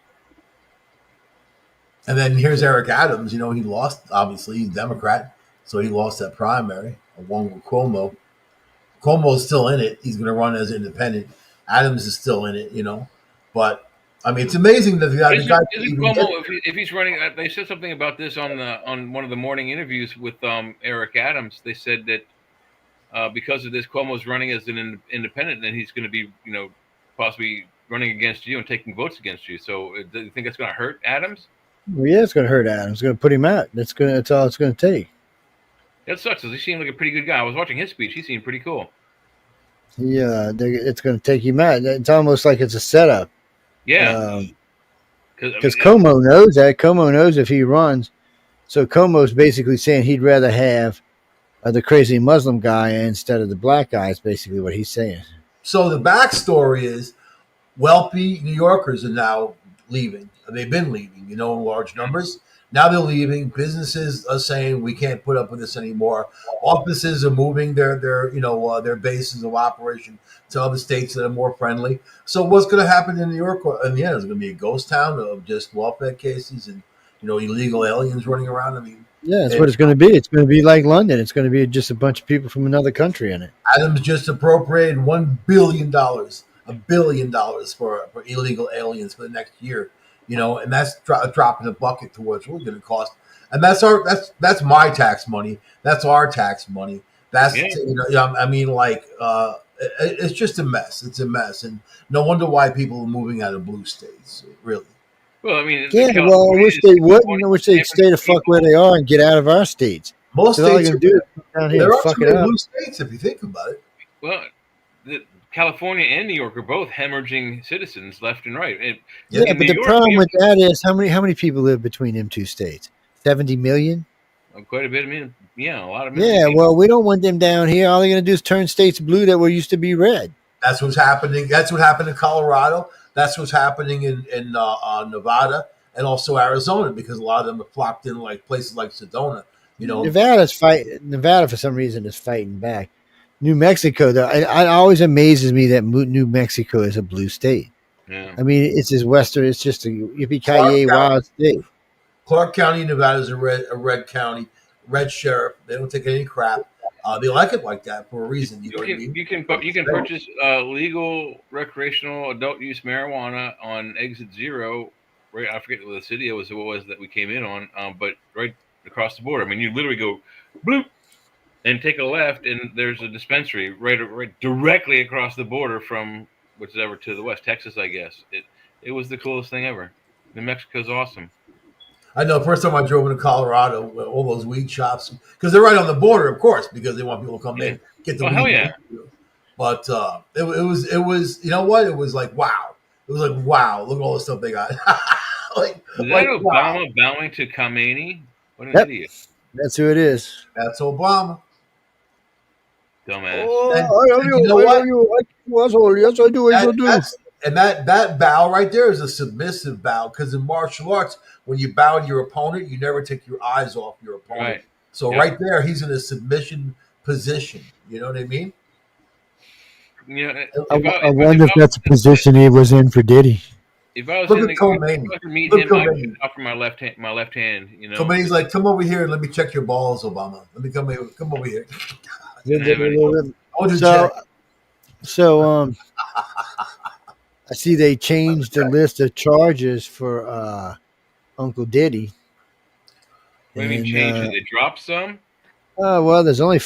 And then here's Eric Adams. He lost. Obviously, he's a Democrat, so he lost that primary along with Cuomo. Cuomo's still in it. He's going to run as independent. Adams is still in it. But I mean, it's amazing that the guy. Isn't Cuomo, if he's running, they said something about this on one of the morning interviews with Eric Adams. They said that because of this, Cuomo's running as an independent, and he's going to be, possibly running against you and taking votes against you. So, do you think that's going to hurt Adams? Well, yeah, it's going to hurt Adams. It's going to put him out. That's all it's going to take. That sucks. Because he seemed like a pretty good guy. I was watching his speech. He seemed pretty cool. Yeah, it's going to take him out. It's almost like it's a setup. Yeah. Because Cuomo knows that. Cuomo knows if he runs. So Cuomo's basically saying he'd rather have the crazy Muslim guy instead of the black guy is basically what he's saying. So the backstory is wealthy New Yorkers are now leaving. They've been leaving, in large numbers. Now they're leaving. Businesses are saying we can't put up with this anymore. Offices are moving their bases of operation to other states that are more friendly. So what's going to happen in New York in the end? Is it going to be a ghost town of just welfare cases and illegal aliens running around? I mean, yeah, that's what it's going to be. It's going to be like London. It's going to be just a bunch of people from another country in it. Adams just appropriated $1 billion, $1 billion for illegal aliens for the next year. And that's a drop in the bucket to what it's really going to cost. And that's my tax money. That's our tax money. That's it's just a mess. It's a mess, and no wonder why people are moving out of blue states. Really. Well, I mean, yeah. Well, I wish they wouldn't. I wish they'd stay the fuck where they are and get out of our states. Most states are down here and fuck it up. Blue states, if you think about it. Well, California and New York are both hemorrhaging citizens left and right. Yeah, but the problem with that is how many people live between them two states? 70 million? Quite a bit. I mean, yeah, a lot of. Yeah, well, we don't want them down here. All they're going to do is turn states blue that were used to be red. That's what's happening. That's what happened in Colorado. That's what's happening in Nevada and also Arizona, because a lot of them have flopped in like places like Sedona. Nevada for some reason is fighting back. New Mexico, though, it always amazes me that New Mexico is a blue state. Yeah. I mean, it's as Western. It's just a yippee-ki-yay wild state. Clark County, Nevada is a red county, red sheriff. They don't take any crap. They like it like that for a reason. You can purchase legal recreational adult use marijuana on exit 0. Right, I forget what the city it was that we came in on, but right across the border. I mean, you literally go bloop and take a left, and there's a dispensary right directly across the border from whichever to the west, Texas, I guess. It was the coolest thing ever. New Mexico's awesome. I know. First time I drove into Colorado, all those weed shops, because they're right on the border, of course, because they want people to come in, get the weed. Hell yeah. But it was you know what? It was like wow. It was like wow. Look at all the stuff they got. Is that Obama bowing to Khomeini? What an idiot! That's who it is. That's Obama. Dumbass. You know what? Yes, I do. And that bow right there is a submissive bow, because in martial arts, when you bow to your opponent, you never take your eyes off your opponent. Right. So right there, he's in a submission position. You know what I mean? Yeah. I wonder if that's a position he was in for Diddy. If I was Look in at the, Khomeini. if I could meet Look him, I Khomeini. could offer my left hand. You know, Khomeini's like, come over here and let me check your balls, Obama. Let me come over here. So I see they changed the list of charges for Uncle Diddy. What do you mean change it? They dropped some? Well, there's only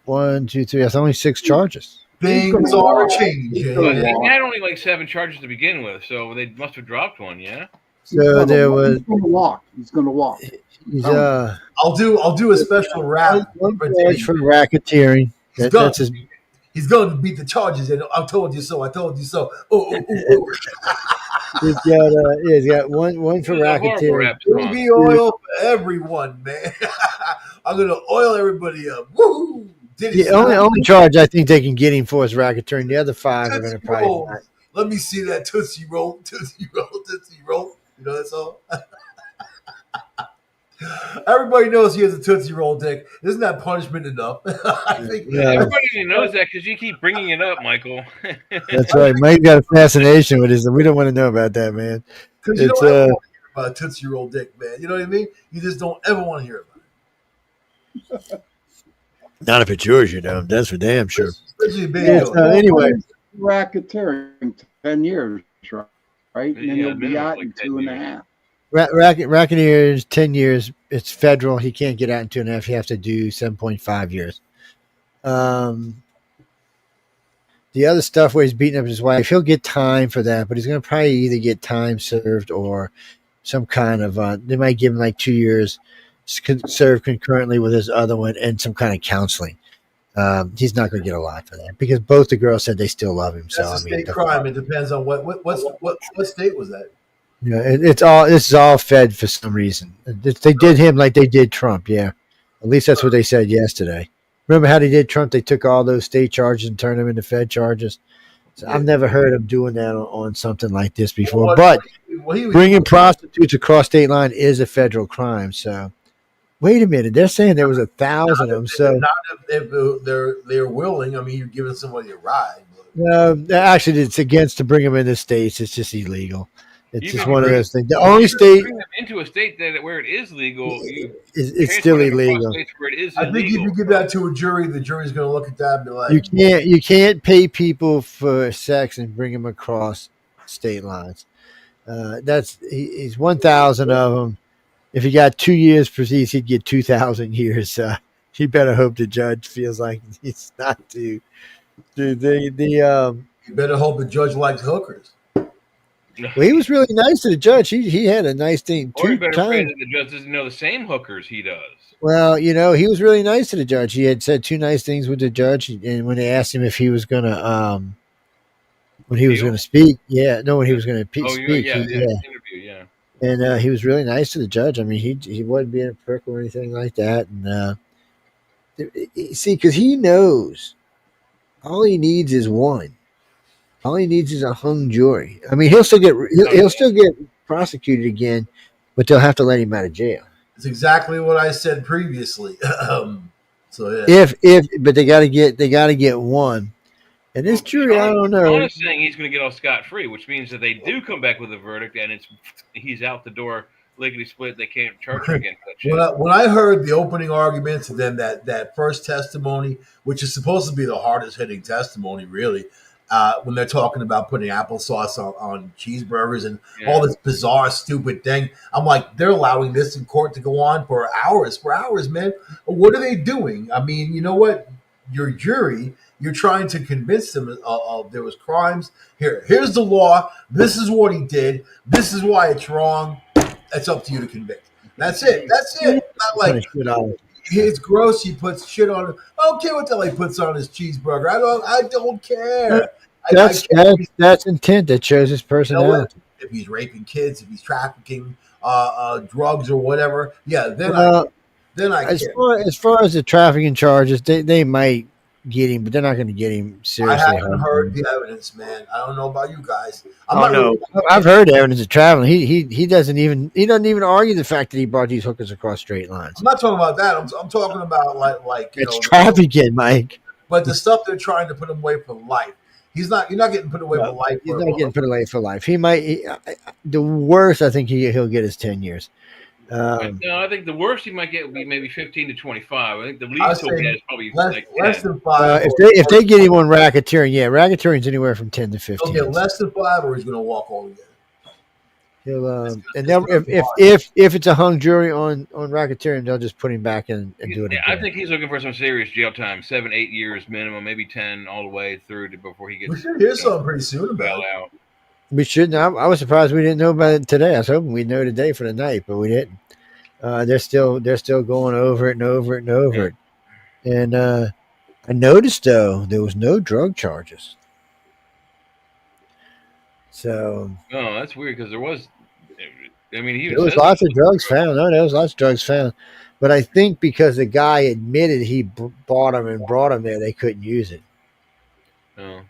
1, 2, 3. That's only 6 charges. Things are changing. But they had only like 7 charges to begin with, so they must have dropped one. Yeah. So there was. He's going to walk. He's going to walk. I'll do a special rap one charge for racketeering. That's his. He's going to beat the charges, and I told you so. I told you so. He's got one for racketeering. Baby oil for everyone, man. I'm gonna oil everybody up. Woo! The only charge I think they can get him for is racketeering. The other 5 are going to probably. Let me see that Tootsie Roll, Tootsie Roll, Tootsie Roll. You know that song? Everybody knows he has a Tootsie Roll dick. Isn't that punishment enough? I think everybody knows that because you keep bringing it up, Michael. That's right. Mike got a fascination with this, and we don't want to know about that, man. Because you don't ever want to hear about a Tootsie Roll dick, man. You know what I mean? You just don't ever want to hear about it. Not if it's yours, you know. That's for damn sure. Anyway, racketeering 10 years, right? And then he'll be out in 2.5. Racketeers 10 years. It's federal. He can't get out in 2.5. He has to do 7.5 years. The other stuff where he's beating up his wife, he'll get time for that, but he's going to probably either get time served or some kind of. They might give him like 2 years served concurrently with his other one and some kind of counseling. He's not going to get a lot for that because both the girls said they still love him. That's a state crime. It depends on what state was that. Yeah, this is all fed for some reason. They did him like they did Trump. Yeah, at least that's what they said yesterday. Remember how they did Trump? They took all those state charges and turned them into Fed charges. So I've never heard of doing that on something like this before. But bringing prostitutes across state line is a federal crime. So wait a minute, they're saying there was 1,000 of them. So not if they're willing. I mean, you're giving somebody a ride. No, actually, it's against to bring them in the states. It's just illegal. It's just one of those things. The only state bring them into a state that where it is legal, it's still illegal. Where it is I think if you give that to a jury, the jury's going to look at that and be like, you can't pay people for sex and bring them across state lines. He's 1,000 of them. If he got 2 years proceeds, he'd get 2,000 years. He better hope the judge feels like it's not to. You better hope the judge likes hookers. Well, he was really nice to the judge. He had a nice thing. Or you better pray that the judge doesn't know the same hookers he does. Well, he was really nice to the judge. He had said 2 nice things with the judge, and when they asked him if he was going to, when he was going to speak, when he was going to speak, interview. And he was really nice to the judge. I mean, he wasn't being a prick or anything like that. And see, because he knows all he needs is one. All he needs is a hung jury. I mean, he'll still get prosecuted again, but they'll have to let him out of jail. It's exactly what I said previously. So But they got to get one. And this jury, I don't know. Elon is saying he's going to get off scot-free, which means that they do come back with a verdict and he's out the door, lickety split. They can't charge him against that shit. When I heard the opening arguments and then that first testimony, which is supposed to be the hardest hitting testimony, really. When they're talking about putting applesauce on cheeseburgers and all this bizarre, stupid thing. I'm like, they're allowing this in court to go on for hours, man. What are they doing? I mean, you know what? Your jury, you're trying to convince them of there was crimes. Here's the law. This is what he did. This is why it's wrong. It's up to you to convict. That's it. Not like it's gross. He puts shit on it. I don't care what the hell he puts on his cheeseburger. I don't care. That's intent. That shows his personality. If he's raping kids, if he's trafficking drugs or whatever, then I care. As far as the trafficking charges, they might get him, but they're not going to get him seriously. I haven't heard the evidence, man. I don't know about you guys. I've heard evidence of traveling. He doesn't even argue the fact that he brought these hookers across straight lines. I'm not talking about that. I'm talking about like it's trafficking, Mike. But the stuff they're trying to put him away for life. You're not getting put away for life. He's not getting put away for life. He might. The worst, I think he'll get is 10 years. No, I think the worst he might get would be maybe 15 to 25. I think the least he'll get is probably less than 5. If they get him on racketeering, racketeering's anywhere from 10 to 15. He'll get less than 5, or he's going to walk all again. He'll and they'll, if it's a hung jury on racketeering, they'll just put him back in and do it again. I think he's looking for some serious jail time, 7-8 years minimum, maybe 10 all the way through before he gets. We should hear something pretty soon about out. We shouldn't. I was surprised we didn't know about it today. I was hoping we'd know today for the night, but we didn't. They're still going over it and over it and over it. And I noticed though there was no drug charges. So. Oh, that's weird because there was. I mean, there was lots of drugs found. No, there was lots of drugs found, but I think because the guy admitted he bought them and brought them there, they couldn't use it. Oh.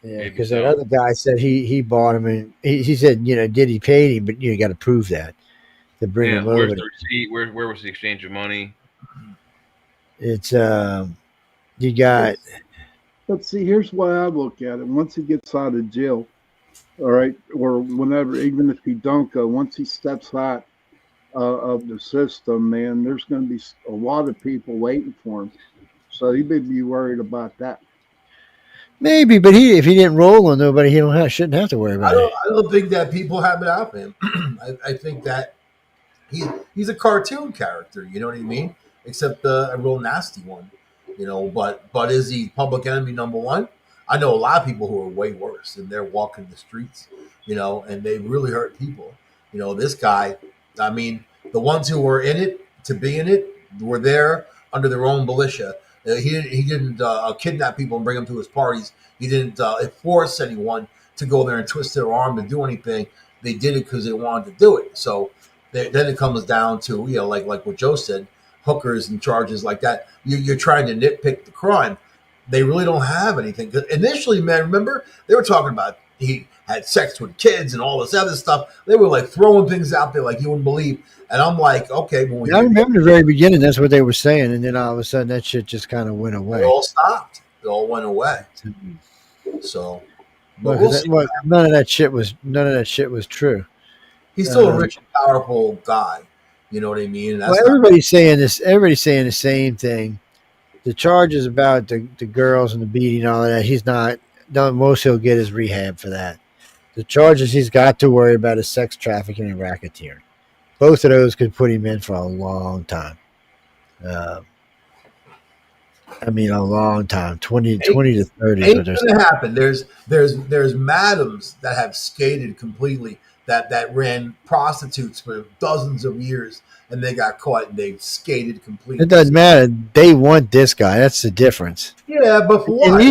Yeah, because that other guy said he bought them and he said, did he pay him? But you got to prove that to bring him over. Where's the receipt? Where was the exchange of money? It's you got. But see, here's why I look at it. Once he gets out of jail, all right, or whenever, even if he don't go, once he steps out of the system, man, there's going to be a lot of people waiting for him. So he may be worried about that. Maybe, but if he didn't roll on nobody, he shouldn't have to worry about it. I don't think that people have it out for him. I think that he's a cartoon character. You know what I mean? Except a real nasty one. But is he public enemy number one? I know a lot of people who are way worse, and they're walking the streets, and they really hurt people. This guy, I mean, the ones who were in it to be in it were there under their own militia. He didn't kidnap people and bring them to his parties. He didn't force anyone to go there and twist their arm to do anything. They did it because they wanted to do it. So then it comes down to, like what Joe said, hookers and charges like that. You're trying to nitpick the crime. They really don't have anything. Initially, man, remember, they were talking about he had sex with kids and all this other stuff. They were like throwing things out there like you wouldn't believe. And I'm like, okay. I remember the very beginning, that's what they were saying. And then all of a sudden, that shit just kind of went away. It all stopped. It all went away. So, but none of that shit was true. He's still a rich and powerful guy. You know what I mean? That's everybody's saying this. Everybody's saying the same thing. The charges about the girls and the beating and all of that, he's not. Most he'll get is rehab for that. The charges he's got to worry about is sex trafficking and racketeering. Both of those could put him in for a long time. A long time, 20 to 30. Ain't gonna happen. There's madams that have skated completely that ran prostitutes for dozens of years, and they got caught and they skated completely. It doesn't matter. They want this guy. That's the difference. Yeah, but for what? The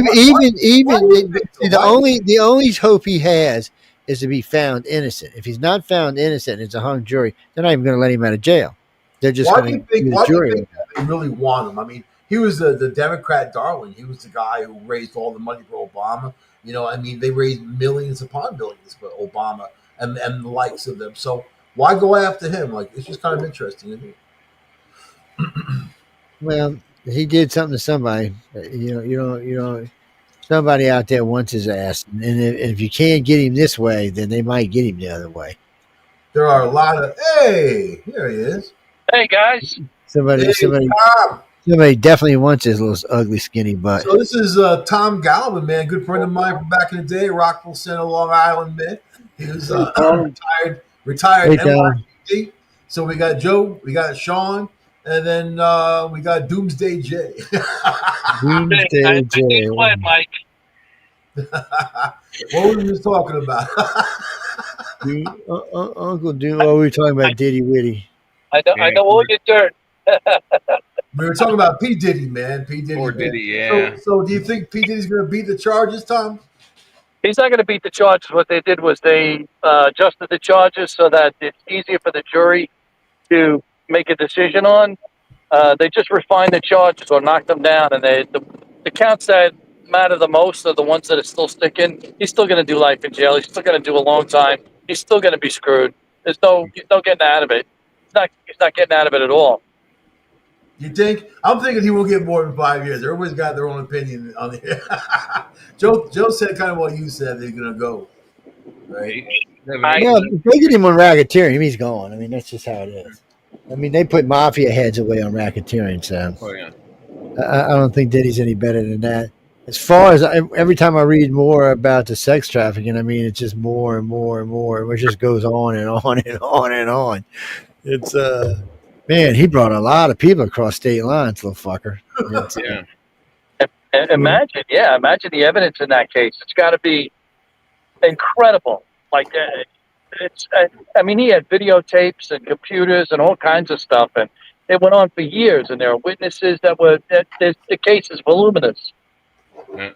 only hope he has is to be found innocent. If he's not found innocent, it's a hung jury. They're not even going to let him out of jail. They're just going to do the jury. They really want him. I mean, he was the Democrat darling. He was the guy who raised all the money for Obama. They raised millions upon billions for Obama and the likes of them. So why go after him? Like, it's just kind of interesting, isn't it? Well, he did something to somebody. Somebody out there wants his ass, and if you can't get him this way, then they might get him the other way. There are a lot of here he is. Hey guys. Somebody definitely wants his little ugly skinny butt. So this is Tom Galvin, man, good friend of mine from back in the day, Rockville Center, Long Island, man. He was retired NYPD. So we got Joe, we got Sean, and then we got Doomsday Jay. Doomsday Jay. Mike. What were we just talking about? Uncle Doom. Oh, we were talking about Diddy Witty. I know all your dirt. We were talking about P. Diddy, man. P. Diddy. Poor Diddy, yeah. So do you think P. Diddy's going to beat the charges, Tom? He's not going to beat the charges. What they did was they adjusted the charges so that it's easier for the jury to make a decision on. They just refined the charges or knocked them down, and the counts that matter the most are the ones that are still sticking. He's still going to do life in jail. He's still going to do a long time. He's still going to be screwed. He's no getting out of it. He's not getting out of it at all. You think? I'm thinking he will get more than 5 years. Everybody's got their own opinion on it. Joe said kind of what you said. They're gonna go, right? Well, if they get him on racketeering, he's gone. I mean, that's just how it is. I mean, they put mafia heads away on racketeering, so Oh yeah. I don't think Diddy's any better than that. As far as every time I read more about the sex trafficking, I mean, it's just more and more and more. It just goes on and on and on and on. It's man, he brought a lot of people across state lines, little fucker. It's, Yeah. Imagine the evidence in that case. It's got to be incredible. Like, I mean, he had videotapes and computers and all kinds of stuff, and it went on for years. And there are witnesses that the case is voluminous. Yeah.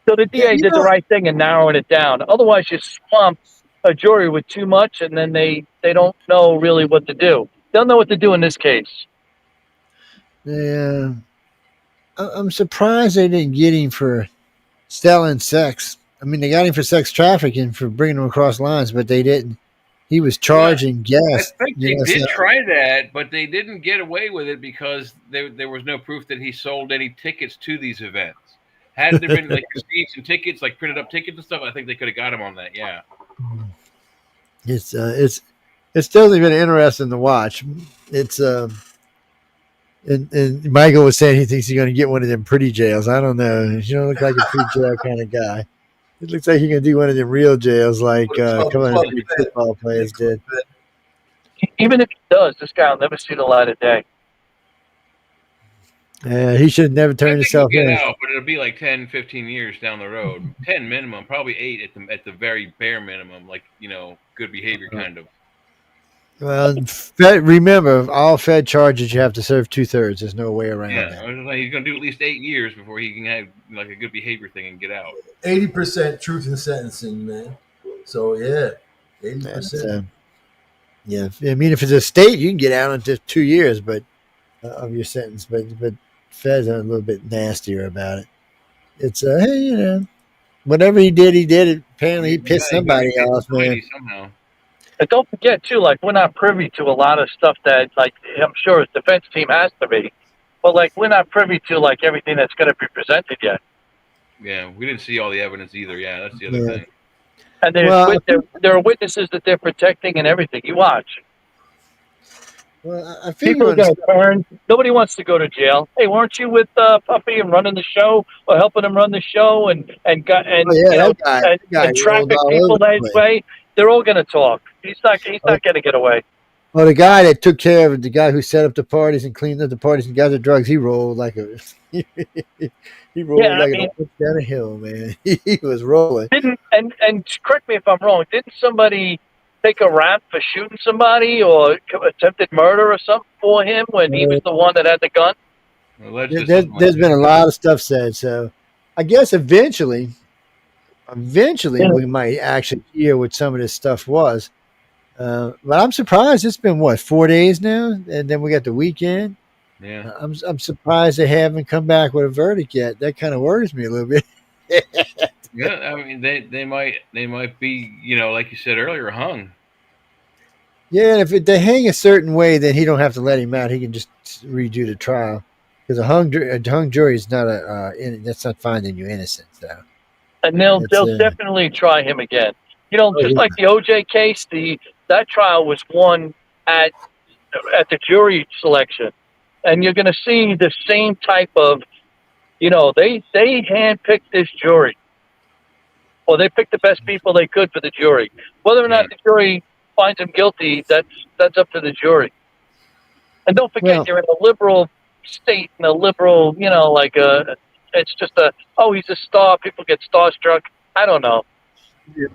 So the DA did the right thing in narrowing it down. Otherwise, you swamp a jury with too much, and then they don't know really what to do. They'll know what to do in this case. Yeah, I'm surprised they didn't get him for selling sex. I mean, they got him for sex trafficking for bringing him across lines, but they didn't. He was charging guests. I think they did try that, but they didn't get away with it because there was no proof that he sold any tickets to these events. Had there been like receipts and tickets, like printed up tickets and stuff, I think they could have got him on that. Yeah. It's definitely been interesting to watch. It's and Michael was saying he thinks he's going to get one of them pretty jails. I don't know. You don't look like a pretty jail kind of guy. It looks like he's going to do one of them real jails like some of the football players did. Even if he does, this guy will never see the light of day. He should have never turned himself in. Out, but it'll be like 10, 15 years down the road. 10 minimum, probably 8 at the very bare minimum, like, good behavior kind of. Well, remember, all Fed charges you have to serve 2/3. There's no way around that. He's going to do at least 8 years before he can have like a good behavior thing and get out. 80% truth in sentencing, man. So yeah, 80%. Yeah, I mean, if it's a state, you can get out in just 2 years, but of your sentence. But Feds are a little bit nastier about it. It's hey, whatever he did it. Apparently, he pissed somebody off, man. Somehow. And don't forget, too, like, we're not privy to a lot of stuff that, like, I'm sure his defense team has to be. But, like, we're not privy to, like, everything that's going to be presented yet. Yeah, we didn't see all the evidence either. Yeah, that's the other thing. And there are witnesses that they're protecting and everything. You watch. Well, I people are going to turn. Nobody wants to go to jail. Hey, weren't you with Puffy and running the show or helping him run the show and traffic people that way? They're all going to talk. He's not going to get away. Well, the guy that took care of the guy who set up the parties and cleaned up the parties and got the drugs, he rolled like a a down a hill, man. He was rolling. And correct me if I'm wrong. Didn't somebody take a rap for shooting somebody or attempted murder or something for him when he was the one that had the gun? Well, there's been a lot of stuff said, so I guess eventually we might actually hear what some of this stuff was. But I'm surprised. It's been 4 days now, and then we got the weekend. Yeah, I'm surprised they haven't come back with a verdict yet. That kind of worries me a little bit. Yeah, I mean they might be, like you said earlier, hung. Yeah, and if they hang a certain way, then he don't have to let him out. He can just redo the trial because a hung jury is not that's not finding you innocent, though. And they'll definitely try him again. Just like the OJ case, that trial was won at the jury selection, and you're going to see the same type of, they handpicked this jury, or they picked the best people they could for the jury. Whether or not the jury finds him guilty, that's up to the jury. And don't forget, you're in a liberal state, in a liberal, it's just he's a star. People get starstruck. I don't know.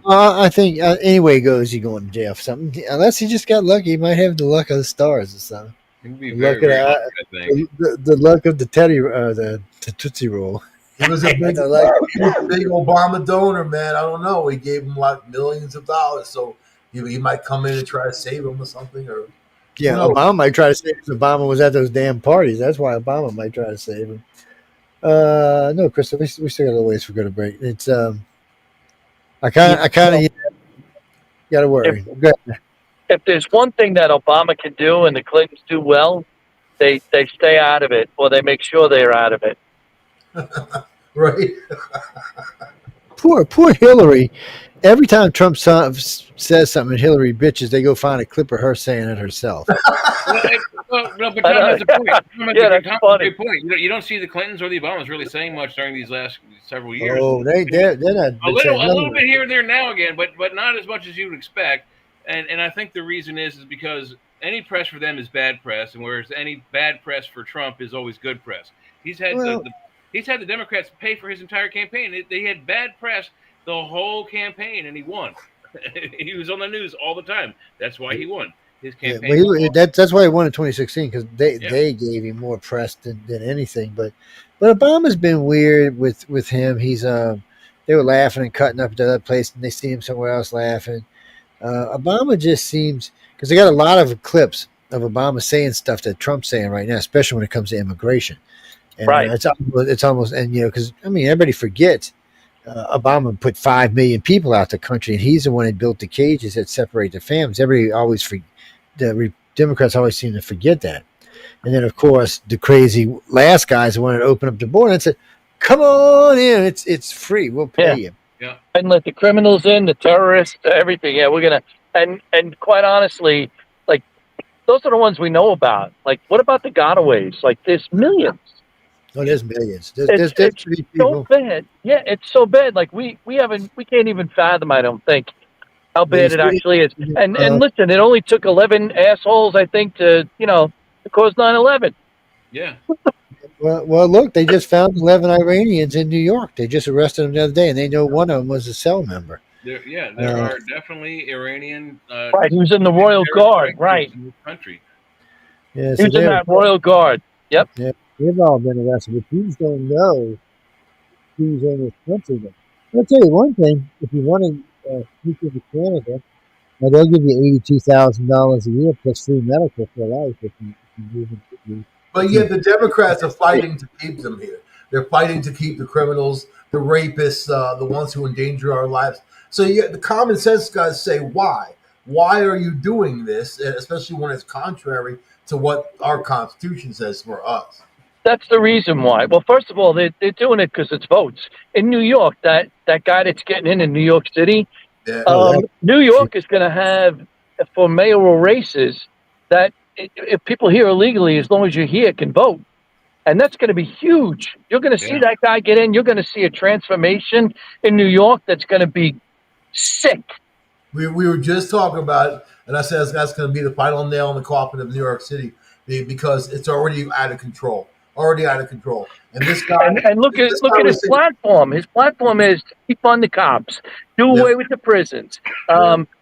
I think any way it goes, you're going to jail for something. Unless he just got lucky, he might have the luck of the stars or something. It'd be very lucky, I think. The luck of the the Tootsie Roll. He was a big Obama donor, man. I don't know. He gave him like millions of dollars, so he might come in and try to save him or something. Or Obama might try to save him. Obama was at those damn parties. That's why Obama might try to save him. No, Chris, we still got a little ways for go to break. It's I kind of got to worry. If there's one thing that Obama can do and the Clintons do well, they stay out of it, or they make sure they're out of it. Right. Poor Hillary. Every time Trump says something, Hillary bitches, they go find a clip of her saying it herself. No, but Tom has a point. That's funny. A good point. You don't see the Clintons or the Obamas really saying much during these last several years. Oh, they're not a little bit here and there now again, but not as much as you would expect. And I think the reason is because any press for them is bad press, and whereas any bad press for Trump is always good press. He's had the Democrats pay for his entire campaign. They had bad press the whole campaign, and he won. He was on the news all the time. That's why he won his campaign. Yeah, that's why he won in 2016 because they gave him more press than anything. But Obama's been weird with him. He's they were laughing and cutting up at the other place, and they see him somewhere else laughing. Obama just seems because they got a lot of clips of Obama saying stuff that Trump's saying right now, especially when it comes to immigration. And right. It's almost and because everybody forgets. Obama put 5 million people out the country, and he's the one that built the cages that separate the families. Everybody always the Democrats always seem to forget that. And then, of course, the crazy last guys wanted to open up the border and said, "Come on in, it's free. We'll pay you." Yeah, and let the criminals in, the terrorists, everything. Yeah, we're gonna. And quite honestly, like those are the ones we know about. Like, what about the gotaways? Like, there's millions. Oh, there's millions. It's so bad. Yeah, it's so bad. Like we can't even fathom. I don't think how bad it actually is. And listen, it only took 11 assholes, I think, to cause 9/11. Yeah. Well, look, they just found 11 Iranians in New York. They just arrested them the other day, and they know one of them was a cell member. There are definitely Iranian. Right, who's in the Royal Guard? Right. In this country. Yeah, who's in that Royal Guard? Yep. Yeah. They've all been arrested, but you just don't know who's in this country. But I'll tell you one thing: if you want to sneak into Canada, they'll give you $82,000 a year plus free medical for life if you move into. But yet the Democrats are fighting to keep them here. They're fighting to keep the criminals, the rapists, the ones who endanger our lives. So the common sense guys say, why? Why are you doing this, especially when it's contrary to what our Constitution says for us? That's the reason why. Well, first of all, they're doing it because it's votes. In New York, that guy that's getting in New York City, New York is going to have, for mayoral races, that if people here illegally, as long as you're here, can vote. And that's going to be huge. You're going to see that guy get in. You're going to see a transformation in New York that's going to be sick. We were just talking about it, and I said that's going to be the final nail in the coffin of New York City because it's already out of control. And this guy and look at his platform. His platform is defund the cops, do away with the prisons,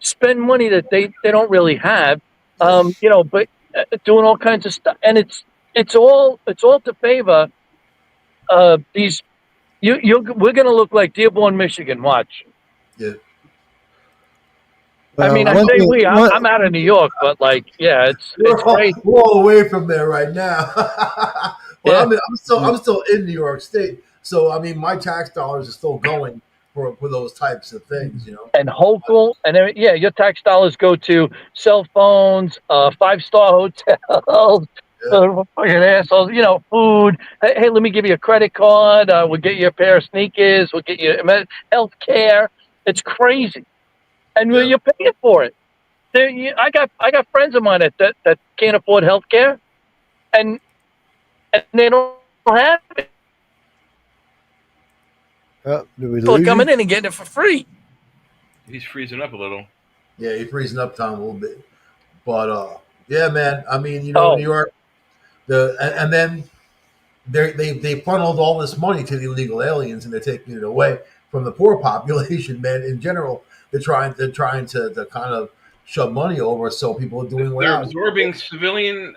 spend money that they don't really have, but doing all kinds of stuff, and it's all to favor these. We're going to look like Dearborn, Michigan. Watch. Yeah. I mean, I say I'm out of New York, but it's great. We're all away from there right now. Well, I'm still in New York State, so I mean, my tax dollars are still going for those types of things, And Hochul, and your tax dollars go to cell phones, 5-star hotels, fucking assholes, food. Hey, let me give you a credit card. We'll get you a pair of sneakers. We'll get you health care. It's crazy, and you're paying for it. I got friends of mine that can't afford health care, and they don't have it. People are coming in and getting it for free. He's freezing up a little. Yeah, he's freezing up, Tom, a little bit. But yeah, man. I mean, New York, and then they funneled all this money to the illegal aliens, and they're taking it away from the poor population, man. In general, they're trying to kind of shove money over so people are doing well. They're absorbing civilian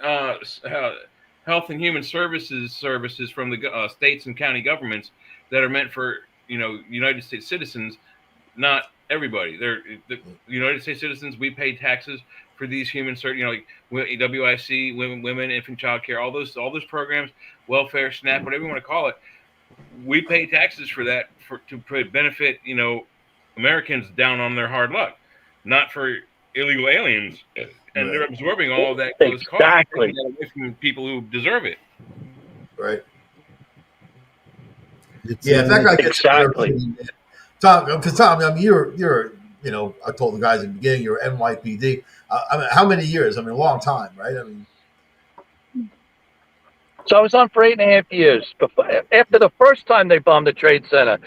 health and human services from the states and county governments that are meant for United States citizens, not everybody. They're the United States citizens. We pay taxes for these human like WIC, women, infant child care, all those programs, welfare, SNAP, whatever you want to call it. We pay taxes for that to benefit Americans down on their hard luck, not for illegal aliens, and they're absorbing all of that those costs, Exactly. taking that away from people who deserve it. Right. Yeah, if that guy gets exactly. Tom, because Tom, I mean, you're, you know, I told the guys in the beginning, you're NYPD. I mean, how many years? I mean, a long time, right? I mean, So I was on for 8.5 years. After the first time they bombed the Trade Center,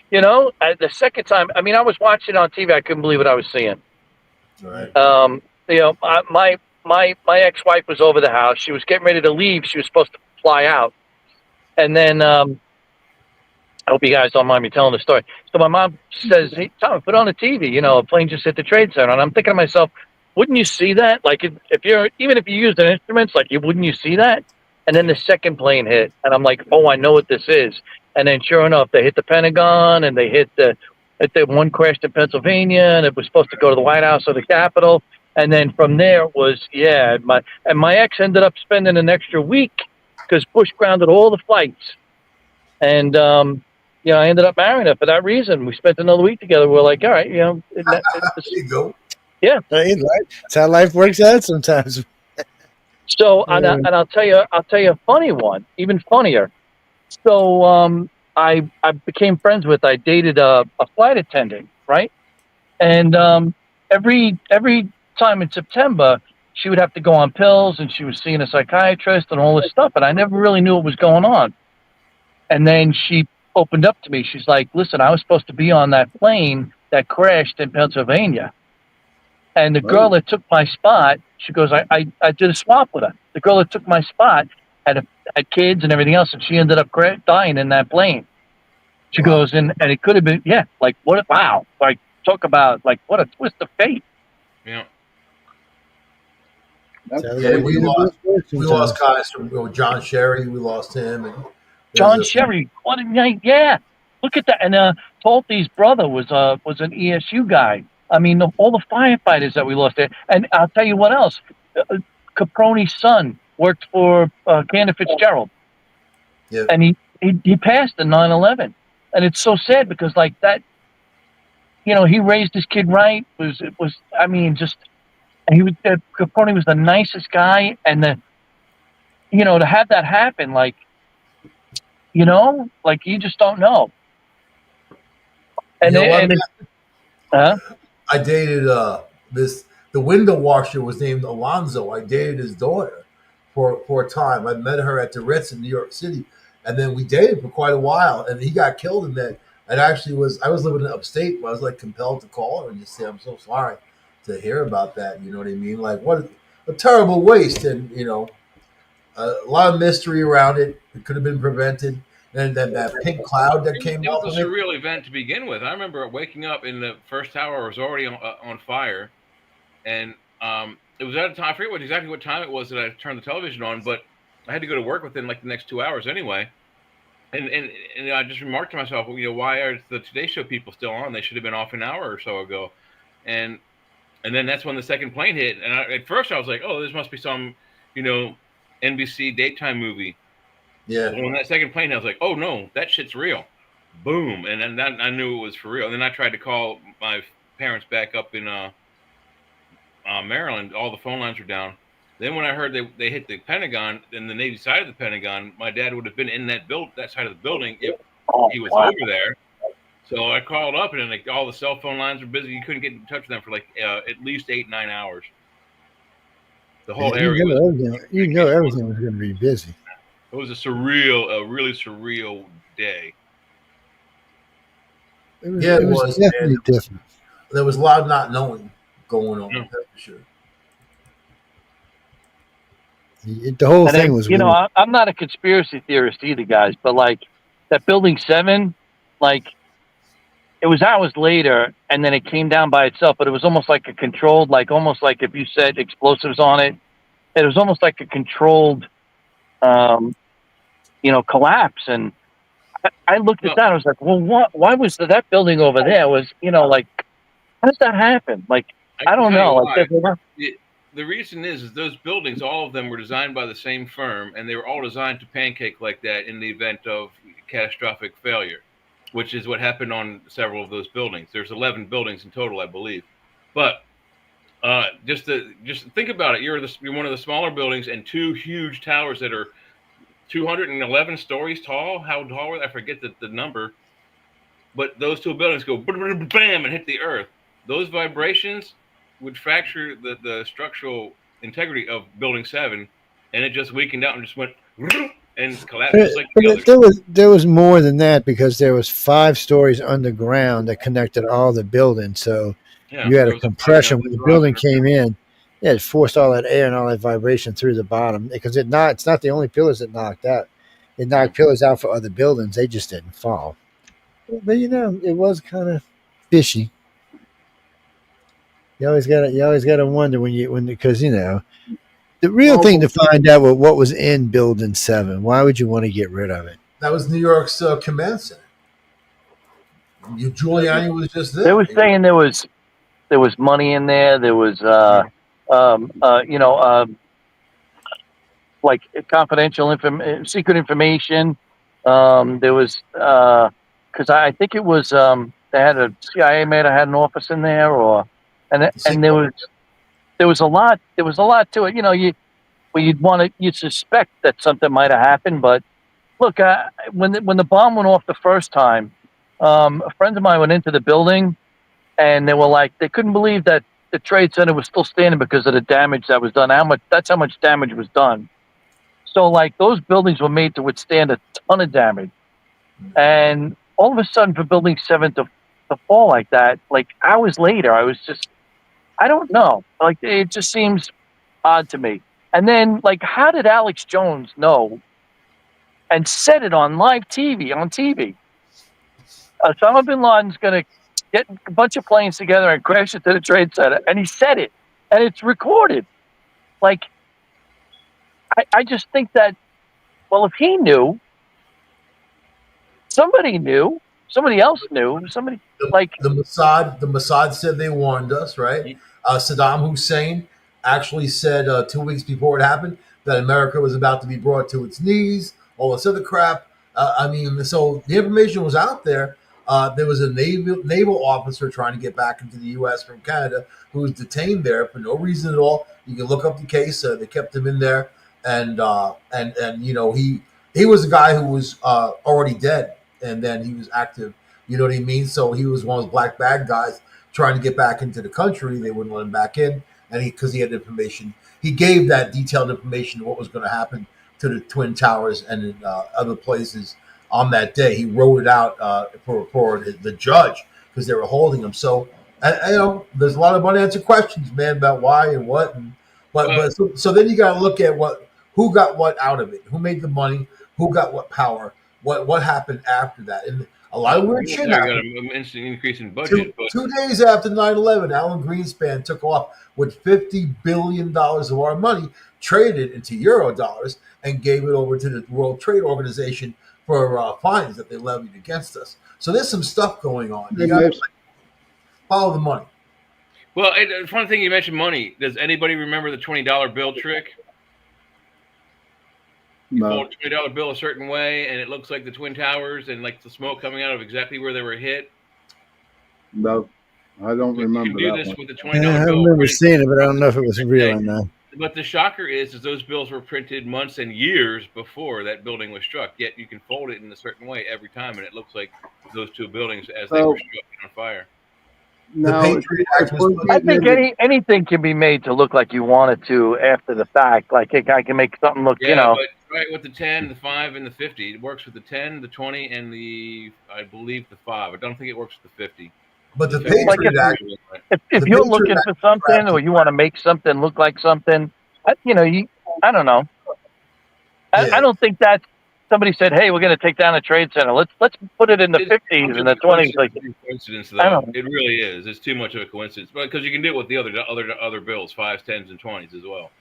you know, the second time, I mean, I was watching on TV. I couldn't believe what I was seeing. right. You know, my ex-wife was over the house. She was getting ready to leave. She was supposed to fly out, and then I hope you guys don't mind me telling the story. So my mom says, "Hey, Tom, put on the TV. You know, a plane just hit the Trade Center." And I'm thinking to myself, wouldn't you see that? Like, if you're even if you used an instruments, like, wouldn't you see that? And then the second plane hit, and I'm like, "Oh, I know what this is." And then, sure enough, they hit the Pentagon, and they hit the one crashed in Pennsylvania, and it was supposed to go to the White House or the Capitol. And then from there was my ex ended up spending an extra week because Bush grounded all the flights, and you know, I ended up marrying her for that reason. We spent another week together. We're like, all right, you know, there you go. Yeah, that's how life works out sometimes. So and I'll tell you a funny one, even funnier. So I became friends with. I dated a flight attendant, right? And every time in September, she would have to go on pills, and she was seeing a psychiatrist and all this stuff. And I never really knew what was going on. And then she opened up to me. She's like, "Listen, I was supposed to be on that plane that crashed in Pennsylvania, and the girl that took my spot," she goes, I did a swap with her. The girl that took my spot had kids and everything else, and she ended up dying in that plane." She goes, and it could have been, like, what? Wow, like, talk about, like, what a twist of fate. Yeah. Yeah, we lost guys from John Sherry. We lost him. And John Sherry, what a night! Yeah, look at that. And Tolte's brother was an ESU guy. I mean, all the firefighters that we lost there. And I'll tell you what else. Caproni's son worked for Cantor Fitzgerald. Yeah. And he passed in 9/11. And it's so sad because, like, that, you know, he raised his kid right. I mean, just, and Caproni was the nicest guy. And you know, to have that happen, like, you know, like, you just don't know. And, you know what, I dated the window washer was named Alonzo. I dated his daughter for a time. I met her at the Ritz in New York City, and then we dated for quite a while. And he got killed in that. And actually I was living in upstate, but I was like compelled to call her and just say, "I'm so sorry to hear about that." You know what I mean? Like, what a terrible waste, and you know, a lot of mystery around it. It could have been prevented. And then that pink cloud that came It off was of a it. surreal event to begin with. I remember waking up in the first tower was already on fire, and it was at a time, I forget exactly what time it was that I turned the television on, but I had to go to work within like the next 2 hours anyway. And I just remarked to myself, well, you know, why are the Today Show people still on? They should have been off an hour or so ago. And then that's when the second plane hit. And at first I was like, oh, this must be some, you know, NBC daytime movie. Yeah. And when that second plane, I was like, oh no, that shit's real. Boom. And then I knew it was for real. And then I tried to call my parents back up in Maryland. All the phone lines were down. Then when I heard they hit the Pentagon and the Navy side of the Pentagon, my dad would have been in that side of the building if he was over there. So I called up, and then all the cell phone lines were busy. You couldn't get in touch with them for like at least 8-9 hours. The whole area you know everything was going to be busy. It was a really surreal day. It was definitely different. There was a lot of not knowing going on. That's for sure. The whole thing was, you know, I'm not a conspiracy theorist either, guys, but like that Building 7, like, it was hours later, and then it came down by itself, but it was almost like a controlled, like, almost like if you set explosives on it, it was almost like a controlled, you know, collapse. And I looked at that, I was like, well, why was that building over there was, you know, like, how does that happen? Like, I don't know. Like, the reason is those buildings, all of them were designed by the same firm, and they were all designed to pancake like that in the event of catastrophic failure, which is what happened on several of those buildings. There's 11 buildings in total, I believe. But Just think about it. You're one of the smaller buildings and two huge towers that are 211 stories tall. How tall were they? I forget the number. But those two buildings go bam and hit the earth. Those vibrations would fracture the structural integrity of Building 7, and it just weakened out and just went and collapsed just like the others. There was more than that because there was 5 stories underground that connected all the buildings. So you had a compression when the building came in. Yeah, it forced all that air and all that vibration through the bottom because it's not the only pillars that knocked out. It knocked pillars out for other buildings. They just didn't fall. But it was kind of fishy. You always gotta wonder because the real thing to find out what was in Building 7. Why would you want to get rid of it? That was New York's command center. Giuliani was just there. They were saying there was money in there. There was like confidential secret information. There was because I think it was they had a CIA may have had an office in there, and there was a lot to it. You'd suspect that something might have happened, but look, when the bomb went off the first time, friends of mine went into the building, and they were like, they couldn't believe that the Trade Center was still standing because of the damage that was done. That's how much damage was done. So, like, those buildings were made to withstand a ton of damage, and all of a sudden, for Building 7 to fall like that, like hours later, I don't know. Like, it just seems odd to me. And then, like, how did Alex Jones know and said it on live TV, Osama bin Laden's going to get a bunch of planes together and crash into the Trade Center. And he said it. And it's recorded. Like, I just think that, well, if he knew, somebody else knew, the Mossad said they warned us, right? Saddam Hussein actually said 2 weeks before it happened that America was about to be brought to its knees, all this other crap. So the information was out there. There was a naval officer trying to get back into the U.S. from Canada who was detained there for no reason at all. You can look up the case. They kept him in there, and he was a guy who was already dead, and then he was active. You know what I mean? So he was one of those black bag guys trying to get back into the country. They wouldn't let him back in, and because he had information, he gave that detailed information of what was going to happen to the Twin Towers and in other places on that day. He wrote it out for the judge because they were holding him. So, there's a lot of unanswered questions, man, about why and what. So then you got to look at who got what out of it, who made the money, who got what power, what happened after that, and a lot of weird shit happened. Got an instant increase in budget. 2 days after 9/11, Alan Greenspan took off with $50 billion of our money, traded into euro dollars, and gave it over to the World Trade Organization for fines that they levied against us. So there's some stuff going on. You got to follow the money. Well, it's one thing you mentioned money. Does anybody remember the $20 bill trick? You fold a $20 bill a certain way, and it looks like the Twin Towers and like the smoke coming out of exactly where they were hit. No, I don't remember you can do that this one. with the $20 bill. I remember seeing it, but I don't know if it was real or not. But the shocker is those bills were printed months and years before that building was struck. Yet you can fold it in a certain way every time, and it looks like those two buildings as they were struck on fire. No, I think anything can be made to look like you want it to after the fact. Like I can make something look, But right with the 10, the 5, and the 50, it works with the 10, the 20, and I believe the 5. I don't think it works with the 50. But the Patriot Act, if you're looking for something or you want to make something look like something, I don't know. I don't think that somebody said, "Hey, we're going to take down a trade center. Let's put it in the 50s and the 20s." Like coincidence, though. It really is. It's too much of a coincidence, because you can do it with the other bills, 5s, 10s, and 20s as well.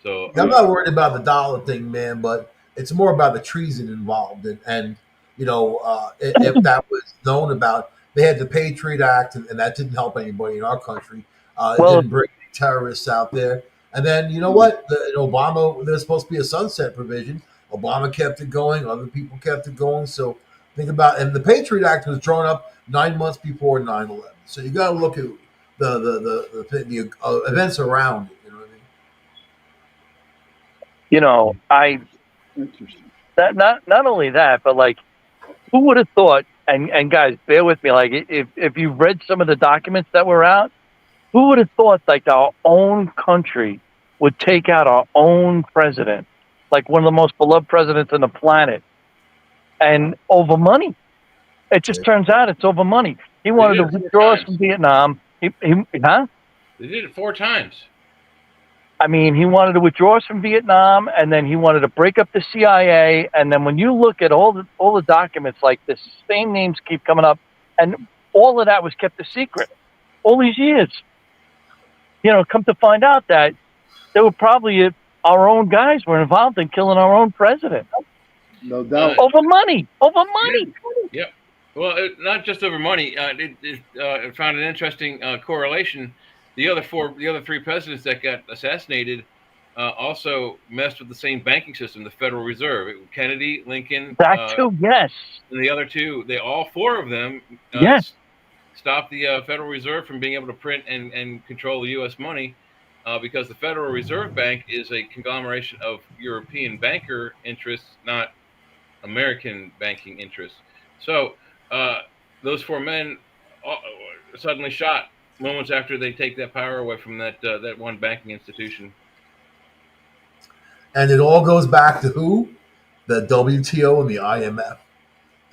So I'm not worried about the dollar thing, man, but it's more about the treason involved, and if that was known about. They had the Patriot Act, and that didn't help anybody in our country. It didn't bring terrorists out there. And then, you know what? In Obama, there's supposed to be a sunset provision. Obama kept it going. Other people kept it going. So think about it. And the Patriot Act was drawn up 9 months before 9/11. So you got to look at the events around it. You know what I mean? You know, that not only that, but like, who would have thought? And guys, bear with me. Like, if you read some of the documents that were out, who would have thought like our own country would take out our own president, like one of the most beloved presidents on the planet, and over money? It just turns out it's over money. He wanted to withdraw us from Vietnam. Huh? They did it 4 times. I mean, he wanted to withdraw us from Vietnam, and then he wanted to break up the CIA. And then when you look at all the documents, like the same names keep coming up, and all of that was kept a secret all these years. You know, come to find out that there were probably our own guys were involved in killing our own president. No doubt. Over money. Over money. Yep. Well, not just over money. It found an interesting correlation. The other 3 presidents that got assassinated also messed with the same banking system, the Federal Reserve. Kennedy, Lincoln. That too, yes. And the other 2, all 4 of them stopped the Federal Reserve from being able to print and control the U.S. money because the Federal Reserve Bank is a conglomeration of European banker interests, not American banking interests. So those 4 men suddenly shot moments after they take that power away from that one banking institution. And it all goes back to who? The WTO and the IMF.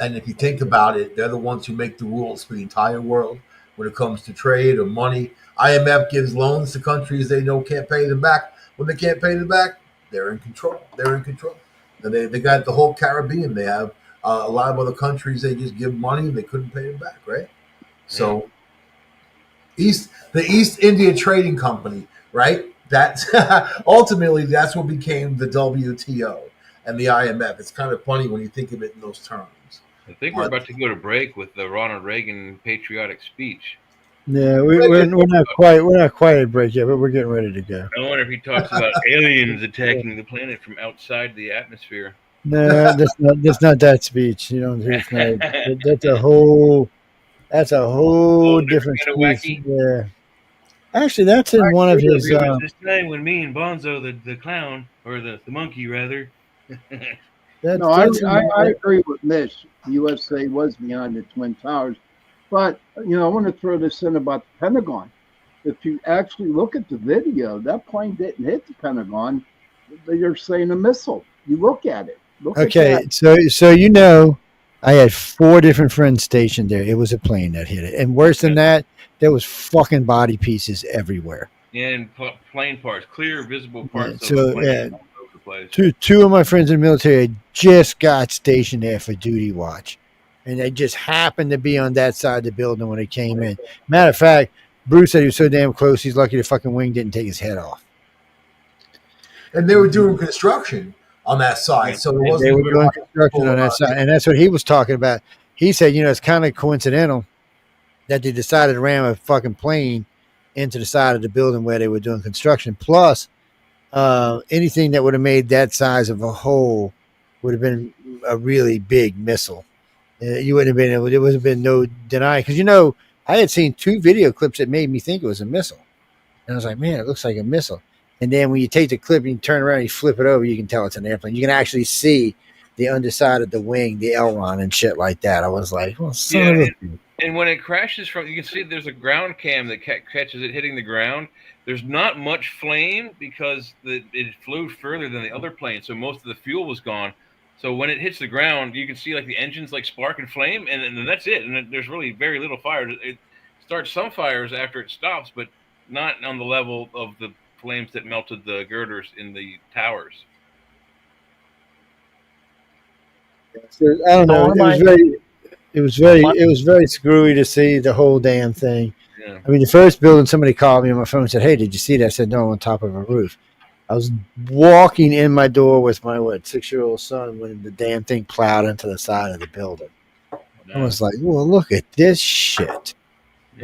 And if you think about it, they're the ones who make the rules for the entire world when it comes to trade or money. IMF gives loans to countries they know can't pay them back. When they can't pay them back, they're in control. And they got the whole Caribbean. They have a lot of other countries. They just give money and they couldn't pay them back, right? So the East India Trading Company, right? That's ultimately that's what became the WTO and the IMF. It's kind of funny when you think of it in those terms. I think we're about to go to break with the Ronald Reagan patriotic speech. Yeah, we're not quite at break yet, but we're getting ready to go. I wonder if he talks about aliens attacking the planet from outside the atmosphere. No, that's not that speech. You don't. It's not, that's a whole different speech. Yeah. Actually, that's in one of his. This time when me and Bonzo, the clown, or the monkey rather. I agree with Mitch. The USA was behind the Twin Towers. But, I want to throw this in about the Pentagon. If you actually look at the video, that plane didn't hit the Pentagon. They're saying a missile. You look at it. So I had 4 different friends stationed there. It was a plane that hit it. And worse than that, there was fucking body pieces everywhere. And plane parts, clear, visible parts of the plane all over the place. Two of my friends in the military had just got stationed there for duty watch. And they just happened to be on that side of the building when it came in. Matter of fact, Bruce said he was so damn close, he's lucky the fucking wing didn't take his head off. And they were doing construction on that side. So they were doing construction on that side. And that's what he was talking about. He said, it's kind of coincidental that they decided to ram a fucking plane into the side of the building where they were doing construction. Plus, anything that would have made that size of a hole would have been a really big missile. You wouldn't have been able. There would have been no denying because I had seen 2 video clips that made me think it was a missile, and I was like, man, it looks like a missile. And then when you take the clip and you turn around and you flip it over, you can tell it's an airplane. You can actually see the underside of the wing, the aileron, and shit like that. I was like, well, and when it crashes you can see there's a ground cam that catches it hitting the ground. There's not much flame because it flew further than the other plane, so most of the fuel was gone. So when it hits the ground, you can see like the engines like spark and flame, and that's it. And there's really very little fire. It starts some fires after it stops, but not on the level of the flames that melted the girders in the towers. I don't know. It was very screwy to see the whole damn thing. Yeah. I mean, the first building, somebody called me on my phone and said, "Hey, did you see that?" I said, "No, on top of a roof." I was walking in my door with my 6-year-old son when the damn thing plowed into the side of the building. I was like, well, look at this shit.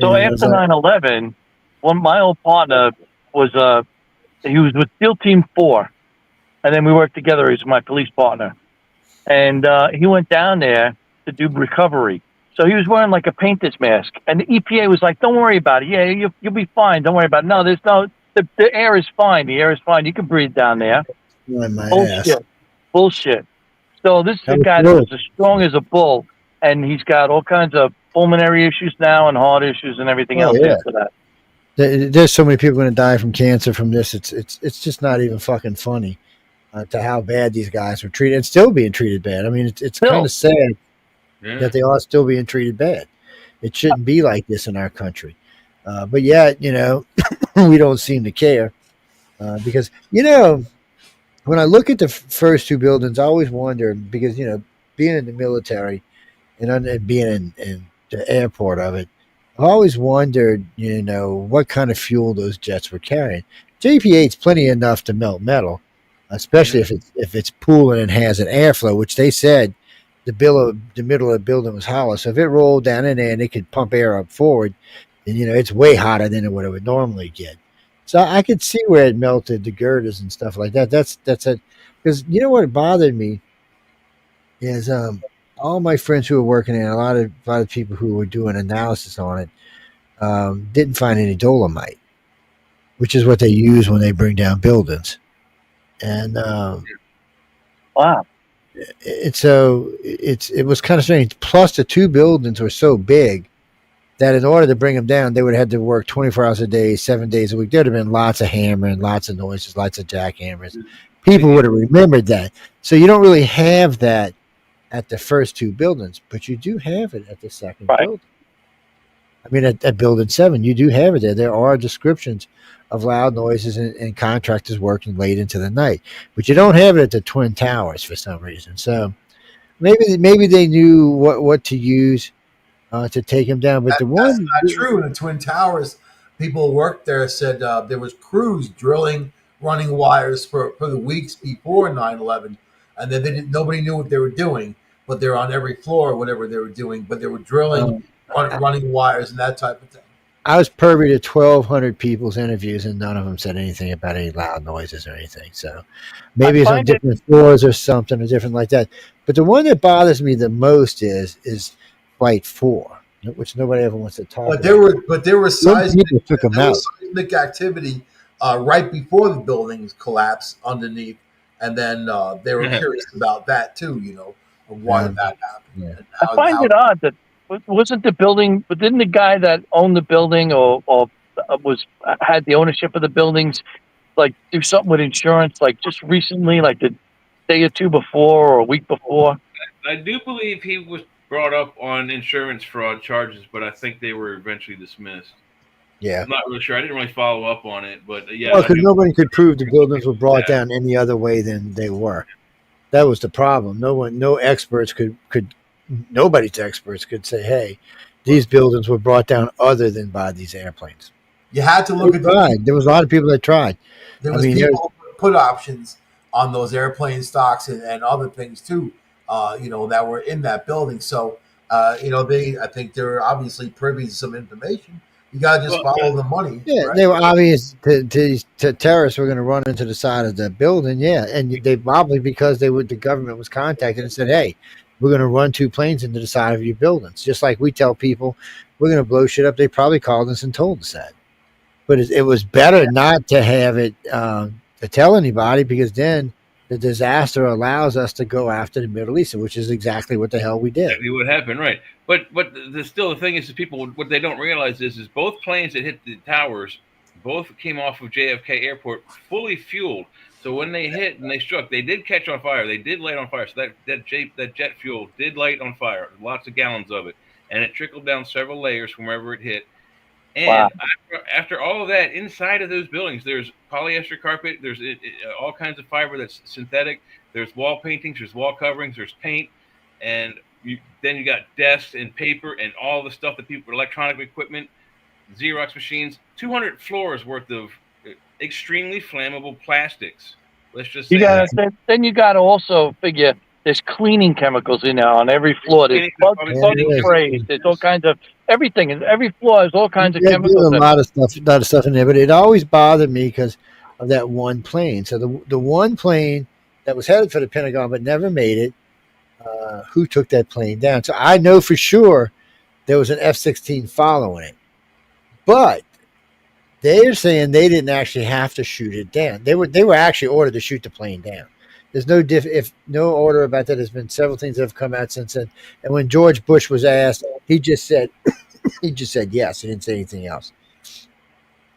So after 9/11, my old partner was he was with SEAL Team 4, and then we worked together. He was my police partner, and he went down there to do recovery. So he was wearing like a painter's mask, and the EPA was like, "Don't worry about it. Yeah, you'll be fine. Don't worry about it. No, the air is fine. The air is fine. You can breathe down there." My Bullshit. ass. Bullshit. So this is That a was guy that true. was as strong as a bull, and he's got all kinds of pulmonary issues now and heart issues and everything else after that. There's so many people going to die from cancer from this. It's just not even fucking funny to how bad these guys were treated and still being treated bad. I mean, it's kind of sad that they are still being treated bad. It shouldn't be like this in our country. But yet, we don't seem to care because, when I look at the first two buildings, I always wonder because, being in the military and being in the airport of it, I always wondered, what kind of fuel those jets were carrying. JP-8's plenty enough to melt metal, especially if it's pooling and has an airflow, which they said the middle of the building was hollow. So if it rolled down in there and it could pump air up forward, then it's way hotter than what it would normally get. So I could see where it melted the girders and stuff like that. That's it. Because what bothered me is all my friends who were working there, a lot of people who were doing analysis on it, didn't find any dolomite, which is what they use when they bring down buildings. And wow. It was kind of strange. Plus, the two buildings were so big that in order to bring them down, they would have had to work 24 hours a day, 7 days a week. There would have been lots of hammering, lots of noises, lots of jackhammers. People would have remembered that. So you don't really have that at the first two buildings, but you do have it at the second building. I mean, at building 7, you do have it there. There are descriptions of loud noises and contractors working late into the night, but you don't have it at the Twin Towers for some reason. So maybe they knew what to use to take them down. But that's not true. In the Twin Towers, people who worked there said there was crews running wires for the weeks before 9/11, and then nobody knew what they were doing, but they're on every floor, whatever they were doing, but they were drilling, running wires and that type of thing. I was privy to 1,200 people's interviews, and none of them said anything about any loud noises or anything. So maybe it's on different floors or something or different like that. But the one that bothers me the most is Flight 4, which nobody ever wants to talk about. But there was seismic activity right before the buildings collapsed underneath, and then they were curious about that too. Of why that happened. Yeah. I find it odd that wasn't the building, but didn't the guy that owned the building or had the ownership of the buildings like do something with insurance like just recently, like the day or two before or a week before? I do believe he was brought up on insurance fraud charges, but I think they were eventually dismissed. Yeah. I'm not really sure. I didn't really follow up on it, but yeah. Well, because nobody could prove the buildings were brought down any other way than they were. That was the problem. No experts nobody's experts could say, hey, these buildings were brought down other than by these airplanes. You had to look at there was a lot of people that tried. There was people who put options on those airplane stocks and other things too, that were in that building. So, I think they're obviously privy to some information. You got to just follow the money. Yeah, right? They were obvious to terrorists were going to run into the side of the building. Yeah, and they probably because the government was contacted and said, hey, we're going to run 2 planes into the side of your buildings. Just like we tell people we're going to blow shit up. They probably called us and told us that. But it was better not to have it to tell anybody because then the disaster allows us to go after the Middle East, which is exactly what the hell we did. Exactly what happened, right? But the thing is, people what they don't realize is both planes that hit the towers, both came off of JFK Airport fully fueled. So when they hit and they struck, they did catch on fire. They did light on fire. So that jet fuel did light on fire, lots of gallons of it, and it trickled down several layers from wherever it hit. And after all of that, inside of those buildings, there's polyester carpet. There's all kinds of fiber that's synthetic. There's wall paintings. There's wall coverings. There's paint. And then you got desks and paper and all the stuff that electronic equipment, Xerox machines, 200 floors worth of extremely flammable plastics. Let's just say then you got to also figure there's cleaning chemicals in there on every floor. There's bug sprays. There's all kinds of everything. And every floor has all kinds of chemicals. There's a lot of stuff in there, but it always bothered me because of that one plane. So the one plane that was headed for the Pentagon but never made it, who took that plane down? So I know for sure there was an F-16 following it. But they're saying they didn't actually have to shoot it down. They were actually ordered to shoot the plane down. There's no order about that. There's been several things that have come out since then. And when George Bush was asked, he just said yes. He didn't say anything else.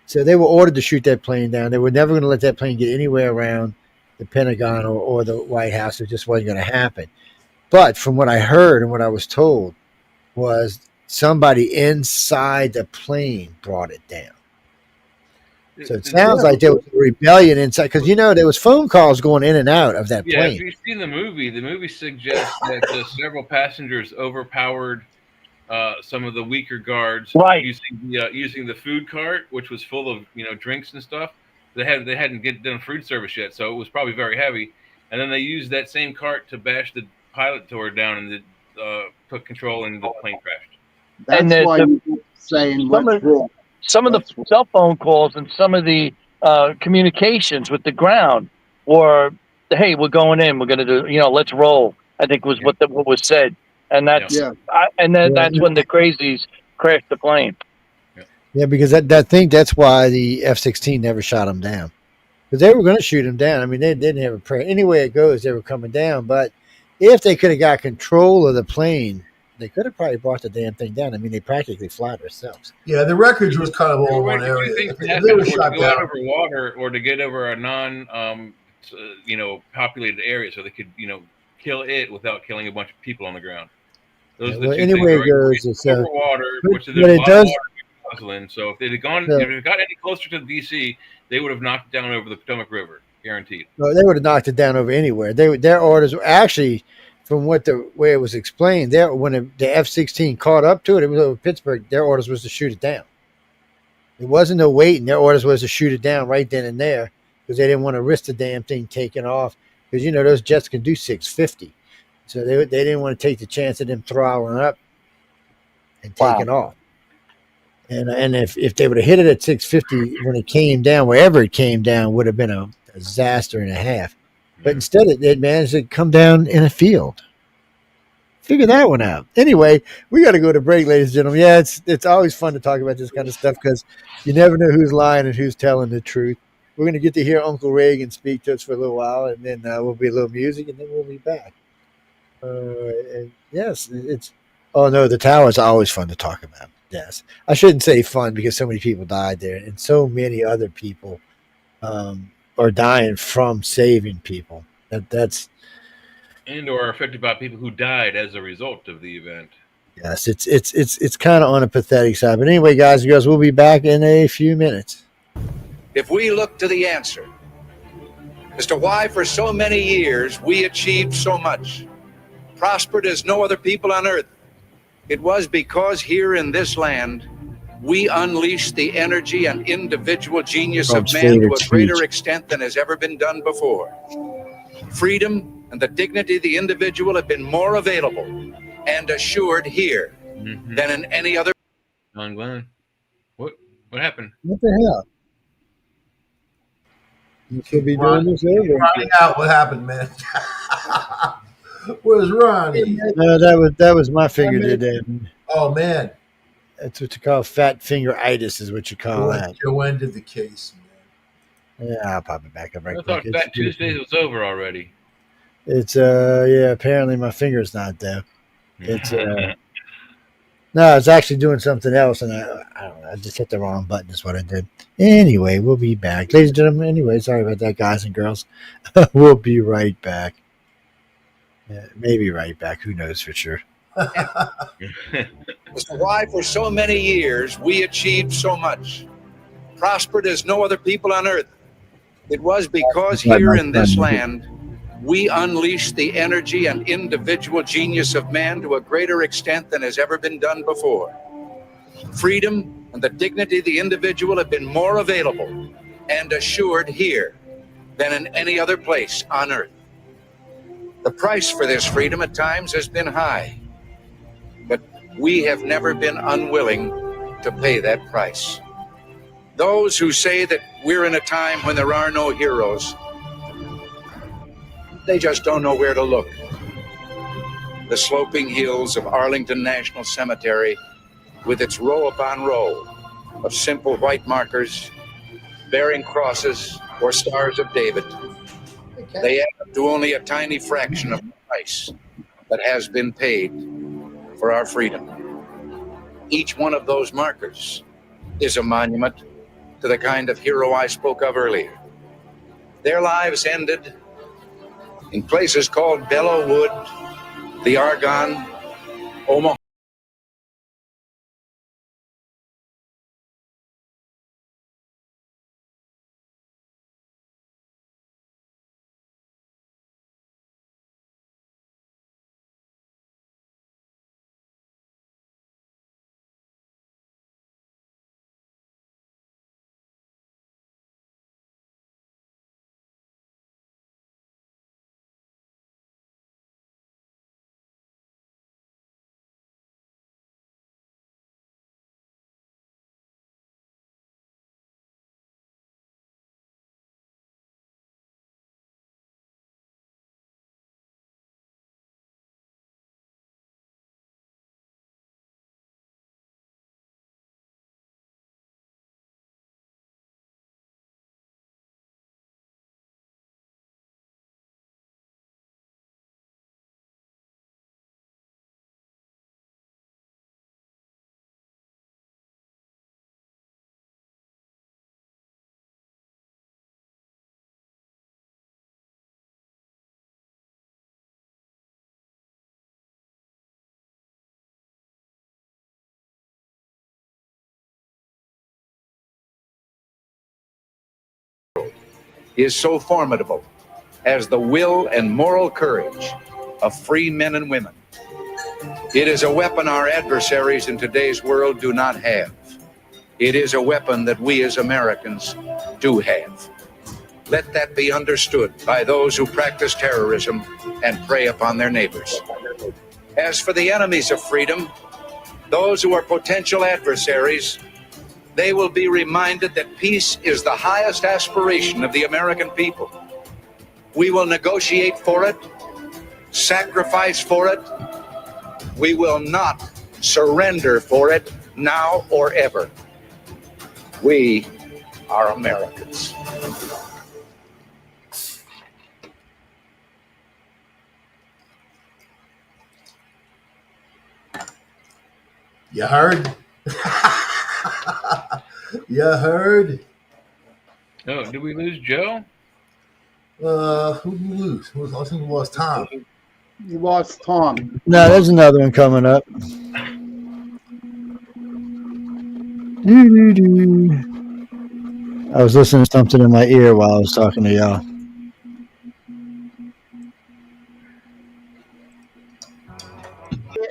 So they were ordered to shoot that plane down. They were never going to let that plane get anywhere around the Pentagon or the White House. It just wasn't going to happen. But from what I heard and what I was told was somebody inside the plane brought it down. So it sounds like there was a rebellion inside, because there was phone calls going in and out of that plane. Yeah, if you've seen the movie suggests that several passengers overpowered some of the weaker guards, right, using the food cart, which was full of drinks and stuff. They hadn't done food service yet, so it was probably very heavy. And then they used that same cart to bash the pilot door down, and took control, and the plane crashed. That's why you're saying what's wrong. Some of the cell phone calls and some of the communications with the ground were, "Hey, we're going in. We're going to do. Let's roll." I think was what was said, and that's that's when the crazies crashed the plane. Yeah, because that's why the F-16 never shot them down, because they were going to shoot them down. I mean, they didn't have a prayer. Any way it goes, they were coming down. But if they could have got control of the plane, they could have probably brought the damn thing down. I mean, they practically fly themselves. Yeah, the wreckage was kind of all in one area. If they were shot down over water, or to get over a populated area, so they could kill it without killing a bunch of people on the ground. Those are the two anyway things. It goes, it's over water, which but there's a it lot does. of water in. So if they had got any closer to DC, they would have knocked it down over the Potomac River, guaranteed. No, they would have knocked it down over anywhere. Their orders were actually, from the way it was explained, when the F-16 caught up to it, it was over Pittsburgh. Their orders was to shoot it down. It wasn't no waiting. Their orders was to shoot it down right then and there, because they didn't want to risk the damn thing taking off. Because those jets can do 650, so they didn't want to take the chance of them throttling up and taking off. And if they would have hit it at 650 when it came down, wherever it came down, would have been a disaster and a half. But instead, it managed to come down in a field. Figure that one out. Anyway, we got to go to break, ladies and gentlemen. Yeah, it's always fun to talk about this kind of stuff, because you never know who's lying and who's telling the truth. We're going to get to hear Uncle Reagan speak to us for a little while, and then we'll be a little music, and then we'll be back. And yes, oh no, the tower is always fun to talk about. Yes, I shouldn't say fun, because so many people died there, and so many other people are dying from saving people. That's or affected by people who died as a result of the event. Yes, it's kind of on a pathetic side. But anyway, guys and girls, we'll be back in a few minutes. If we look to the answer as to why for so many years we achieved so much, prospered as no other people on earth, it was because here in this land we unleashed the energy and individual genius of man to a greater extent than has ever been done before. Freedom and the dignity of the individual have been more available and assured here than in any other. Glenn, what happened? What the hell? You should be doing this over. Ronnie out. What happened, man? Where's Ronnie? No, that was my finger today. Oh man, that's what you call fat finger-itis, is what you call that. You ended the case, man. Yeah, I'll pop it back up right I quick. thought Fat Tuesdays was over already. It's apparently my finger's not there. It's no, it's actually doing something else, and I don't know. I just hit the wrong button. Is what I did. Anyway, we'll be back, ladies and gentlemen. Anyway, sorry about that, guys and girls. We'll be right back. Maybe right back. Who knows for sure? As to why for so many years we achieved so much, prospered as no other people on earth. It was because here in this land we unleashed the energy and individual genius of man to a greater extent than has ever been done before. Freedom and the dignity of the individual have been more available and assured here than in any other place on earth. The price for this freedom at times has been high, but we have never been unwilling to pay that price. Those who say that we're in a time when there are no heroes, they just don't know where to look. The sloping hills of Arlington National Cemetery with its row upon row of simple white markers bearing crosses or stars of David, they add up to only a tiny fraction of the price that has been paid for our freedom. Each one of those markers is a monument to the kind of hero I spoke of earlier. Their lives ended in places called Belleau Wood, the Argonne, Omaha. Is so formidable as the will and moral courage of free men and women. It is a weapon our adversaries in today's world do not have. It is a weapon that we as Americans do have. Let that be understood by those who practice terrorism and prey upon their neighbors. As for the enemies of freedom, those who are potential adversaries, they will be reminded that peace is the highest aspiration of the American people. We will negotiate for it, sacrifice for it. We will not surrender for it now or ever. We are Americans. You heard? You heard? Oh, did we lose Joe? Who did we lose? I think we lost Tom. You lost Tom. No, there's another one coming up. I was listening to something in my ear while I was talking to y'all.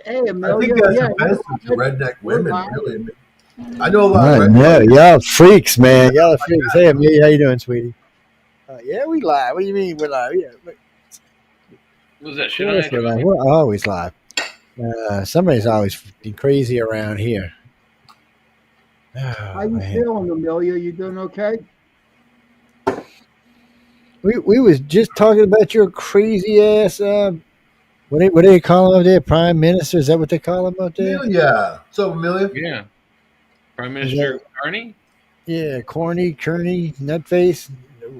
Hey, I Amelia, think that's yeah, offensive to redneck women, really. I know a lot I of know. redneck Y'all freaks, man. Y'all are freaks. Hey, Amelia, how you doing, sweetie? Yeah, we live. What do you mean we're live? Yeah, Was that of shit course on we're live. We're always live. Somebody's always been crazy around here. how you feeling, Amelia? You doing okay? We was just talking about your crazy ass. What do they call him out there? Prime Minister? Is that what they call him out there? Amelia. What's up, Amelia? Yeah. Prime Minister Carney? Yeah, Corny, Kearney, Nutface,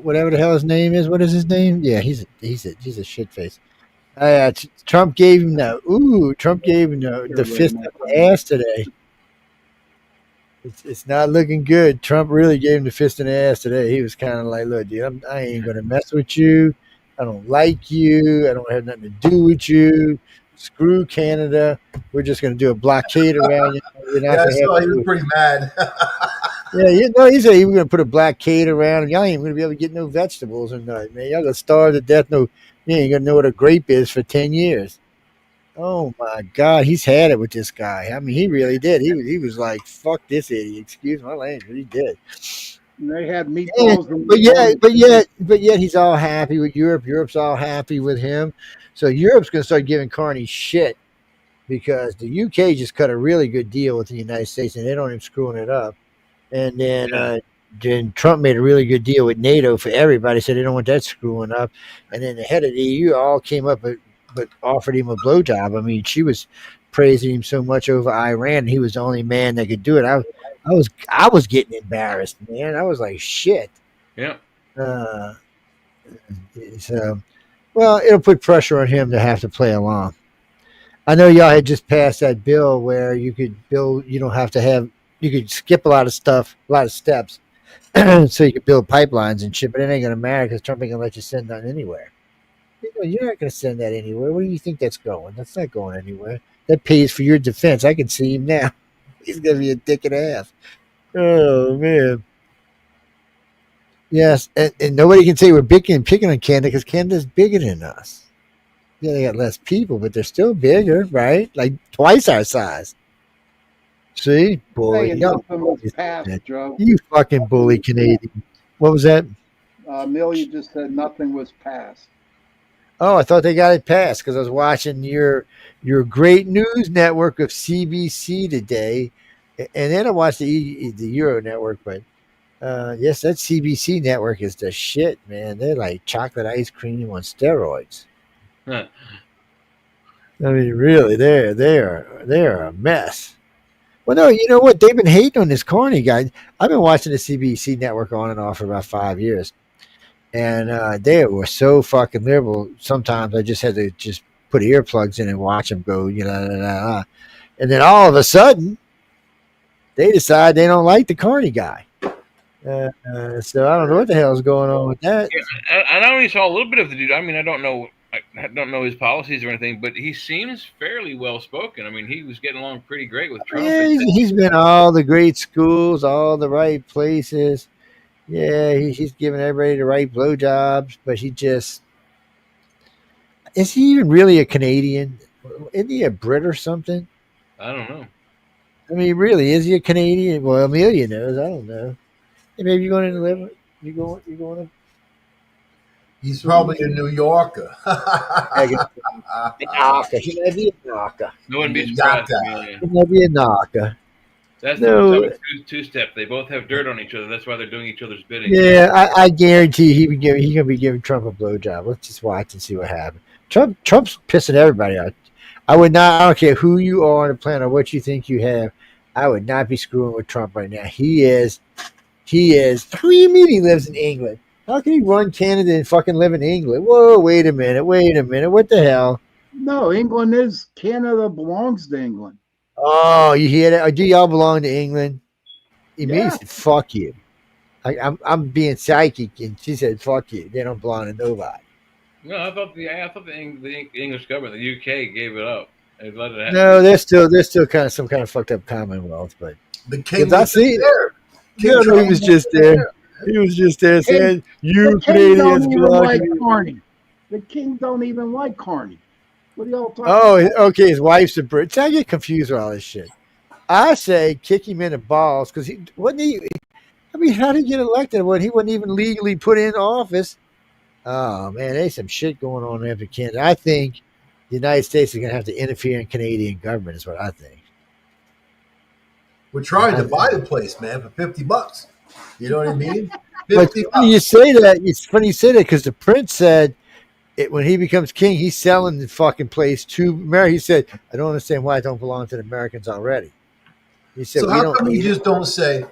whatever the hell his name is. What is his name? Yeah, he's a shit face. Trump gave him the fist of the ass today. It's not looking good. Trump really gave him the fist in the ass today. He was kind of like, look, dude, I ain't going to mess with you. I don't like you. I don't have nothing to do with you. Screw Canada. We're just going to do a blockade around you. Yeah, I saw he was pretty mad. Yeah, he said he was going to put a blockade around him. Y'all ain't going to be able to get no vegetables or nothing, man. Y'all going to starve to death. You ain't going to know what a grape is for 10 years. Oh, my God. He's had it with this guy. I mean, he really did. He was like, fuck this idiot. Excuse my language. He did. And they had meatballs. But yet he's all happy with Europe. Europe's all happy with him. So Europe's going to start giving Carney shit because the UK just cut a really good deal with the United States, and they don't even screwing it up. And then Trump made a really good deal with NATO for everybody, so they don't want that screwing up. And then the head of the EU all came up but offered him a blowjob. I mean, she was praising him so much over Iran. He was the only man that could do it. I was getting embarrassed, man. I was like, shit. Yeah. So, well, it'll put pressure on him to have to play along. I know y'all had just passed that bill where you could build. You don't have to have. You could skip a lot of stuff, a lot of steps, so you could build pipelines and shit. But it ain't gonna matter because Trump ain't gonna let you send that anywhere. You're not gonna send that anywhere. Where do you think that's going? That's not going anywhere. That pays for your defense. I can see him now. He's gonna be a dick and a half. Oh man. Yes, and nobody can say we're picking on Canada because Canada's bigger than us. Yeah, they got less people, but they're still bigger, right? Like twice our size. See, bully. Hey, nothing was passed, Joe. You fucking bully Canadian. What was that? Amelia just said nothing was passed. Oh, I thought they got it passed because I was watching your great news network of CBC today, and then I watched the Euro network. But yes, that CBC network is the shit, man. They're like chocolate ice cream on steroids. Huh. I mean, really, they're a mess. Well, no, you know what? They've been hating on this Carney guy. I've been watching the CBC network on and off for about 5 years. And they were so fucking liberal. Sometimes I just had to just put earplugs in and watch them go, And then all of a sudden, they decide they don't like the Carney guy. So I don't know what the hell is going on with that. Yeah, I only saw a little bit of the dude. I mean, I don't know his policies or anything, but he seems fairly well spoken. I mean, he was getting along pretty great with Trump. Yeah, he's been all the great schools, all the right places. Yeah, he's giving everybody the right blowjobs, but is he even really a Canadian? Isn't he a Brit or something? I don't know. I mean, really, is he a Canadian? Well, Amelia knows. I don't know. Hey, maybe you're going to live. You going to? He's probably a New Yorker. Knocker. He might be a knocker. No one be surprised. He might be a knocker. That's No. two-step. They both have dirt on each other. That's why they're doing each other's bidding. Yeah, I guarantee he's gonna be giving Trump a blowjob. Let's just watch and see what happens. Trump's pissing everybody out. I don't care who you are on the planet or what you think you have. I would not be screwing with Trump right now. He is. Who do you mean he lives in England? How can he run Canada and fucking live in England? Whoa, wait a minute. What the hell? No, Canada belongs to England. Oh, you hear that? Or do y'all belong to England? Emilia said, fuck you. I'm being psychic, and she said, fuck you. They don't belong to nobody. No, I thought the English government, the UK, gave it up. They let it happen. No, they're still kind of some kind of fucked up Commonwealth, but the king was there. No, he was just there. He was just there saying, "You Canadians belong to me." Carney. The king don't even like Carney. What are y'all talking about? Okay, his wife's a Brit. See, I get confused with all this shit. I say kick him in the balls because he wasn't he. I mean, how did he get elected when he wasn't even legally put in office? Oh man, there's some shit going on after Canada. I think the United States is going to have to interfere in Canadian government. Is what I think. We're trying to buy the place, man, for $50. You know what I mean? But it's funny you say that. It's funny you say that because the prince said when he becomes king, he's selling the fucking place to America. He said, "I don't understand why it don't belong to the Americans already." He said, "So how come you just don't say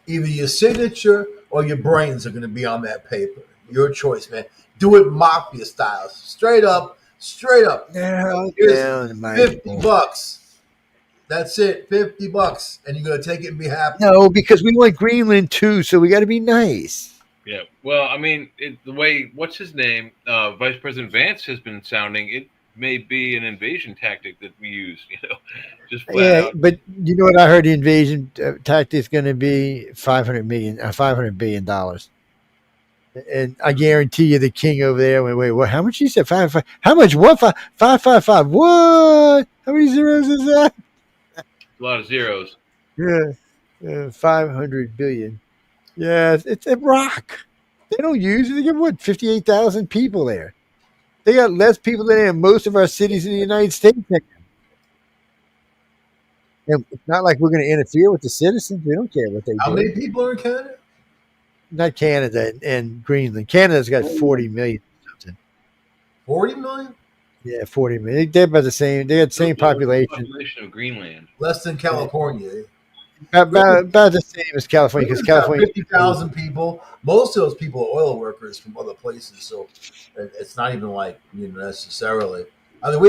either your signature or your brains are going to be on that paper? Your choice, man. Do it mafia style, straight up. Yeah, here's $50. That's it, $50, and you're gonna take it and be happy." No, because we want Greenland too, so we got to be nice. Yeah, well, I mean, the way what's his name, Vice President Vance has been sounding, it may be an invasion tactic that we use. Just flat out. But you know what I heard? The invasion tactic is going to be $500 billion, and I guarantee you, the king over there. Wait, what? How much? He said 5. How much? What? 555. What? How many zeros is that? A lot of zeros. Yeah, 500 billion. Yeah, it's a rock. They don't use it. They got 58,000 people there. They got less people than in most of our cities in the United States. And it's not like we're going to interfere with the citizens. We don't care what they do. How many people are in Canada? Not Canada and Greenland. Canada's got 40 million. 40 million? Yeah, 40 million. They're about the same. They had the same population. Population of Greenland. Less than California. About the same as California, because California 50,000 people. Most of those people are oil workers from other places, so it's not even like necessarily. I mean, we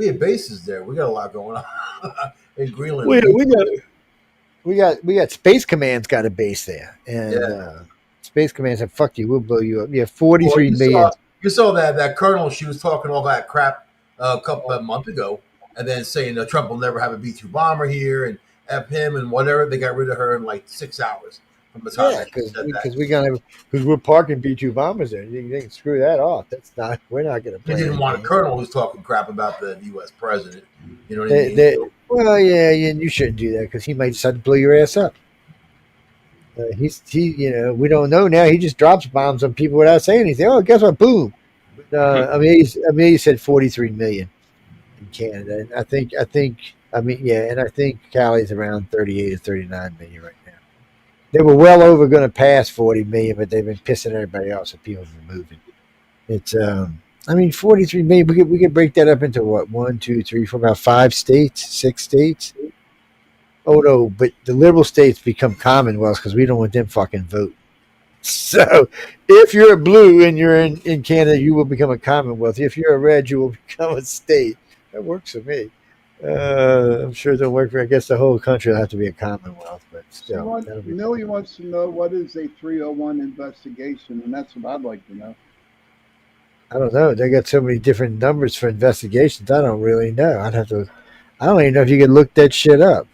have bases there. We got a lot going on in Greenland. We got Space Command's got a base there, and Space Command said, "Fuck you, we'll blow you up." Yeah, 43 million. You saw that colonel. She was talking all that crap a month ago, and then saying that Trump will never have a B-2 bomber here, and F him and whatever. They got rid of her in like 6 hours from the time. Because we're parking B-2 bombers there. They can screw that off. We're not going to play. They didn't want a colonel who's talking crap about the U.S. president. You know what I mean? Well, yeah, you shouldn't do that because he might decide to blow your ass up. We don't know now. He just drops bombs on people without saying anything. Oh, guess what? Boom. He said 43 million in Canada, and I think Cali's around 38 or 39 million right now. They were well over going to pass 40 million, but they've been pissing everybody off, so people are moving. It's 43 million. We could break that up into what? 1, 2, 3, 4, about 5 states, 6 states. Oh no, but the liberal states become commonwealths because we don't want them fucking vote. So if you're a blue and you're in Canada, you will become a commonwealth. If you're a red, you will become a state. That works for me. I'm sure it don't work for, I guess the whole country will have to be a commonwealth, but still. Millie wants to know what is a 301 investigation, and that's what I'd like to know. I don't know. They got so many different numbers for investigations. I don't really know. I don't even know if you could look that shit up.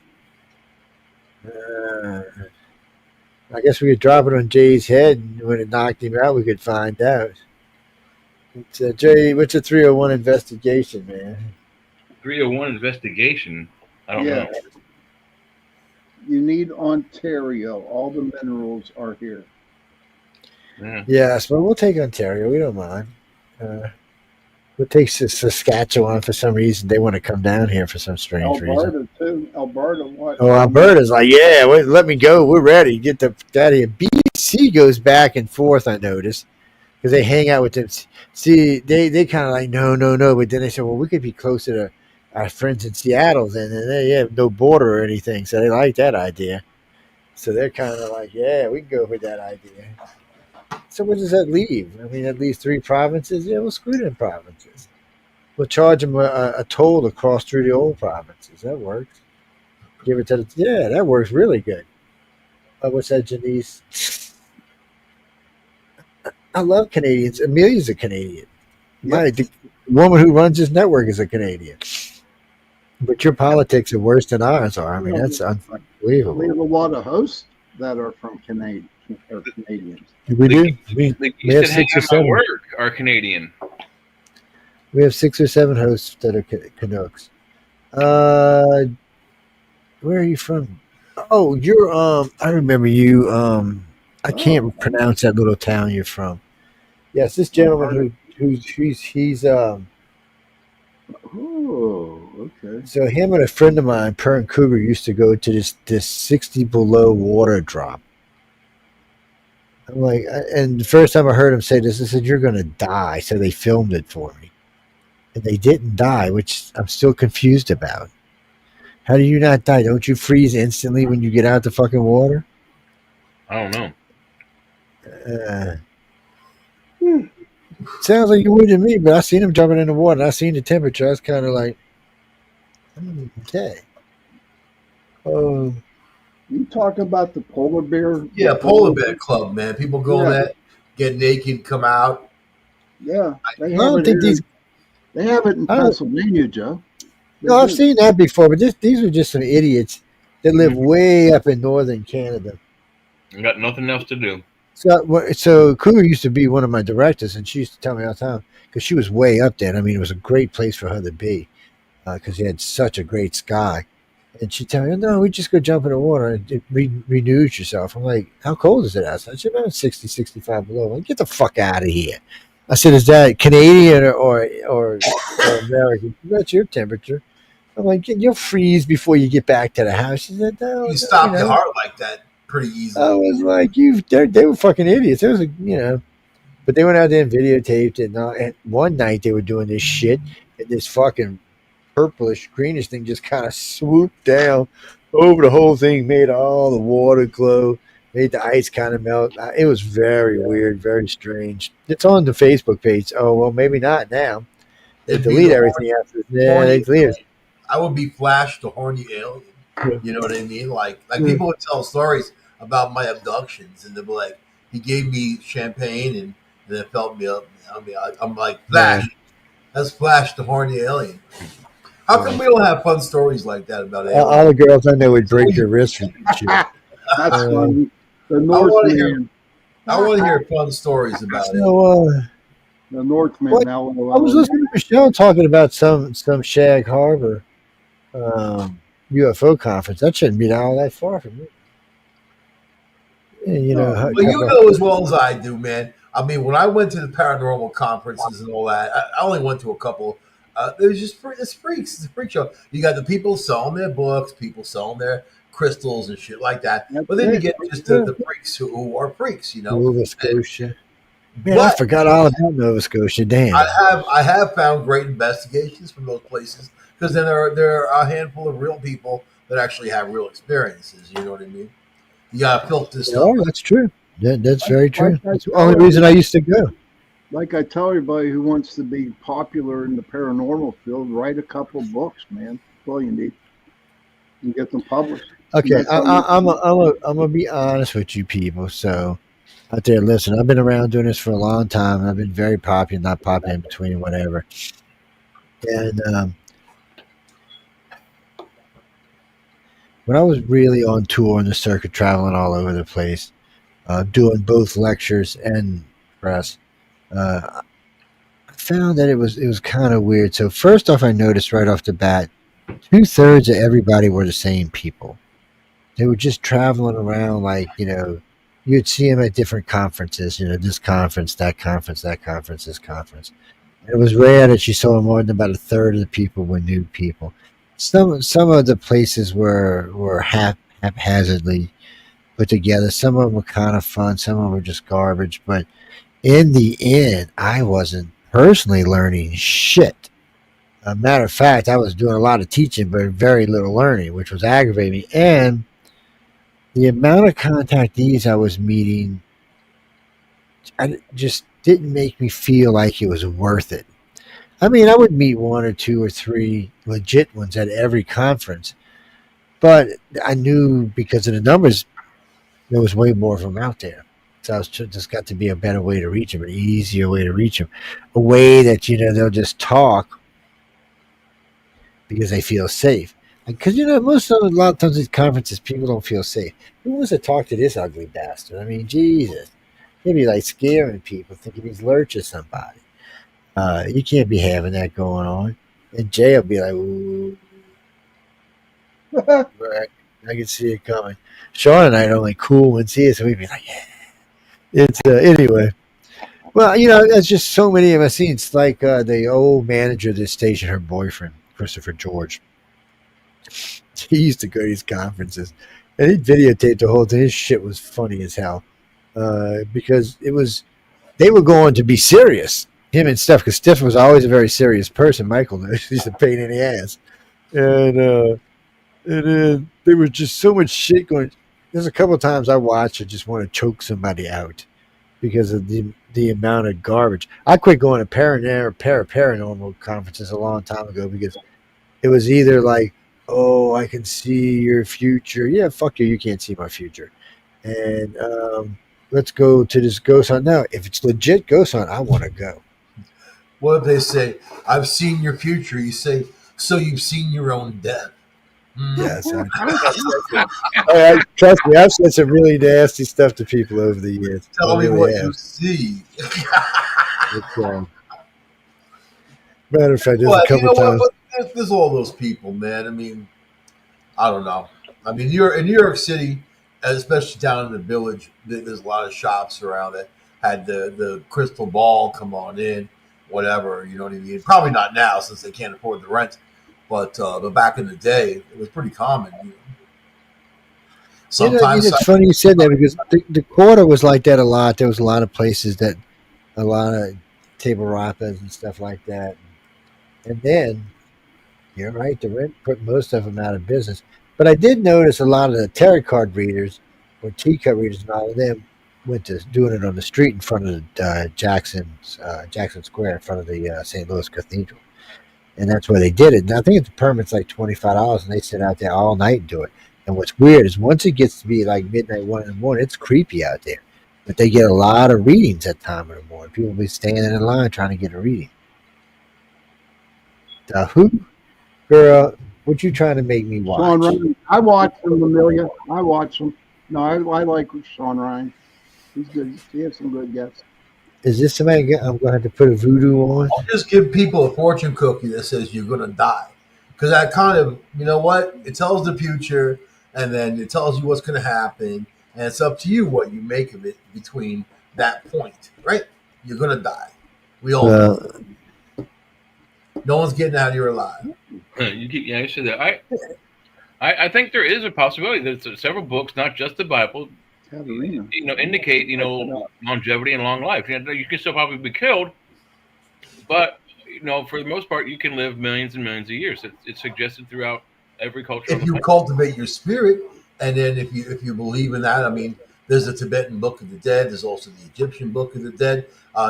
I guess we could drop it on Jay's head, and when it knocked him out, we could find out. It's, Jay, what's a 301 investigation, man? 301 investigation? I don't know. You need Ontario. All the minerals are here. Yeah. Yes, but we'll take Ontario. We don't mind. We'll take Saskatchewan for some reason. They want to come down here for some strange reason. Alberta, too. Alberta, what? Oh, Alberta's like, yeah, let me go. We're ready. Get the out of here. BC goes back and forth, I noticed, because they hang out with them. See, they kind of like, no. But then they said, well, we could be closer to our friends in Seattle then. And they have no border or anything. So they like that idea. So they're kind of like, yeah, we can go with that idea. So what does that leave? I mean, that leaves 3 provinces. Yeah, we'll screw them provinces. We'll charge them a toll to cross through the old provinces. That works. Give it to that works really good. What's that, Janice? I love Canadians. Amelia's a Canadian. Yep. The woman who runs this network is a Canadian. But your politics are worse than ours are. I mean, that's unbelievable. We have a lot of hosts that are from Canadians. We do. We have 6 or 7. Are Canadian. We have 6 or 7 hosts that are Canucks. Where are you from? Oh, you're I remember you. I can't pronounce that little town you're from. Yes, this gentleman he's Oh, okay. So him and a friend of mine, Pern Cougar, used to go to this 60 below water drop. I'm like, and the first time I heard him say this, I said, "You're going to die." So they filmed it for me, and they didn't die, which I'm still confused about. How do you not die? Don't you freeze instantly when you get out the fucking water? I don't know. Sounds like you would to me, but I seen him jumping in the water, and I seen the temperature. I was kind of like, okay. You talk about the polar bear? Yeah, polar bear club, man. People go on that, get naked, come out. Yeah, I don't think they have it in Pennsylvania, Joe. No, I've seen that before, but these are just some idiots that live way up in northern Canada. Got nothing else to do. So Cougar used to be one of my directors, and she used to tell me all the time because she was way up there. I mean, it was a great place for her to be because you had such a great sky. And she'd tell me, no, we just go jump in the water and it renews yourself. I'm like, how cold is it outside? She's about 60, 65 below. I'm like, get the fuck out of here. I said, is that Canadian or American? That's your temperature. I'm like, you'll freeze before you get back to the house. She said, no. You stop your heart like that pretty easily. I was like, they were fucking idiots. It was, but they went out there and videotaped it. And one night they were doing this shit. and this fucking purplish greenish thing just kind of swooped down over the whole thing, made all the water glow, made the ice kind of melt. It was very weird, very strange. It's on the Facebook page. Oh well, maybe not now. They It'd be delete the everything after. Yeah, horny they delete it. I would be Flash the horny alien. You know what I mean? Like people would tell stories about my abductions, and they'd be like, "He gave me champagne and it felt me up." I mean, I'm like Flash. That's Flash the horny alien. How come we don't have fun stories like that about aliens? All the girls I know would break their wrists for that shit. That's funny. The I want to Northman. hear fun stories about it. The Northman. What? Now, I was listening to Michelle talking about some Shag Harbor UFO conference. That shouldn't be all that far from me. Yeah, you know, Well, you know as well as I do, man. I mean, when I went to the paranormal conferences and all that, I only went to a couple. There's just it's freaks. It's a freak show. You got the people selling their books, people selling their crystals and shit like that. But then you get just the freaks who are freaks, you know. Nova Scotia. Man, I forgot all about Nova Scotia. Damn. I have found great investigations from those places because then there are a handful of real people that actually have real experiences. You know what I mean? You gotta filter this stuff. Oh, that's true. That's very true. That's the only reason I used to go. Like I tell everybody who wants to be popular in the paranormal field, write a couple books, man. That's all you need. And get them published. Okay, I'm gonna be honest with you people. So out there, listen, I've been around doing this for a long time, and I've been very popular, not popular in between, whatever. And when I was really on tour on the circuit, traveling all over the place, doing both lectures and press, I found that it was kind of weird. So first off, I noticed right off the bat, 2/3 of everybody were the same people. They were just traveling around like, you know, you'd see them at different conferences, you know, this conference, that conference, that conference, this conference. And it was rare that you saw more than about 1/3 of the people were new people. Some of the places were haphazardly put together. Some of them were kind of fun. Some of them were just garbage. But in the end, I wasn't personally learning shit. A matter of fact, I was doing a lot of teaching, but very little learning, which was aggravating me. And the amount of contactees I was meeting, I just didn't make me feel like it was worth it. I mean, I would meet 1 or 2 or 3 legit ones at every conference, but I knew because of the numbers, there was way more of them out there. So I was just got to be a better way to reach them, an easier way to reach them, a way that, you know, they'll just talk because they feel safe. Because, you know, a lot of times these conferences, people don't feel safe. Who wants to talk to this ugly bastard? I mean, Jesus. He'd be like scaring people, thinking he's lurching somebody. You can't be having that going on. And Jay will be like, ooh. Right. I can see it coming. Sean and I are only cool ones here, so we'd be like, yeah. It's, anyway. Well, you know, there's just so many of us seen. It's like the old manager of this station, her boyfriend, Christopher George. He used to go to these conferences, and he'd videotape the whole thing. His shit was funny as hell because they were going to be serious, him and Steph, because Steph was always a very serious person. Michael knows he's a pain in the ass, and there was just so much shit going. There's a couple of times I watched and just want to choke somebody out because of the amount of garbage. I quit going to paranormal conferences a long time ago because it was either like, oh, I can see your future. Yeah, fuck you. You can't see my future. And let's go to this ghost hunt. Now, if it's legit ghost hunt, I want to go. What if they say, I've seen your future? You say, so you've seen your own death. Yes. Trust me, I've said some really nasty stuff to people over the years. Tell me what you see. Matter of fact, there's a couple times. There's all those people, man. I mean, I don't know. I mean, in New York City, especially down in the Village, there's a lot of shops around that had the crystal ball come on in, whatever. You know what I mean? Probably not now since they can't afford the rent, but back in the day, it was pretty common. You know? Sometimes it's funny you said that because the quarter was like that a lot. There was a lot of places that, a lot of table rappers and stuff like that. And then, you're right, the rent put most of them out of business. But I did notice a lot of the tarot card readers or teacup readers and all of them went to doing it on the street in front of the Jackson Square in front of the St. Louis Cathedral. And that's where they did it. And I think the permit's like $25, and they sit out there all night and do it. And what's weird is once it gets to be like midnight, 1 in the morning, it's creepy out there. But they get a lot of readings that time of the morning. People will be standing in line trying to get a reading. Who? Girl, what you trying to make me watch? Sean Ryan. I watch him, Amelia. I watch him. No, I like Sean Ryan. He's good. He has some good guests. Is this somebody I'm going to have to put a voodoo on? I'll just give people a fortune cookie that says you're going to die. Because that kind of, you know what? It tells the future, and then it tells you what's going to happen. And it's up to you what you make of it between that point, right? You're going to die. We all know. No one's getting out of here alive. You said that. I think there is a possibility. There's several books, not just the Bible, indicate longevity and long life. You can still probably be killed, but for the most part, you can live millions and millions of years. It's suggested throughout every culture. If you cultivate your spirit, and then if you believe in that, I mean, there's the Tibetan Book of the Dead. There's also the Egyptian Book of the Dead.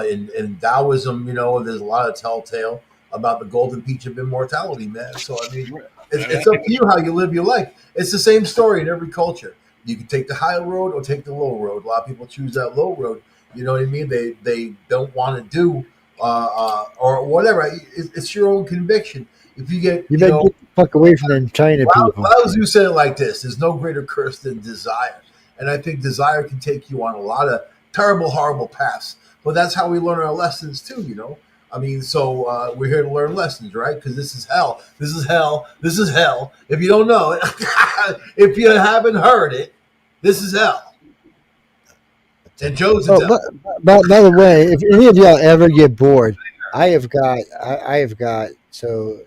In Taoism, there's a lot of telltale about the golden peach of immortality, man. So I mean, it's up to you how you live your life. It's the same story in every culture. You can take the high road or take the low road. A lot of people choose that low road. You know what I mean? They don't want to do or whatever. It's your own conviction. If you get get the fuck away from them China people. Lao Tzu said it like this: "There's no greater curse than desire," and I think desire can take you on a lot of terrible, horrible paths. But that's how we learn our lessons too. I mean, so we're here to learn lessons, right? Because this is hell. This is hell. This is hell. If you don't know it, if you haven't heard it, this is hell. And Joe's in hell. By the way, if any of y'all ever get bored, I have got. So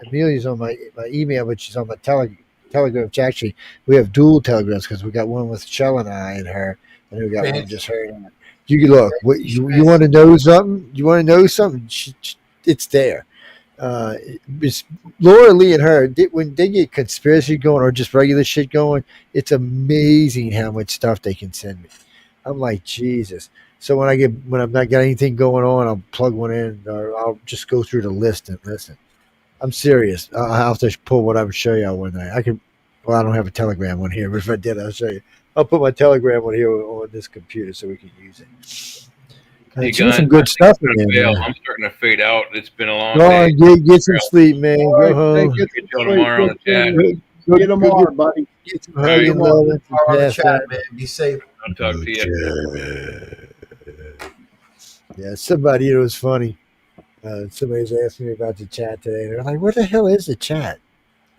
Amelia's on my email, but she's on my Telegram. Actually, we have dual Telegrams because we got one with Shell and I and her, and we got one just her and her. You can look. You want to know something? You want to know something? It's there. It's Laura Lee and her. When they get conspiracy going or just regular shit going, it's amazing how much stuff they can send me. I'm like, Jesus. So when I've not got anything going on, I'll plug one in, or I'll just go through the list and listen. I'm serious. I'll have to pull what I would show y'all one night. I don't have a Telegram one here, but if I did, I'll show you. I'll put my Telegram one here on this computer so we can use it. Hey, guys, some good stuff in there. I'm starting to fade out. It's been a long day. Get some sleep, man. Go home. Get you tomorrow on the chat. Get tomorrow, buddy. Get some hugging love and some chat, man. Be safe. I'll talk to you. Yeah, somebody, it was funny. Somebody was asking me about the chat today. They're like, what the hell is the chat?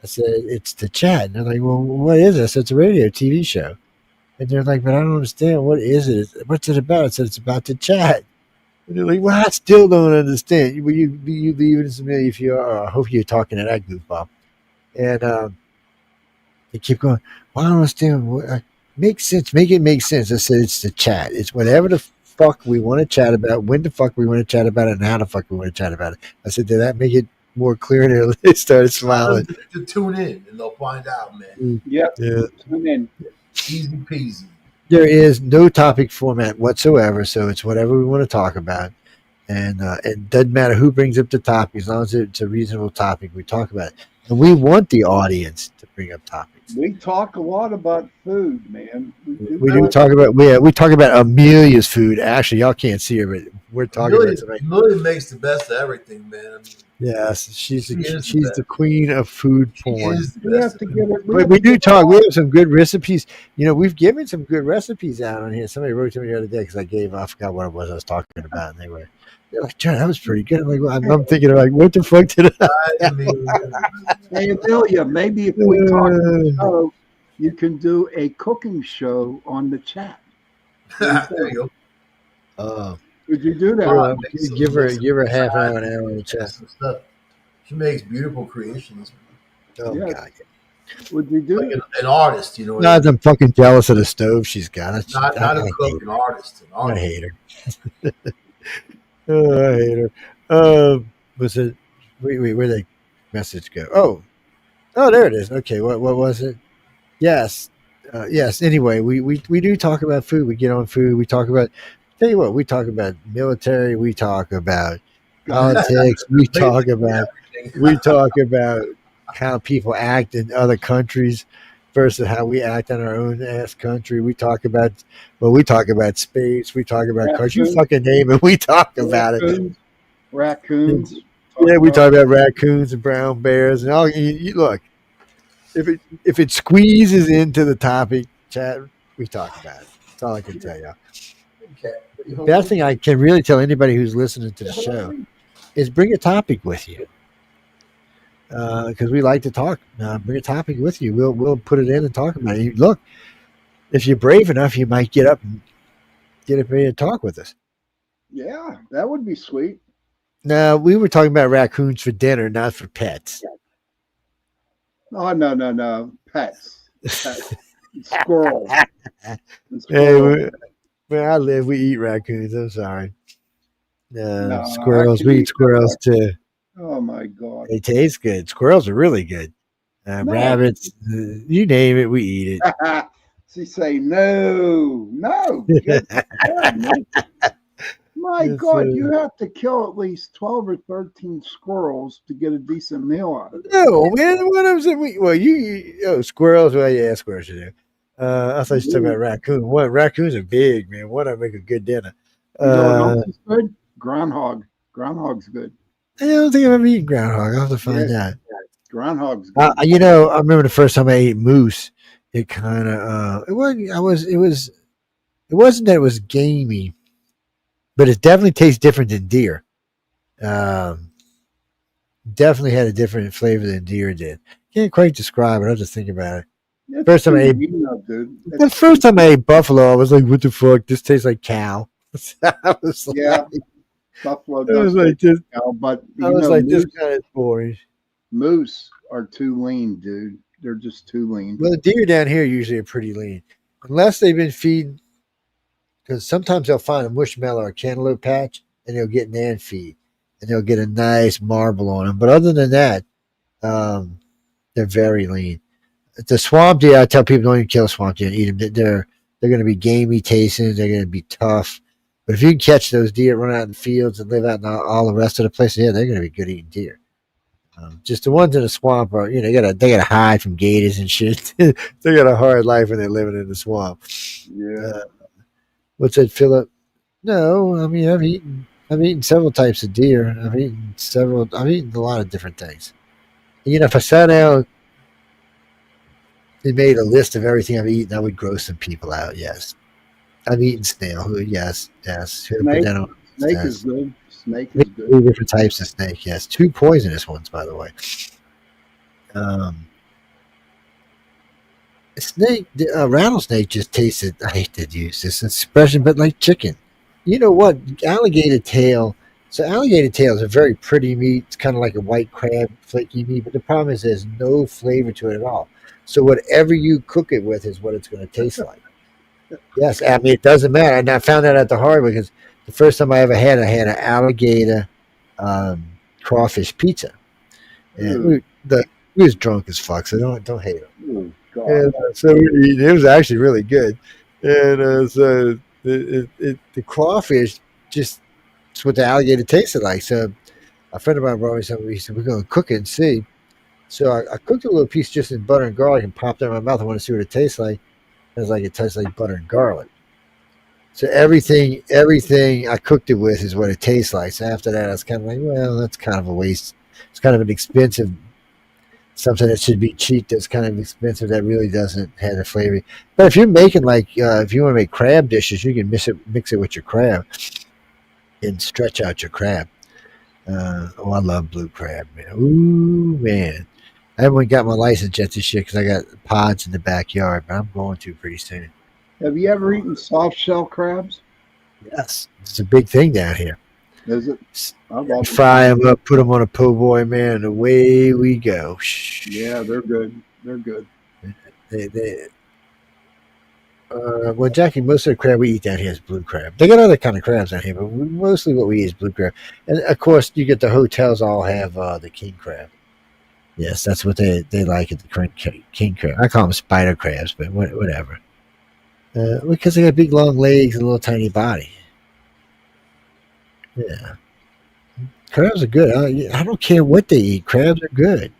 I said, it's the chat. And they're like, well, what is it? I said, it's a radio TV show. And they're like, but I don't understand. What is it? What's it about? I said, it's about the chat. And they're like, well, I still don't understand. Will you leave it to me if you are? I hope you're talking to that goofball. And they keep going, well, I don't understand. Makes sense. Make it make sense. I said, it's the chat. It's whatever the fuck we want to chat about, when the fuck we want to chat about it, and how the fuck we want to chat about it. I said, did that make it more clear? And they started smiling. To tune in and they'll find out, man. Yep. Yeah. Tune in. Easy peasy. There is no topic format whatsoever, so it's whatever we want to talk about. And it doesn't matter who brings up the topic, as long as it's a reasonable topic, we talk about it. And we want the audience to bring up topics. We talk a lot about food, man. We talk about Amelia's food. Actually, y'all can't see her, but we're talking about something. Amelia makes the best of everything, man. I mean, yes, she's the queen of food porn. We have to get it. But we do talk. We have some good recipes. We've given some good recipes out on here. Somebody wrote to me the other day because I forgot what it was I was talking about, and they're like, John, that was pretty good. I'm like, well, I'm thinking like, what the fuck did I? Hey, Amelia, maybe if we talk on the show, you can do a cooking show on the chat. There you go. Would you do that? Give her half hour, an hour on the chat. Stuff. She makes beautiful creations. Oh God. Would you do like an artist? I'm fucking jealous of the stove she's got. Not a cook, an artist. I hate her. Oh, I hate her. Was Where'd the message go? Oh, there it is. Okay, what was it? Yes, yes. Anyway, we do talk about food. We get on food. We talk about. Tell you what, we talk about military. We talk about politics. We talk about how people act in other countries versus how we act in our own ass country. We talk about space. We talk about cars. You fucking name it. We talk about it. Raccoons. Yeah, we talk about raccoons and brown bears and all. You look, if it squeezes into the topic, chat, we talk about it. That's all I can tell you. The best thing I can really tell anybody who's listening to the show is bring a topic with you, because we like to talk. Bring a topic with you. We'll put it in and talk about it. Look, if you're brave enough, you might get up and get up ready to talk with us. Yeah, that would be sweet. No, we were talking about raccoons for dinner, not for pets. Oh, no. Pets. Squirrels. Hey, where I live, we eat raccoons. I'm sorry. No, squirrels. We eat squirrels too. Oh, my God. They taste good. Squirrels are really good. Rabbits, you name it, we eat it. She say, no. My God, you have to kill at least 12 or 13 squirrels to get a decent meal out of it. No, man. What I'm saying, squirrels. Well, yeah, squirrels you do. I thought you were talking about raccoons. What, raccoons are big, man. What I make a good dinner. You know what else is good? Groundhog. Groundhog's good. I don't think I've ever eaten groundhog. I'll have to find out. Groundhog's good. I remember the first time I ate moose. It kind of it wasn't that it was gamey, but it definitely tastes different than deer. Definitely had a different flavor than deer did. Can't quite describe it. I'll just think about it. It's First time I ate, the first time I ate buffalo, I was like, "What the fuck? This tastes like cow." I was like, buffalo I was does like, taste like cow, but I was like, moose, this guy is boring. Moose are too lean, dude. They're just too lean. Well, the deer down here usually are pretty lean, unless they've been feeding. Because sometimes they'll find a mushmallow or cantaloupe patch, and they'll get an ant feed, and they'll get a nice marble on them. But other than that, they're very lean. The swamp deer, I tell people, don't even kill swamp deer and eat them. They're going to be gamey tasting. They're going to be tough. But if you can catch those deer, run out in the fields and live out in all the rest of the places, yeah, they're going to be good eating deer. Just the ones in the swamp are, they gotta hide from gators and shit. They got a hard life when they're living in the swamp. Yeah. What's that, Philip? No, I mean, I've eaten several types of deer. I've eaten a lot of different things. If I sat down and made a list of everything I've eaten, I would gross some people out. Yes, I've eaten snail. Yes. Snake is good. Snake is good. 3 different types of snake. Yes, 2 poisonous ones, by the way. Rattlesnake just tasted. I hate to use this expression, but like chicken. You know what? Alligator tail. So alligator tail is a very pretty meat. It's kind of like a white crab, flaky meat. But the problem is there's no flavor to it at all. So whatever you cook it with is what it's going to taste like. Yes, I mean, it doesn't matter. And I found that out the hard way because the first time I ever had it, I had an alligator crawfish pizza. And we was drunk as fuck, so don't hate it. And so it was actually really good. And so the crawfish just, it's what the alligator tasted like. So a friend of mine brought me something. He said, we're going to cook it and see. So I cooked a little piece just in butter and garlic and popped it in my mouth. I want to see what it tastes like. It was like it tastes like butter and garlic. So everything I cooked it with is what it tastes like. So after that, I was kind of like, well, that's kind of a waste. It's kind of an expensive, something that should be cheap that's kind of expensive that really doesn't have the flavor. But if you're making if you want to make crab dishes, you can mix it with your crab and stretch out your crab. I love blue crab, man. Ooh, man. I haven't got my license yet this year because I got pods in the backyard, but I'm going to pretty soon. Have you ever eaten soft shell crabs? Yes. It's a big thing down here. Is it? Fry them up, put them on a po' boy, man, and away we go. Yeah, they're good. They're good. Well, Jackie, most of the crab we eat down here is blue crab. They got other kind of crabs down here, but mostly what we eat is blue crab. And of course, you get the hotels all have the king crab. Yes, that's what they like at the king crab. I call them spider crabs, but whatever. Because they got big long legs and a little tiny body. Yeah, crabs are good. I don't care what they eat. Crabs are good.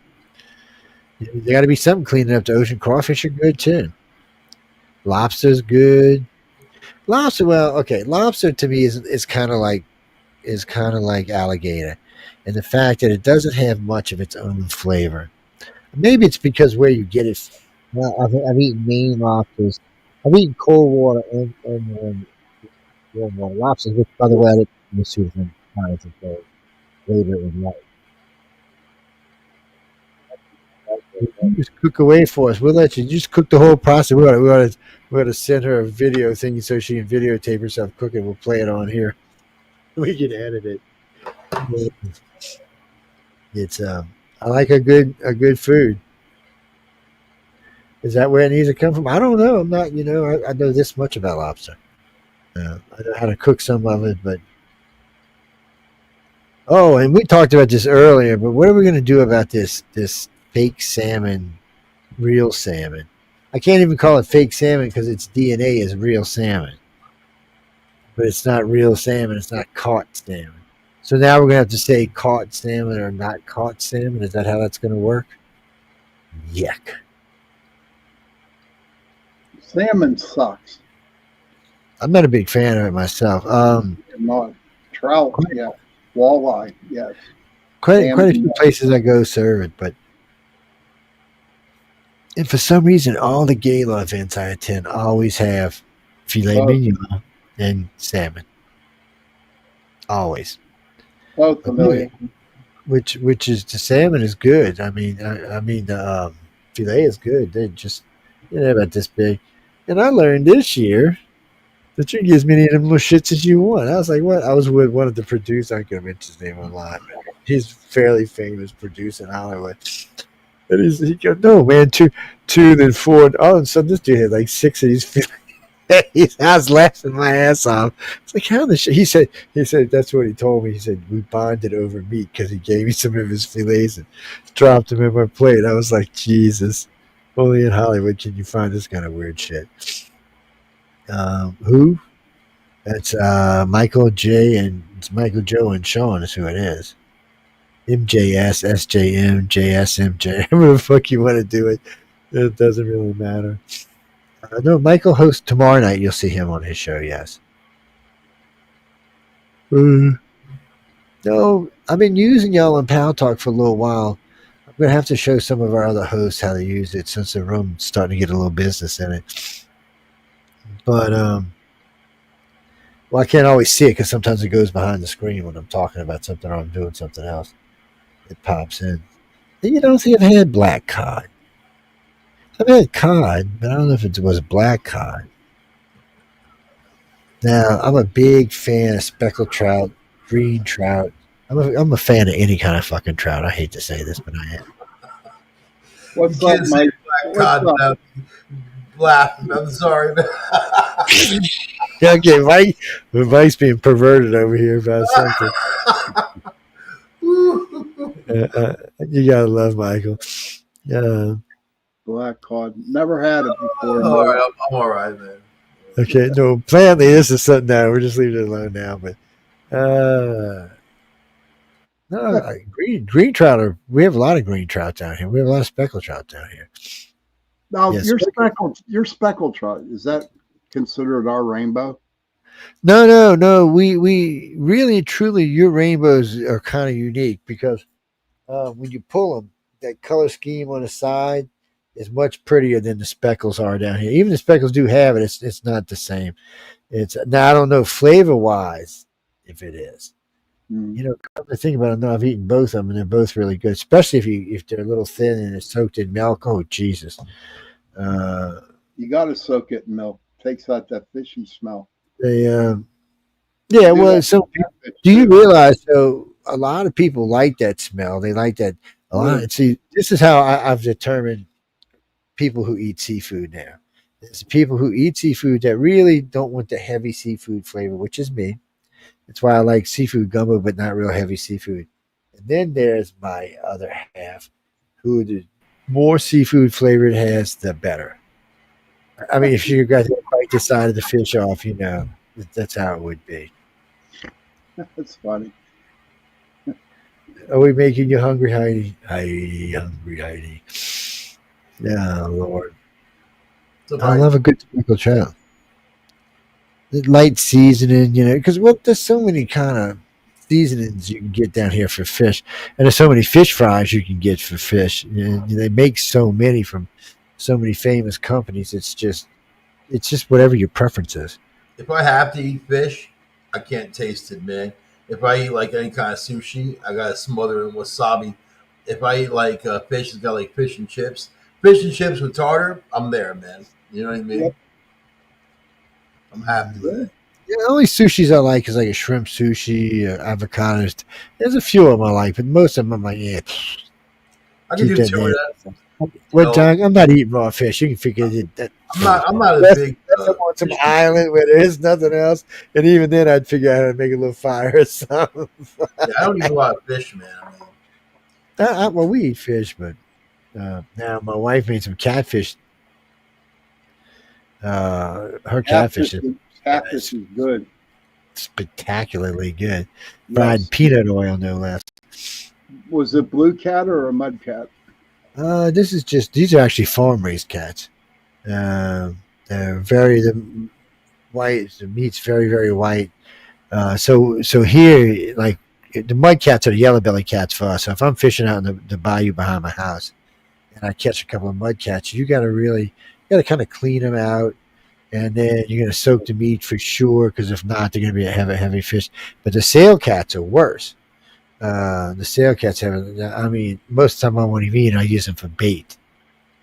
There got to be something cleaning up the ocean. Crawfish are good too. Lobster's good. Lobster, well, okay. Lobster to me is kind of like alligator, and the fact that it doesn't have much of its own flavor. Maybe it's because where you get it. Well, I've eaten Maine lobsters. I've eaten cold water and warm water lobsters, which, by the way, I didn't see different kinds of flavor in life. You just cook away for us. We'll let you just cook the whole process. We ought to send her a video thing so she can videotape herself cooking. We'll play it on here. We can edit it. It's I like a good food. Is that where it needs to come from? I don't know. I'm not. I know this much about lobster. I know how to cook some of it, but and we talked about this earlier. But what are we going to do about this fake salmon, real salmon? I can't even call it fake salmon because its DNA is real salmon, but it's not real salmon. It's not caught salmon. So now we're going to have to say caught salmon or not caught salmon. Is that how that's going to work? Yuck. Salmon sucks. I'm not a big fan of it myself. Not trout, yeah. Walleye, yes. Quite a few places I go serve it, and for some reason, all the gala events I attend always have filet mignon and salmon. Always. Both familiar. Which is the salmon is good. I mean the filet is good. They just about this big. And I learned this year that you can get as many of them little shits as you want. I was like, what? I was with one of the producers. I can't mention his name online. He's a fairly famous producer in Hollywood. And he goes, no, man, two, then four. And all of a sudden, this dude had like 6 of these fillets. I was laughing my ass off. It's like, how the shit? He said, that's what he told me. He said, we bonded over meat because he gave me some of his fillets and dropped them in my plate. I was like, Jesus. Only in Hollywood can you find this kind of weird shit. Who? That's Michael J. and it's Michael Joe and Sean is who it is. MJS, SJM, JSMJ. However the fuck you want to do it. It doesn't really matter. No, Michael hosts tomorrow night. You'll see him on his show, yes. No, I've been using y'all on Pal Talk for a little while. I'm going to have to show some of our other hosts how to use it since the room's starting to get a little business in it. But, I can't always see it because sometimes it goes behind the screen when I'm talking about something or I'm doing something else. It pops in. And you don't see I've had black cod. I've had cod, but I don't know if it was black cod. Now, I'm a big fan of speckled trout, green trout. I'm a fan of any kind of fucking trout. I hate to say this, but I am. What's up, Mike? God, laughing. I'm sorry. Okay, Mike's being perverted over here about something. You gotta love Michael. Black cod. Never had it before. I'm all right, man. Okay, no, apparently this is something now. We're just leaving it alone now, but no, green trout we have a lot of green trout down here. We have a lot of speckled trout down here. Now, your speckled trout, is that considered our rainbow? No. We really, truly, your rainbows are kind of unique because when you pull them, that color scheme on the side is much prettier than the speckles are down here. Even the speckles do have it. It's not the same. Now I don't know flavor wise if it is. Come to think about it, no, I've eaten both of them and they're both really good, especially if they're a little thin and it's soaked in milk. Oh Jesus! You got to soak it in milk. Takes out that fishy smell. Well, so do you realize? So a lot of people like that smell. They like that a lot. See, this is how I've determined people who eat seafood now. There's people who eat seafood that really don't want the heavy seafood flavor, which is me. That's why I like seafood gumbo, but not real heavy seafood. And then there's my other half, who the more seafood flavor it has, the better. I mean, if you got to bite the side of the fish off, that's how it would be. That's funny. Are we making you hungry, Heidi? Hungry Heidi. Oh, Lord. I love a good tobacco trout. The light seasoning, because there's so many kind of seasonings you can get down here for fish, and there's so many fish fries you can get for fish. They make so many from so many famous companies. It's just whatever your preference is. If I have to eat fish, I can't taste it, man. If I eat like any kind of sushi, I gotta smother it in wasabi. If I eat like fish, it's got like fish and chips with tartar. I'm there, man. You know what I mean? Yep. I'm happy with it. Yeah, the only sushis I like is like a shrimp sushi, avocados. There's a few of them I like, but most of them I'm like, yeah. I can do tuna. What, John? I'm not eating raw fish. You can figure that. I'm not a big. I want some island where there is nothing else, and even then, I'd figure out how to make a little fire or something. Yeah, I don't eat a lot of fish, man. Well, we eat fish, but now my wife made some catfish. Her catfish is good, spectacularly good. Fried in peanut oil, no less. Was it blue cat or a mud cat? These are actually farm raised cats. They're the white. The meat's very, very white. So here, like the mud cats are the yellow belly cats for us. So if I'm fishing out in the bayou behind my house and I catch a couple of mud cats, you got to kind of clean them out, and then you're going to soak the meat for sure, because if not, they're going to be a heavy fish. But the sail cats are worse. The sail cats most of the time I won't even eat, I use them for bait.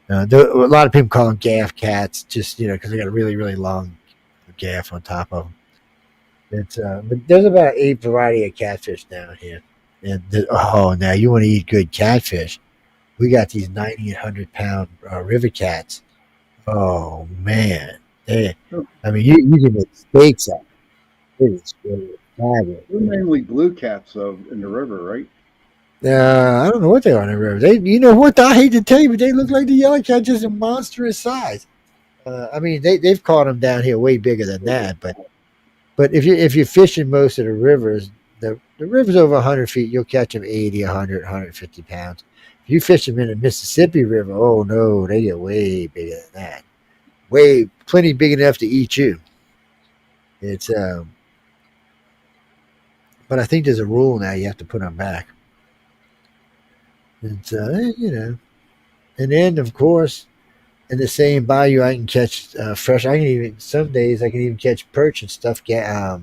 A lot of people call them gaff cats, just because they got a really, really long gaff on top of them. But there's about 8 variety of catfish down here. And now you want to eat good catfish? We got these 90 and 100-pound river cats. Oh man, you can make steaks out. It's good. They're mainly blue cats in the river, right? I don't know what they are in the river. I hate to tell you, but they look like the yellow cat, just a monstrous size. They've caught them down here way bigger than that. But if you're fishing most of the rivers, the river's over 100 feet, you'll catch them 80, 100, 150 pounds. If you fish them in the Mississippi River, oh no, they get way bigger than that. Plenty big enough to eat you. It's but I think there's a rule now, you have to put them back. It's and then of course in the same bayou I can catch fresh. Some days I can even catch perch and stuff, crappie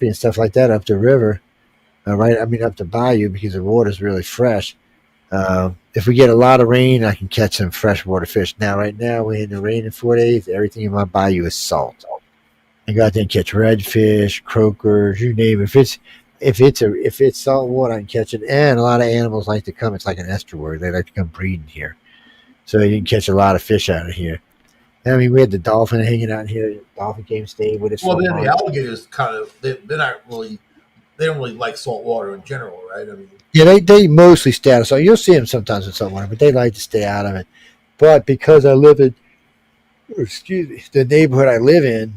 and stuff like that up the river. Up the bayou, because the water's really fresh. If we get a lot of rain, I can catch some freshwater fish. Now, right now, we're in the rain in 4 days. Everything in my bayou is salt. I go out there and catch redfish, croakers, you name it. If it's salt water, I can catch it. And a lot of animals like to come. It's like an estuary. They like to come breeding here. So you can catch a lot of fish out of here. We had the dolphin hanging out here. The dolphin came, stayed with us. Well, then the alligators they're not really. They don't really like salt water in general, right? Yeah, they mostly stay out of salt. You'll see them sometimes in salt water, but they like to stay out of it. But because I live in, the neighborhood I live in,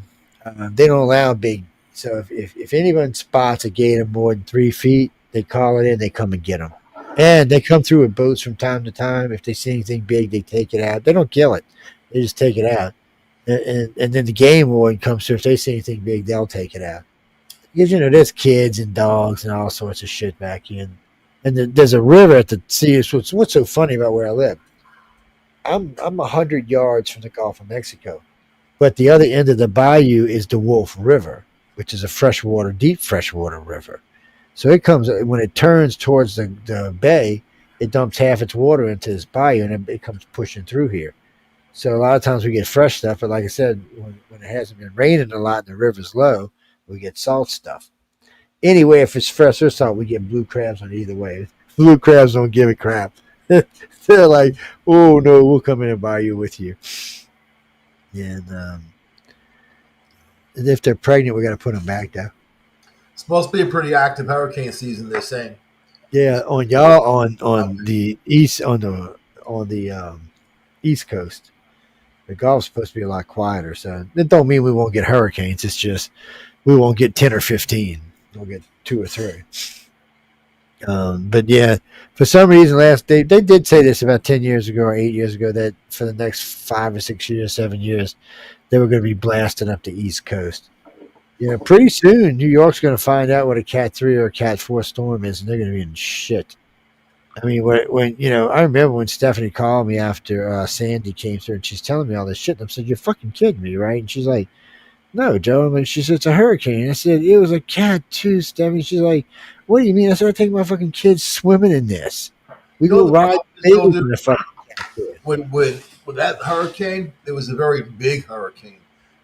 they don't allow big. So if anyone spots a gator more than 3 feet, they call it in. They come and get them, and they come through with boats from time to time. If they see anything big, they take it out. They don't kill it; they just take it out. And then the game warden comes through. If they see anything big, they'll take it out. Because there's kids and dogs and all sorts of shit back here. And there's a river at the sea. What's so funny about where I live? I'm 100 yards from the Gulf of Mexico, but the other end of the bayou is the Wolf River, which is a deep freshwater river. So it comes, when it turns towards the bay, it dumps half its water into this bayou, and it comes pushing through here. So a lot of times we get fresh stuff, but like I said, when it hasn't been raining a lot and the river's low, we get salt stuff. Anyway, if it's fresh or salt, we get blue crabs on either way. Blue crabs don't give a crap. They're like, oh no, we'll come in and buy you with you. And if they're pregnant, we got to put them back though. It's supposed to be a pretty active hurricane season, they're saying. Yeah, on y'all on the east on the East Coast, the Gulf's supposed to be a lot quieter. So that don't mean we won't get hurricanes. It's just we won't get 10 or 15. We'll get 2 or 3. But yeah, for some reason, they did say this about 10 years ago or 8 years ago that for the next 5 or 6 years, 7 years, they were going to be blasting up the East Coast. You know, pretty soon New York's going to find out what a Cat 3 or a Cat 4 storm is, and they're going to be in shit. I mean, when you know, I remember when Stephanie called me after Sandy came through, and she's telling me all this shit. And I said, "You're fucking kidding me, right?" And she's like, "No, Joe." I mean, she said, "It's a hurricane." I said, "It was a Cat 2, Stephanie." She's like, "What do you mean?" I said, "I take my fucking kids swimming in this. We go ride in the fucking Cat 2." With that hurricane, it was a very big hurricane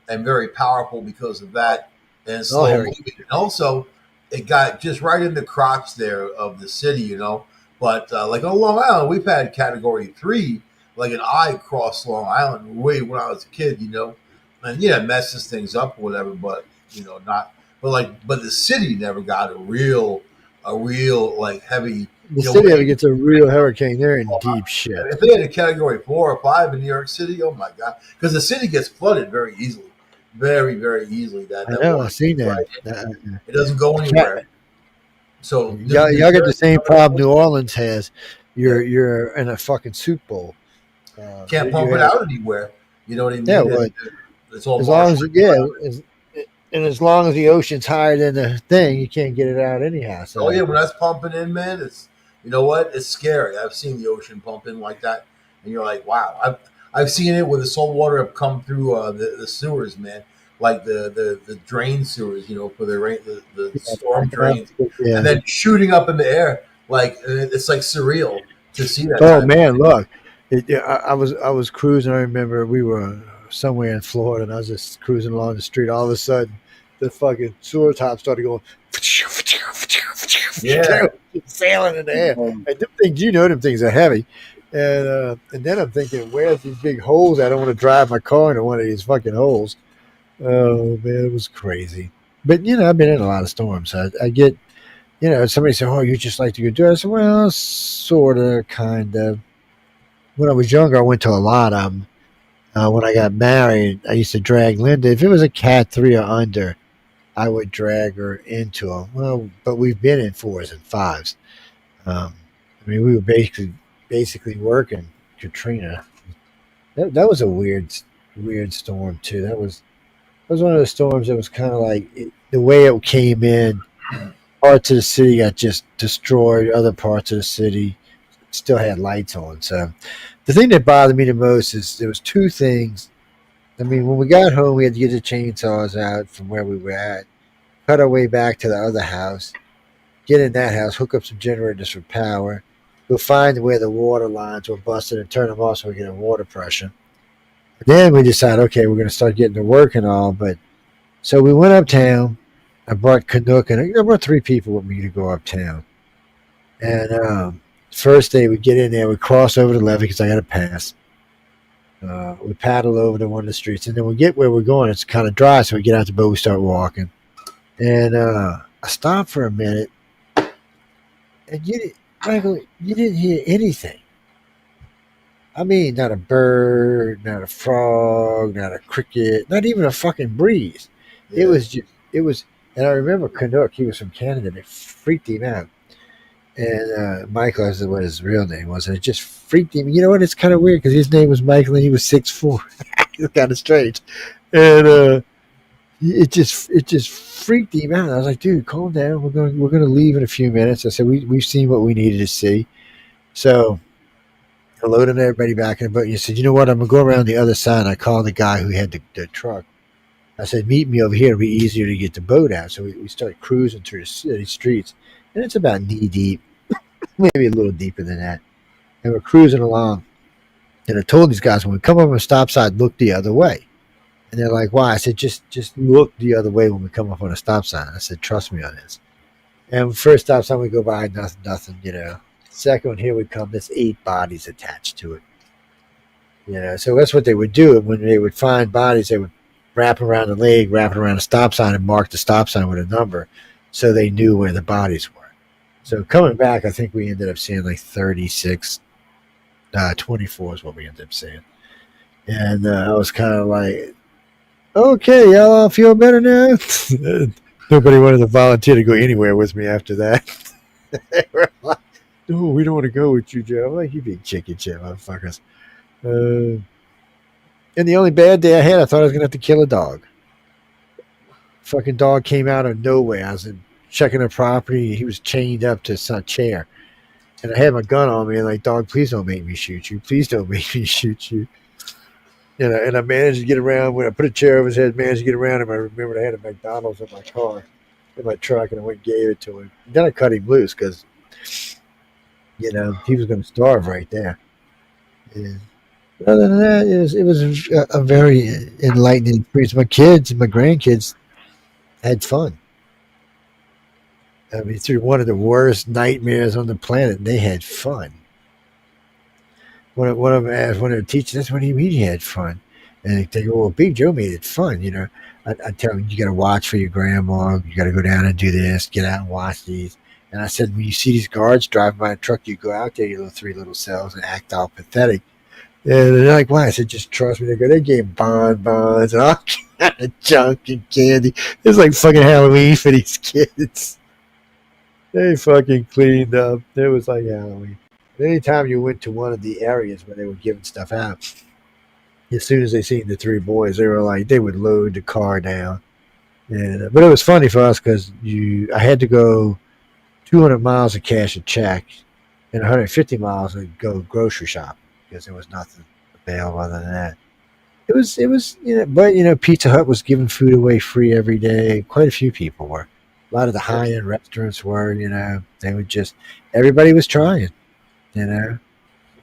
and very powerful because of that. And slow moving. And also, it got just right in the crotch there of the city, you know. But like on Long Island, we've had Category 3, like an eye crossed Long Island way when I was a kid, you know. And yeah, it messes things up or whatever, but you know, not. But the city never got a real like heavy. The city ever gets a real hurricane, they're in deep shit. If they had a Category 4 or 5 in New York City, oh my god, because the city gets flooded very easily. Very, very easily. I know. I've seen that. It doesn't go anywhere. So y'all get the same problem New Orleans has. You're in a fucking soup bowl. Can't pump it out anywhere. You know what I mean? Yeah, well, it's all as long as as long as the ocean's higher than the thing, you can't get it out anyhow. So. Oh yeah, when that's pumping in, man, it's you know what? It's scary. I've seen the ocean pump in like that, and you're like, wow. I've seen it where the salt water have come through the sewers, man, like the drain sewers, you know, for the storm drains, and then shooting up in the air, like it's like surreal to see that. Oh man, look, I was cruising. I remember we were somewhere in Florida, and I was just cruising along the street. All of a sudden, the fucking sewer top started going, sailing in the air. And them things, you know, them things are heavy. And then I'm thinking, where's these big holes? I don't want to drive my car into one of these fucking holes. Oh, man, it was crazy. But, you know, I've been in a lot of storms. I get, you know, somebody said, oh, you just like to go do it. I said, well, sort of, kind of. When I was younger, I went to a lot of them. When I got married, I used to drag Linda. If it was a Cat 3 or under, I would drag her into them. Well, but we've been in 4s and 5s. I mean, we were basically working Katrina. That was a weird storm too. That was one of those storms that was kind of like the way it came in. Parts of the city got just destroyed. Other parts of the city still had lights on. So the thing that bothered me the most is there was 2 things. I mean, when we got home, we had to get the chainsaws out from where we were at, cut our way back to the other house, get in that house, hook up some generators for power. We'll find where the water lines were busted and turn them off so we get a water pressure. Then we decided, okay, we're going to start getting to work and all. But so we went uptown. I brought Canuck and I brought 3 people with me to go uptown. And first day we get in there, we cross over the levee because I got to pass. We paddle over to one of the streets, and then we get where we're going. It's kind of dry, so we get out the boat, we start walking. And I stopped for a minute, and Michael, you didn't hear anything. I mean, not a bird, not a frog, not a cricket, not even a fucking breeze. Yeah. It was, and I remember Canuck, he was from Canada, and it freaked him out. And Michael, I said what his real name was, and it just freaked him. You know what? It's kind of weird because his name was Michael, and he was 6'4". It's kind of strange, and it just freaked him out. I was like, dude, calm down. We're going to leave in a few minutes. I said we've seen what we needed to see, so I loaded everybody back in the boat. And he said, you know what? I'm gonna go around the other side. And I called the guy who had the truck. I said, meet me over here. It'll be easier to get the boat out. So we started cruising through the city streets. And it's about knee deep, maybe a little deeper than that. And we're cruising along. And I told these guys, when we come over a stop sign, look the other way. And they're like, why? I said, just look the other way when we come up on a stop sign. I said, trust me on this. And first stop sign we go by, nothing, you know. Second one, here we come. There's 8 bodies attached to it. So that's what they would do. When they would find bodies, they would wrap around the leg, wrap it around a stop sign, and mark the stop sign with a number, so they knew where the bodies were. So coming back, I think we ended up seeing like 36, 24 is what we ended up seeing. And I was kind of like, okay, y'all feel better now? Nobody wanted to volunteer to go anywhere with me after that. They were like, no, we don't want to go with you, Joe. I'm like, you big chicken shit, motherfuckers. And the only bad day I had, I thought I was going to have to kill a dog. Fucking dog came out of nowhere. I was checking a property. He was chained up to some chair. And I had my gun on me and like, dog, please don't make me shoot you. Please don't make me shoot you. And I managed to get around. When I put a chair over his head, managed to get around him. I remembered I had a McDonald's in my car, in my truck, and I went and gave it to him. And then I cut him loose because, he was going to starve right there. And other than that, it was a very enlightening experience. My kids and my grandkids had fun. I mean, through one of the worst nightmares on the planet, they had fun. One of them asked one of the teachers, "That's what do you mean you had fun?" And they go, "Well, Big Joe made it fun." I tell them, you got to watch for your grandma. You got to go down and do this. Get out and watch these. And I said, when you see these guards driving by a truck, you go out there, your three little cells, and act all pathetic. And they're like, why? I said, just trust me. They gave bonbons and all kind of junk and candy. It was like fucking Halloween for these kids. They fucking cleaned up. It was like Halloween. Anytime you went to one of the areas where they were giving stuff out, as soon as they seen the three boys, they were like, they would load the car down. But it was funny for us because I had to go 200 miles to cash a check and 150 miles to go grocery shop because there was nothing available other than that. It was but Pizza Hut was giving food away free every day. Quite a few people were. A lot of the high-end restaurants were, they would just, everybody was trying, I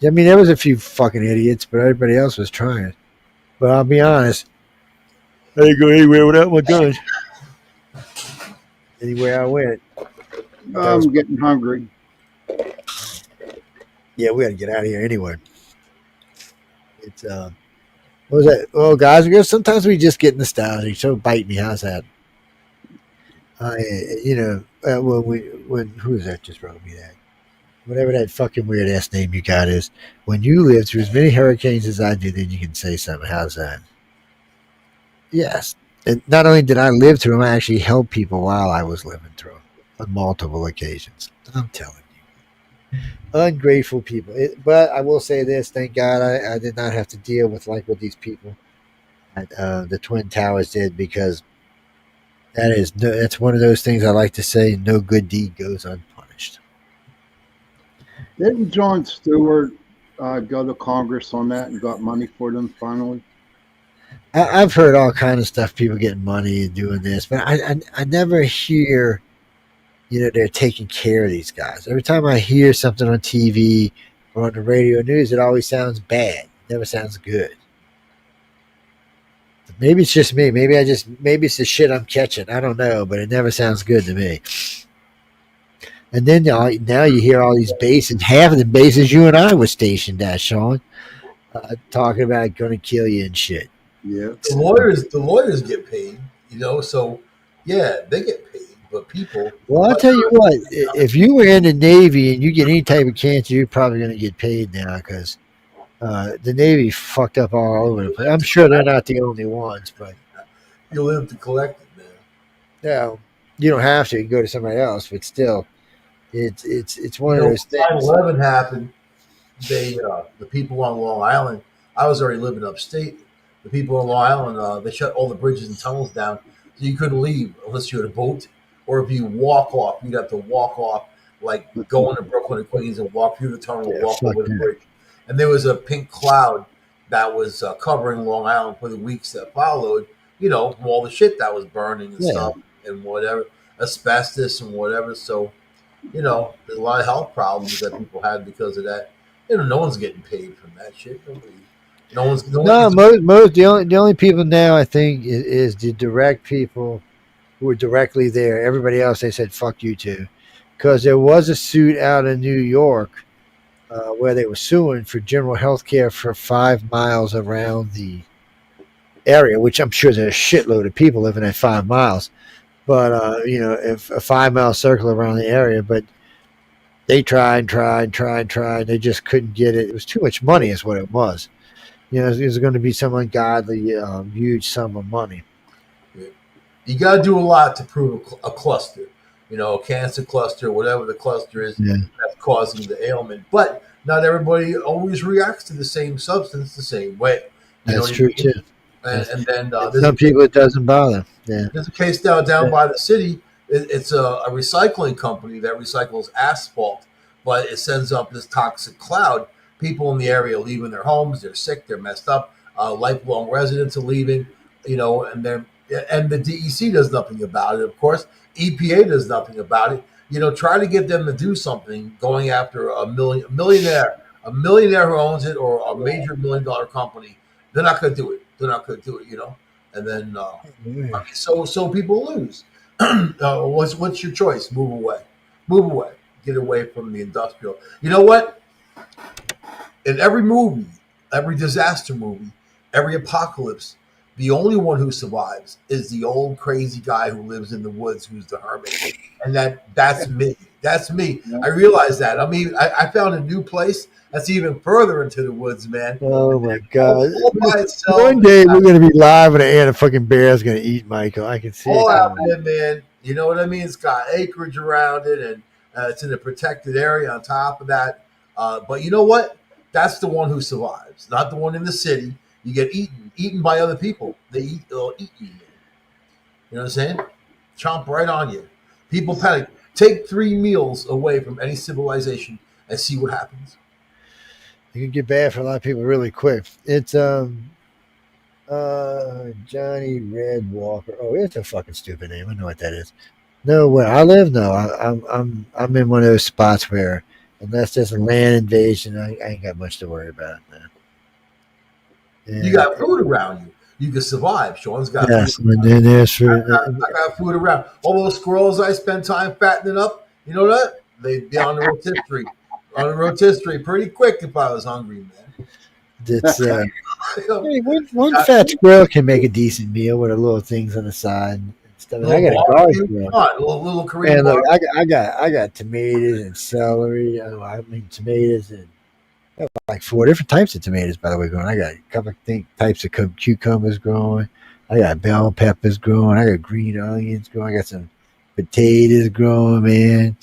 mean, there was a few fucking idiots, but everybody else was trying. But I'll be honest, I didn't go anywhere without my gun. Anywhere I went. I'm getting hungry. Yeah, we got to get out of here anyway. It's what was that? Oh, guys, sometimes we just get nostalgic. So bite me. How's that? Who is that just wrote me that? Whatever that fucking weird ass name you got is. When you live through as many hurricanes as I did, then you can say something. How's that? Yes. And not only did I live through them, I actually helped people while I was living through them on multiple occasions. I'm telling you. Ungrateful people. But I will say this, thank God I did not have to deal with what these people at the Twin Towers did, because that's one of those things I like to say, no good deed goes unpunished. Didn't Jon Stewart go to Congress on that and got money for them finally? I've heard all kinds of stuff, people getting money and doing this, but I never hear, they're taking care of these guys. Every time I hear something on TV or on the radio news, it always sounds bad. It never sounds good. Maybe it's just me. Maybe it's the shit I'm catching. I don't know, but it never sounds good to me. And then now you hear all these bases. Half of the bases you and I were stationed at, Sean, talking about going to kill you and shit. Yeah. The lawyers get paid, so yeah, they get paid, but people. Well, I'll tell you what, if you were in the Navy and you get any type of cancer, you're probably going to get paid now, because the Navy fucked up all over the place. I'm sure they're not the only ones, but you'll have to collect it, man. No, you don't have to. You can go to somebody else, but still, it's one of those things. 9/11 happened. The people on Long Island. I was already living upstate. The people on Long Island, they shut all the bridges and tunnels down, so you couldn't leave unless you had a boat, or if you walk off, you'd have to walk off, like go into Brooklyn and Queens and walk through the tunnel, and walk over the bridge. And there was a pink cloud that was covering Long Island for the weeks that followed, from all the shit that was burning and stuff and whatever, asbestos and whatever. So, there's a lot of health problems that people had because of that. No one's getting paid from that shit. Most the only people now, I think, is the direct people who were directly there. Everybody else, they said fuck you to, because there was a suit out in New York where they were suing for general health care for 5 miles around the area, which I'm sure there's a shitload of people living at 5 miles. But, if a 5 mile circle around the area, but they tried. They just couldn't get it. It was too much money is what it was. It was going to be some ungodly, huge sum of money. You got to do a lot to prove a cluster, a cancer cluster, whatever the cluster is that's causing the ailment. But not everybody always reacts to the same substance the same way. That's true too. And then some people it doesn't bother. Yeah. There's a case down by the city. It's a recycling company that recycles asphalt, but it sends up this toxic cloud. People in the area are leaving their homes. They're sick. They're messed up. Lifelong residents are leaving. And the DEC does nothing about it. Of course, EPA does nothing about it. Try to get them to do something. Going after a millionaire who owns it, or a major $1 million company. They're not going to do it. And then so people lose. What's your choice? Move away. Get away from the industrial. You know what? In every movie, every disaster movie, every apocalypse, the only one who survives is the old crazy guy who lives in the woods, who's the hermit. And that's me. That's me. I realize that. I mean, I found a new place that's even further into the woods, man. Oh my God! All by itself. One day we're gonna be live and a fucking bear's gonna eat Michael. I can see all it. happening, man. You know what I mean? It's got acreage around it, and it's in a protected area on top of that. But you know what? That's the one who survives, not the one in the city. You get eaten by other people. They'll eat you. You know what I'm saying? Chomp right on you. People panic. Take 3 meals away from any civilization and see what happens. It can get bad for a lot of people really quick. It's Johnny Red Walker. Oh, it's a fucking stupid name. I know what that is. No, where I live, no. I'm in one of those spots where, unless there's a land invasion, I ain't got much to worry about. You got food around you. You can survive. Sean's got food. And then there's food. I got food around. All those squirrels I spend time fattening up, you know what? They'd be on the rotisserie. On the rotisserie pretty quick if I was hungry, man. It's one fat squirrel can make a decent meal with a little things on the side and stuff. I got a garlic grill. Little Korean. And look, I got tomatoes and celery. Tomatoes and like 4 different types of tomatoes, by the way, growing. I got a couple of types of cucumbers growing. I got bell peppers growing. I got green onions growing. I got some potatoes growing, man.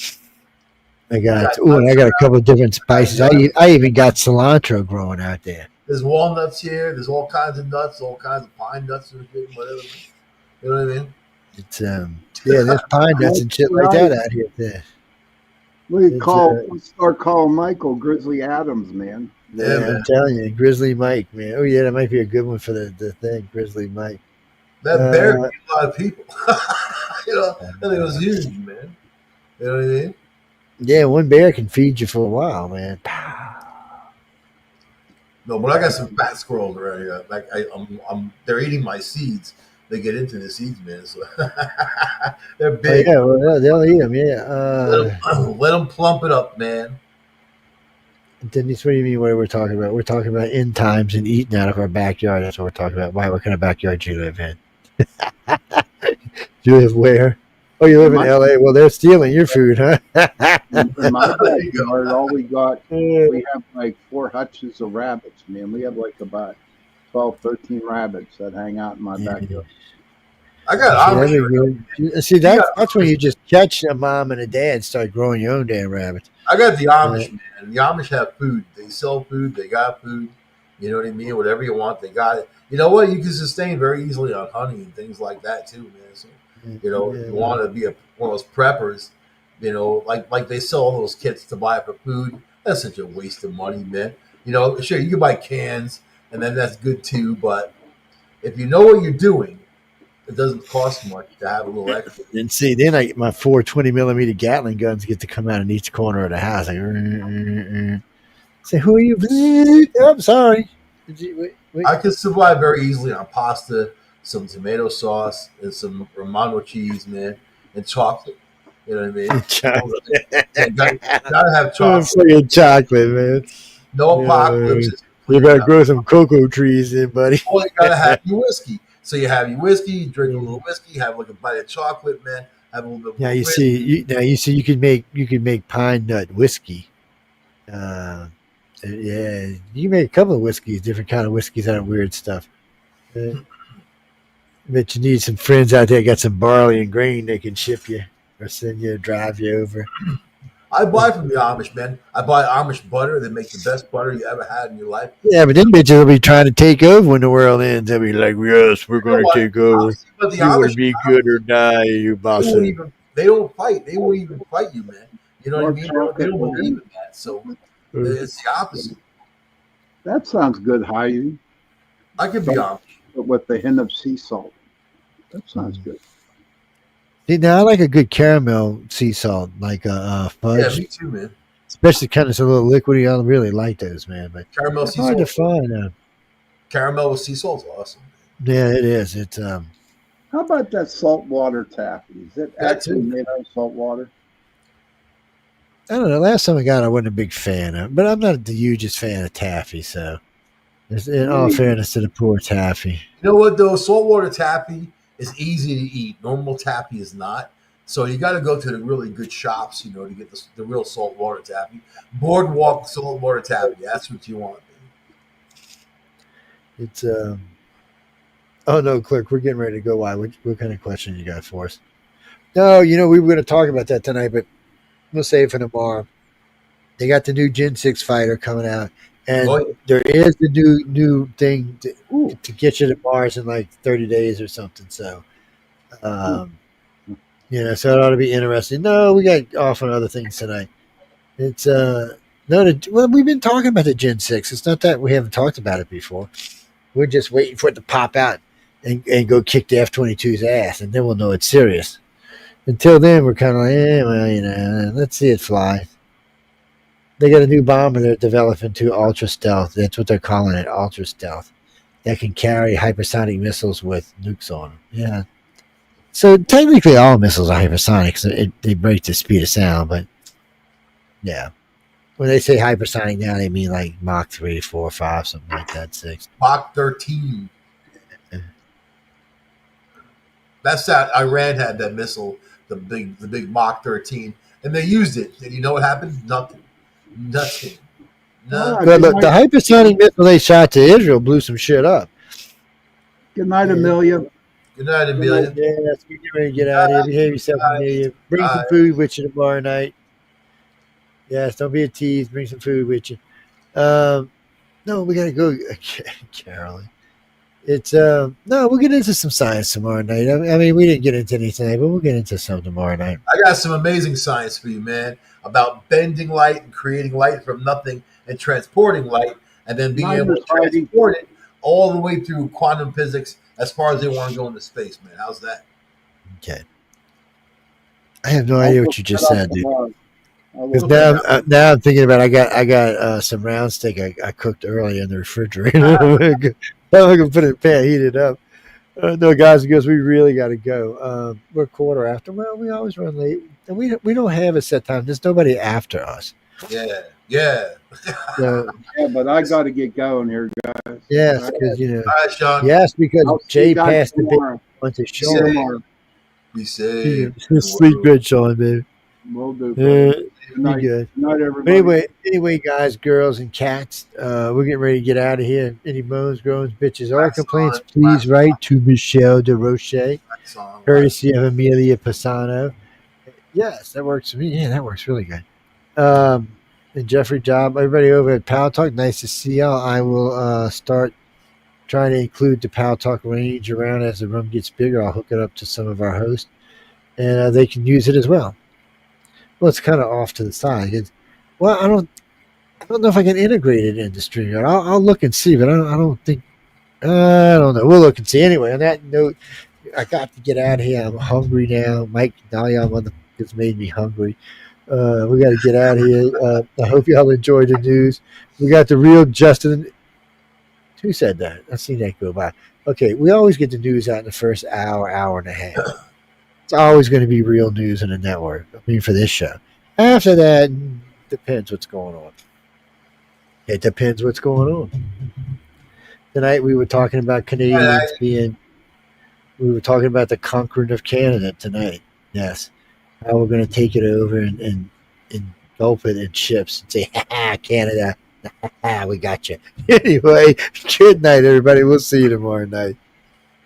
I got a couple of different spices. I even got cilantro growing out there. There's walnuts here. There's all kinds of nuts, all kinds of pine nuts and shit, whatever. You know what I mean? It's there's pine nuts and shit like that out here. Yeah. We'll start calling Michael Grizzly Adams, man. Yeah, man. I'm telling you, Grizzly Mike, man. Oh yeah, that might be a good one for the thing, Grizzly Mike. That bear beat a lot of people. I think it was huge, man. You know what I mean? Yeah, one bear can feed you for a while, man. No, but I got some fat squirrels around here. Like they're eating my seeds. They get into the seeds, man. So they're big. Oh, yeah, they'll eat them. Yeah. Let them plump it up, man. Denise, what do you mean? What are we talking about? We're talking about end times and eating out of our backyard. That's what we're talking about. Why? What kind of backyard do you live in? Do you live where? Oh, you live in LA. Well, they're stealing your food, huh? In my backyard, we have like 4 hutches of rabbits, man. We have like about 12, 13 rabbits that hang out in my backyard. I got Amish. See, that's when you just catch a mom and a dad and start growing your own damn rabbits. I got the Amish, man. The Amish have food. They sell food. They got food. You know what I mean? Whatever you want, they got it. You know what? You can sustain very easily on honey and things like that too, man. So, if you want to be one of those preppers, like they sell all those kits to buy for food. That's such a waste of money, man. Sure, you can buy cans, and then that's good too. But if you know what you're doing, it doesn't cost much to have a little extra. And see, then I get my 4 20-millimeter Gatling guns get to come out in each corner of the house. Like, say, who are you? I'm sorry. Wait. I can survive very easily on pasta, some tomato sauce, and some Romano cheese, man, and chocolate. You know what I mean? Chocolate. Gotta have Oh, chocolate. fucking chocolate, man. No apocalypse. You better grow some cocoa trees in, buddy. Well, you gotta have your whiskey. So you have your whiskey, you drink a little whiskey, have like a bite of chocolate, man. Have a little bit. Now more you whiskey. see, you can make pine nut whiskey. Yeah, you can make a couple of whiskeys, different kind of whiskeys out of weird stuff. But you need some friends out there got some barley and grain they can ship you or send you, drive you over. I buy from the Amish, man. I buy Amish butter. They make the best butter you ever had in your life. Yeah, but them bitches will be trying to take over when the world ends. They'll be like, yes, we're going to take over. But the You want Amish, to be good or die, you bastard. they don't fight. They won't even fight you, man. You know what I mean? They don't believe in that. So it's the opposite. That sounds good, Heidi. I could be Amish. But with the hint of sea salt. That sounds good. See, now I like a good caramel sea salt, like a fudge. Yeah, me too, man. Especially kind of a little liquidy. I really like those, man. But Caramel it's sea hard salt. to find. Caramel with sea salt's awesome. Yeah, it is. It's How about that saltwater taffy? Is it actually made out of salt water? I don't know. Last time I got it, I wasn't a big fan of, but I'm not the hugest fan of taffy. So, in all fairness to the poor taffy, You know what though? Saltwater taffy is easy to eat. Normal taffy is not. So you got to go to the really good shops, you know, to get the real saltwater taffy. Boardwalk saltwater taffy. That's what you want. it's. Oh no, Clerk, we're getting ready to go. Why? What kind of question you got for us? No, we were going to talk about that tonight, but we'll save it for tomorrow. They got the new Gen 6 fighter coming out. And there is the new thing to get you to Mars in like 30 days or something. So, so it ought to be interesting. No, we got off on other things tonight. It's we've been talking about the Gen 6. It's not that we haven't talked about it before. We're just waiting for it to pop out and go kick the F-22's ass, and then we'll know it's serious. Until then, we're kind of like, let's see it fly. They got a new bomber they're developing to ultra stealth. That's what they're calling it, ultra stealth. That can carry hypersonic missiles with nukes on them. Yeah. So technically, all missiles are hypersonic. So they break the speed of sound, but yeah. When they say hypersonic now, they mean like Mach 3, 4, 5, something like that. 6. Mach 13. That's that. Iran had that missile, the big Mach 13, and they used it. And you know what happened? Nothing. The hypersonic missile they shot to Israel blew some shit up. Good night, Amelia. Good night, Amelia. Yes, we get ready to get out of here. Behave yourself, Amelia. Bring some food with you tomorrow night. Yes, don't be a tease. Bring some food with you. No, we gotta go, Carolyn. It's no, we'll get into some science tomorrow night. I mean, we didn't get into any tonight, but we'll get into some tomorrow night. I got some amazing science for you, man, about bending light and creating light from nothing and transporting light and then being able to transport it all the way through quantum physics as far as they want to go into space, man. How's that? Okay. I have no idea what you just said, dude. Because now I'm thinking about I got some round steak I cooked early in the refrigerator. I'm gonna put it in the pan, heat it up. No, guys and girls, we really got to go. We're a quarter after. Well, we always run late, and we don't have a set time. There's nobody after us. Yeah. So, yeah, but I got to get going here, guys. Yes, because All right, Sean. Yes, because Jay passed the tomorrow. big on to Sean. Be safe. Sleep good, Sean, baby. Will do. Good night. Good night, everybody. Anyway, guys, girls, and cats, we're getting ready to get out of here. Any moans, groans, bitches, or complaints, please write to Michelle DeRoche, courtesy of Amelia Pisano. Yes, that works for me. Yeah, that works really good. And Jeffrey Job, everybody over at Pal Talk, nice to see y'all. I will start trying to include the Pal Talk range around as the room gets bigger. I'll hook it up to some of our hosts, and they can use it as well. Well, it's kind of off to the side. I don't know if I can integrate it into StreamYard. I'll look and see, but I don't think. I don't know. We'll look and see. Anyway, on that note, I got to get out of here. I'm hungry now. Mike Dahlia motherfuckers made me hungry. We got to get out of here. I hope y'all enjoyed the news. We got the real Justin. Who said that? I've seen that go by. Okay, we always get the news out in the first hour and a half. It's always going to be real news in a network. I mean, for this show. After that, depends what's going on. It depends what's going on. Tonight we were talking about Canadians we were talking about the conquering of Canada tonight. Yes. How we're going to take it over and engulf it in ships and say, ha, Canada, we got you. Anyway, good night, everybody. We'll see you tomorrow night.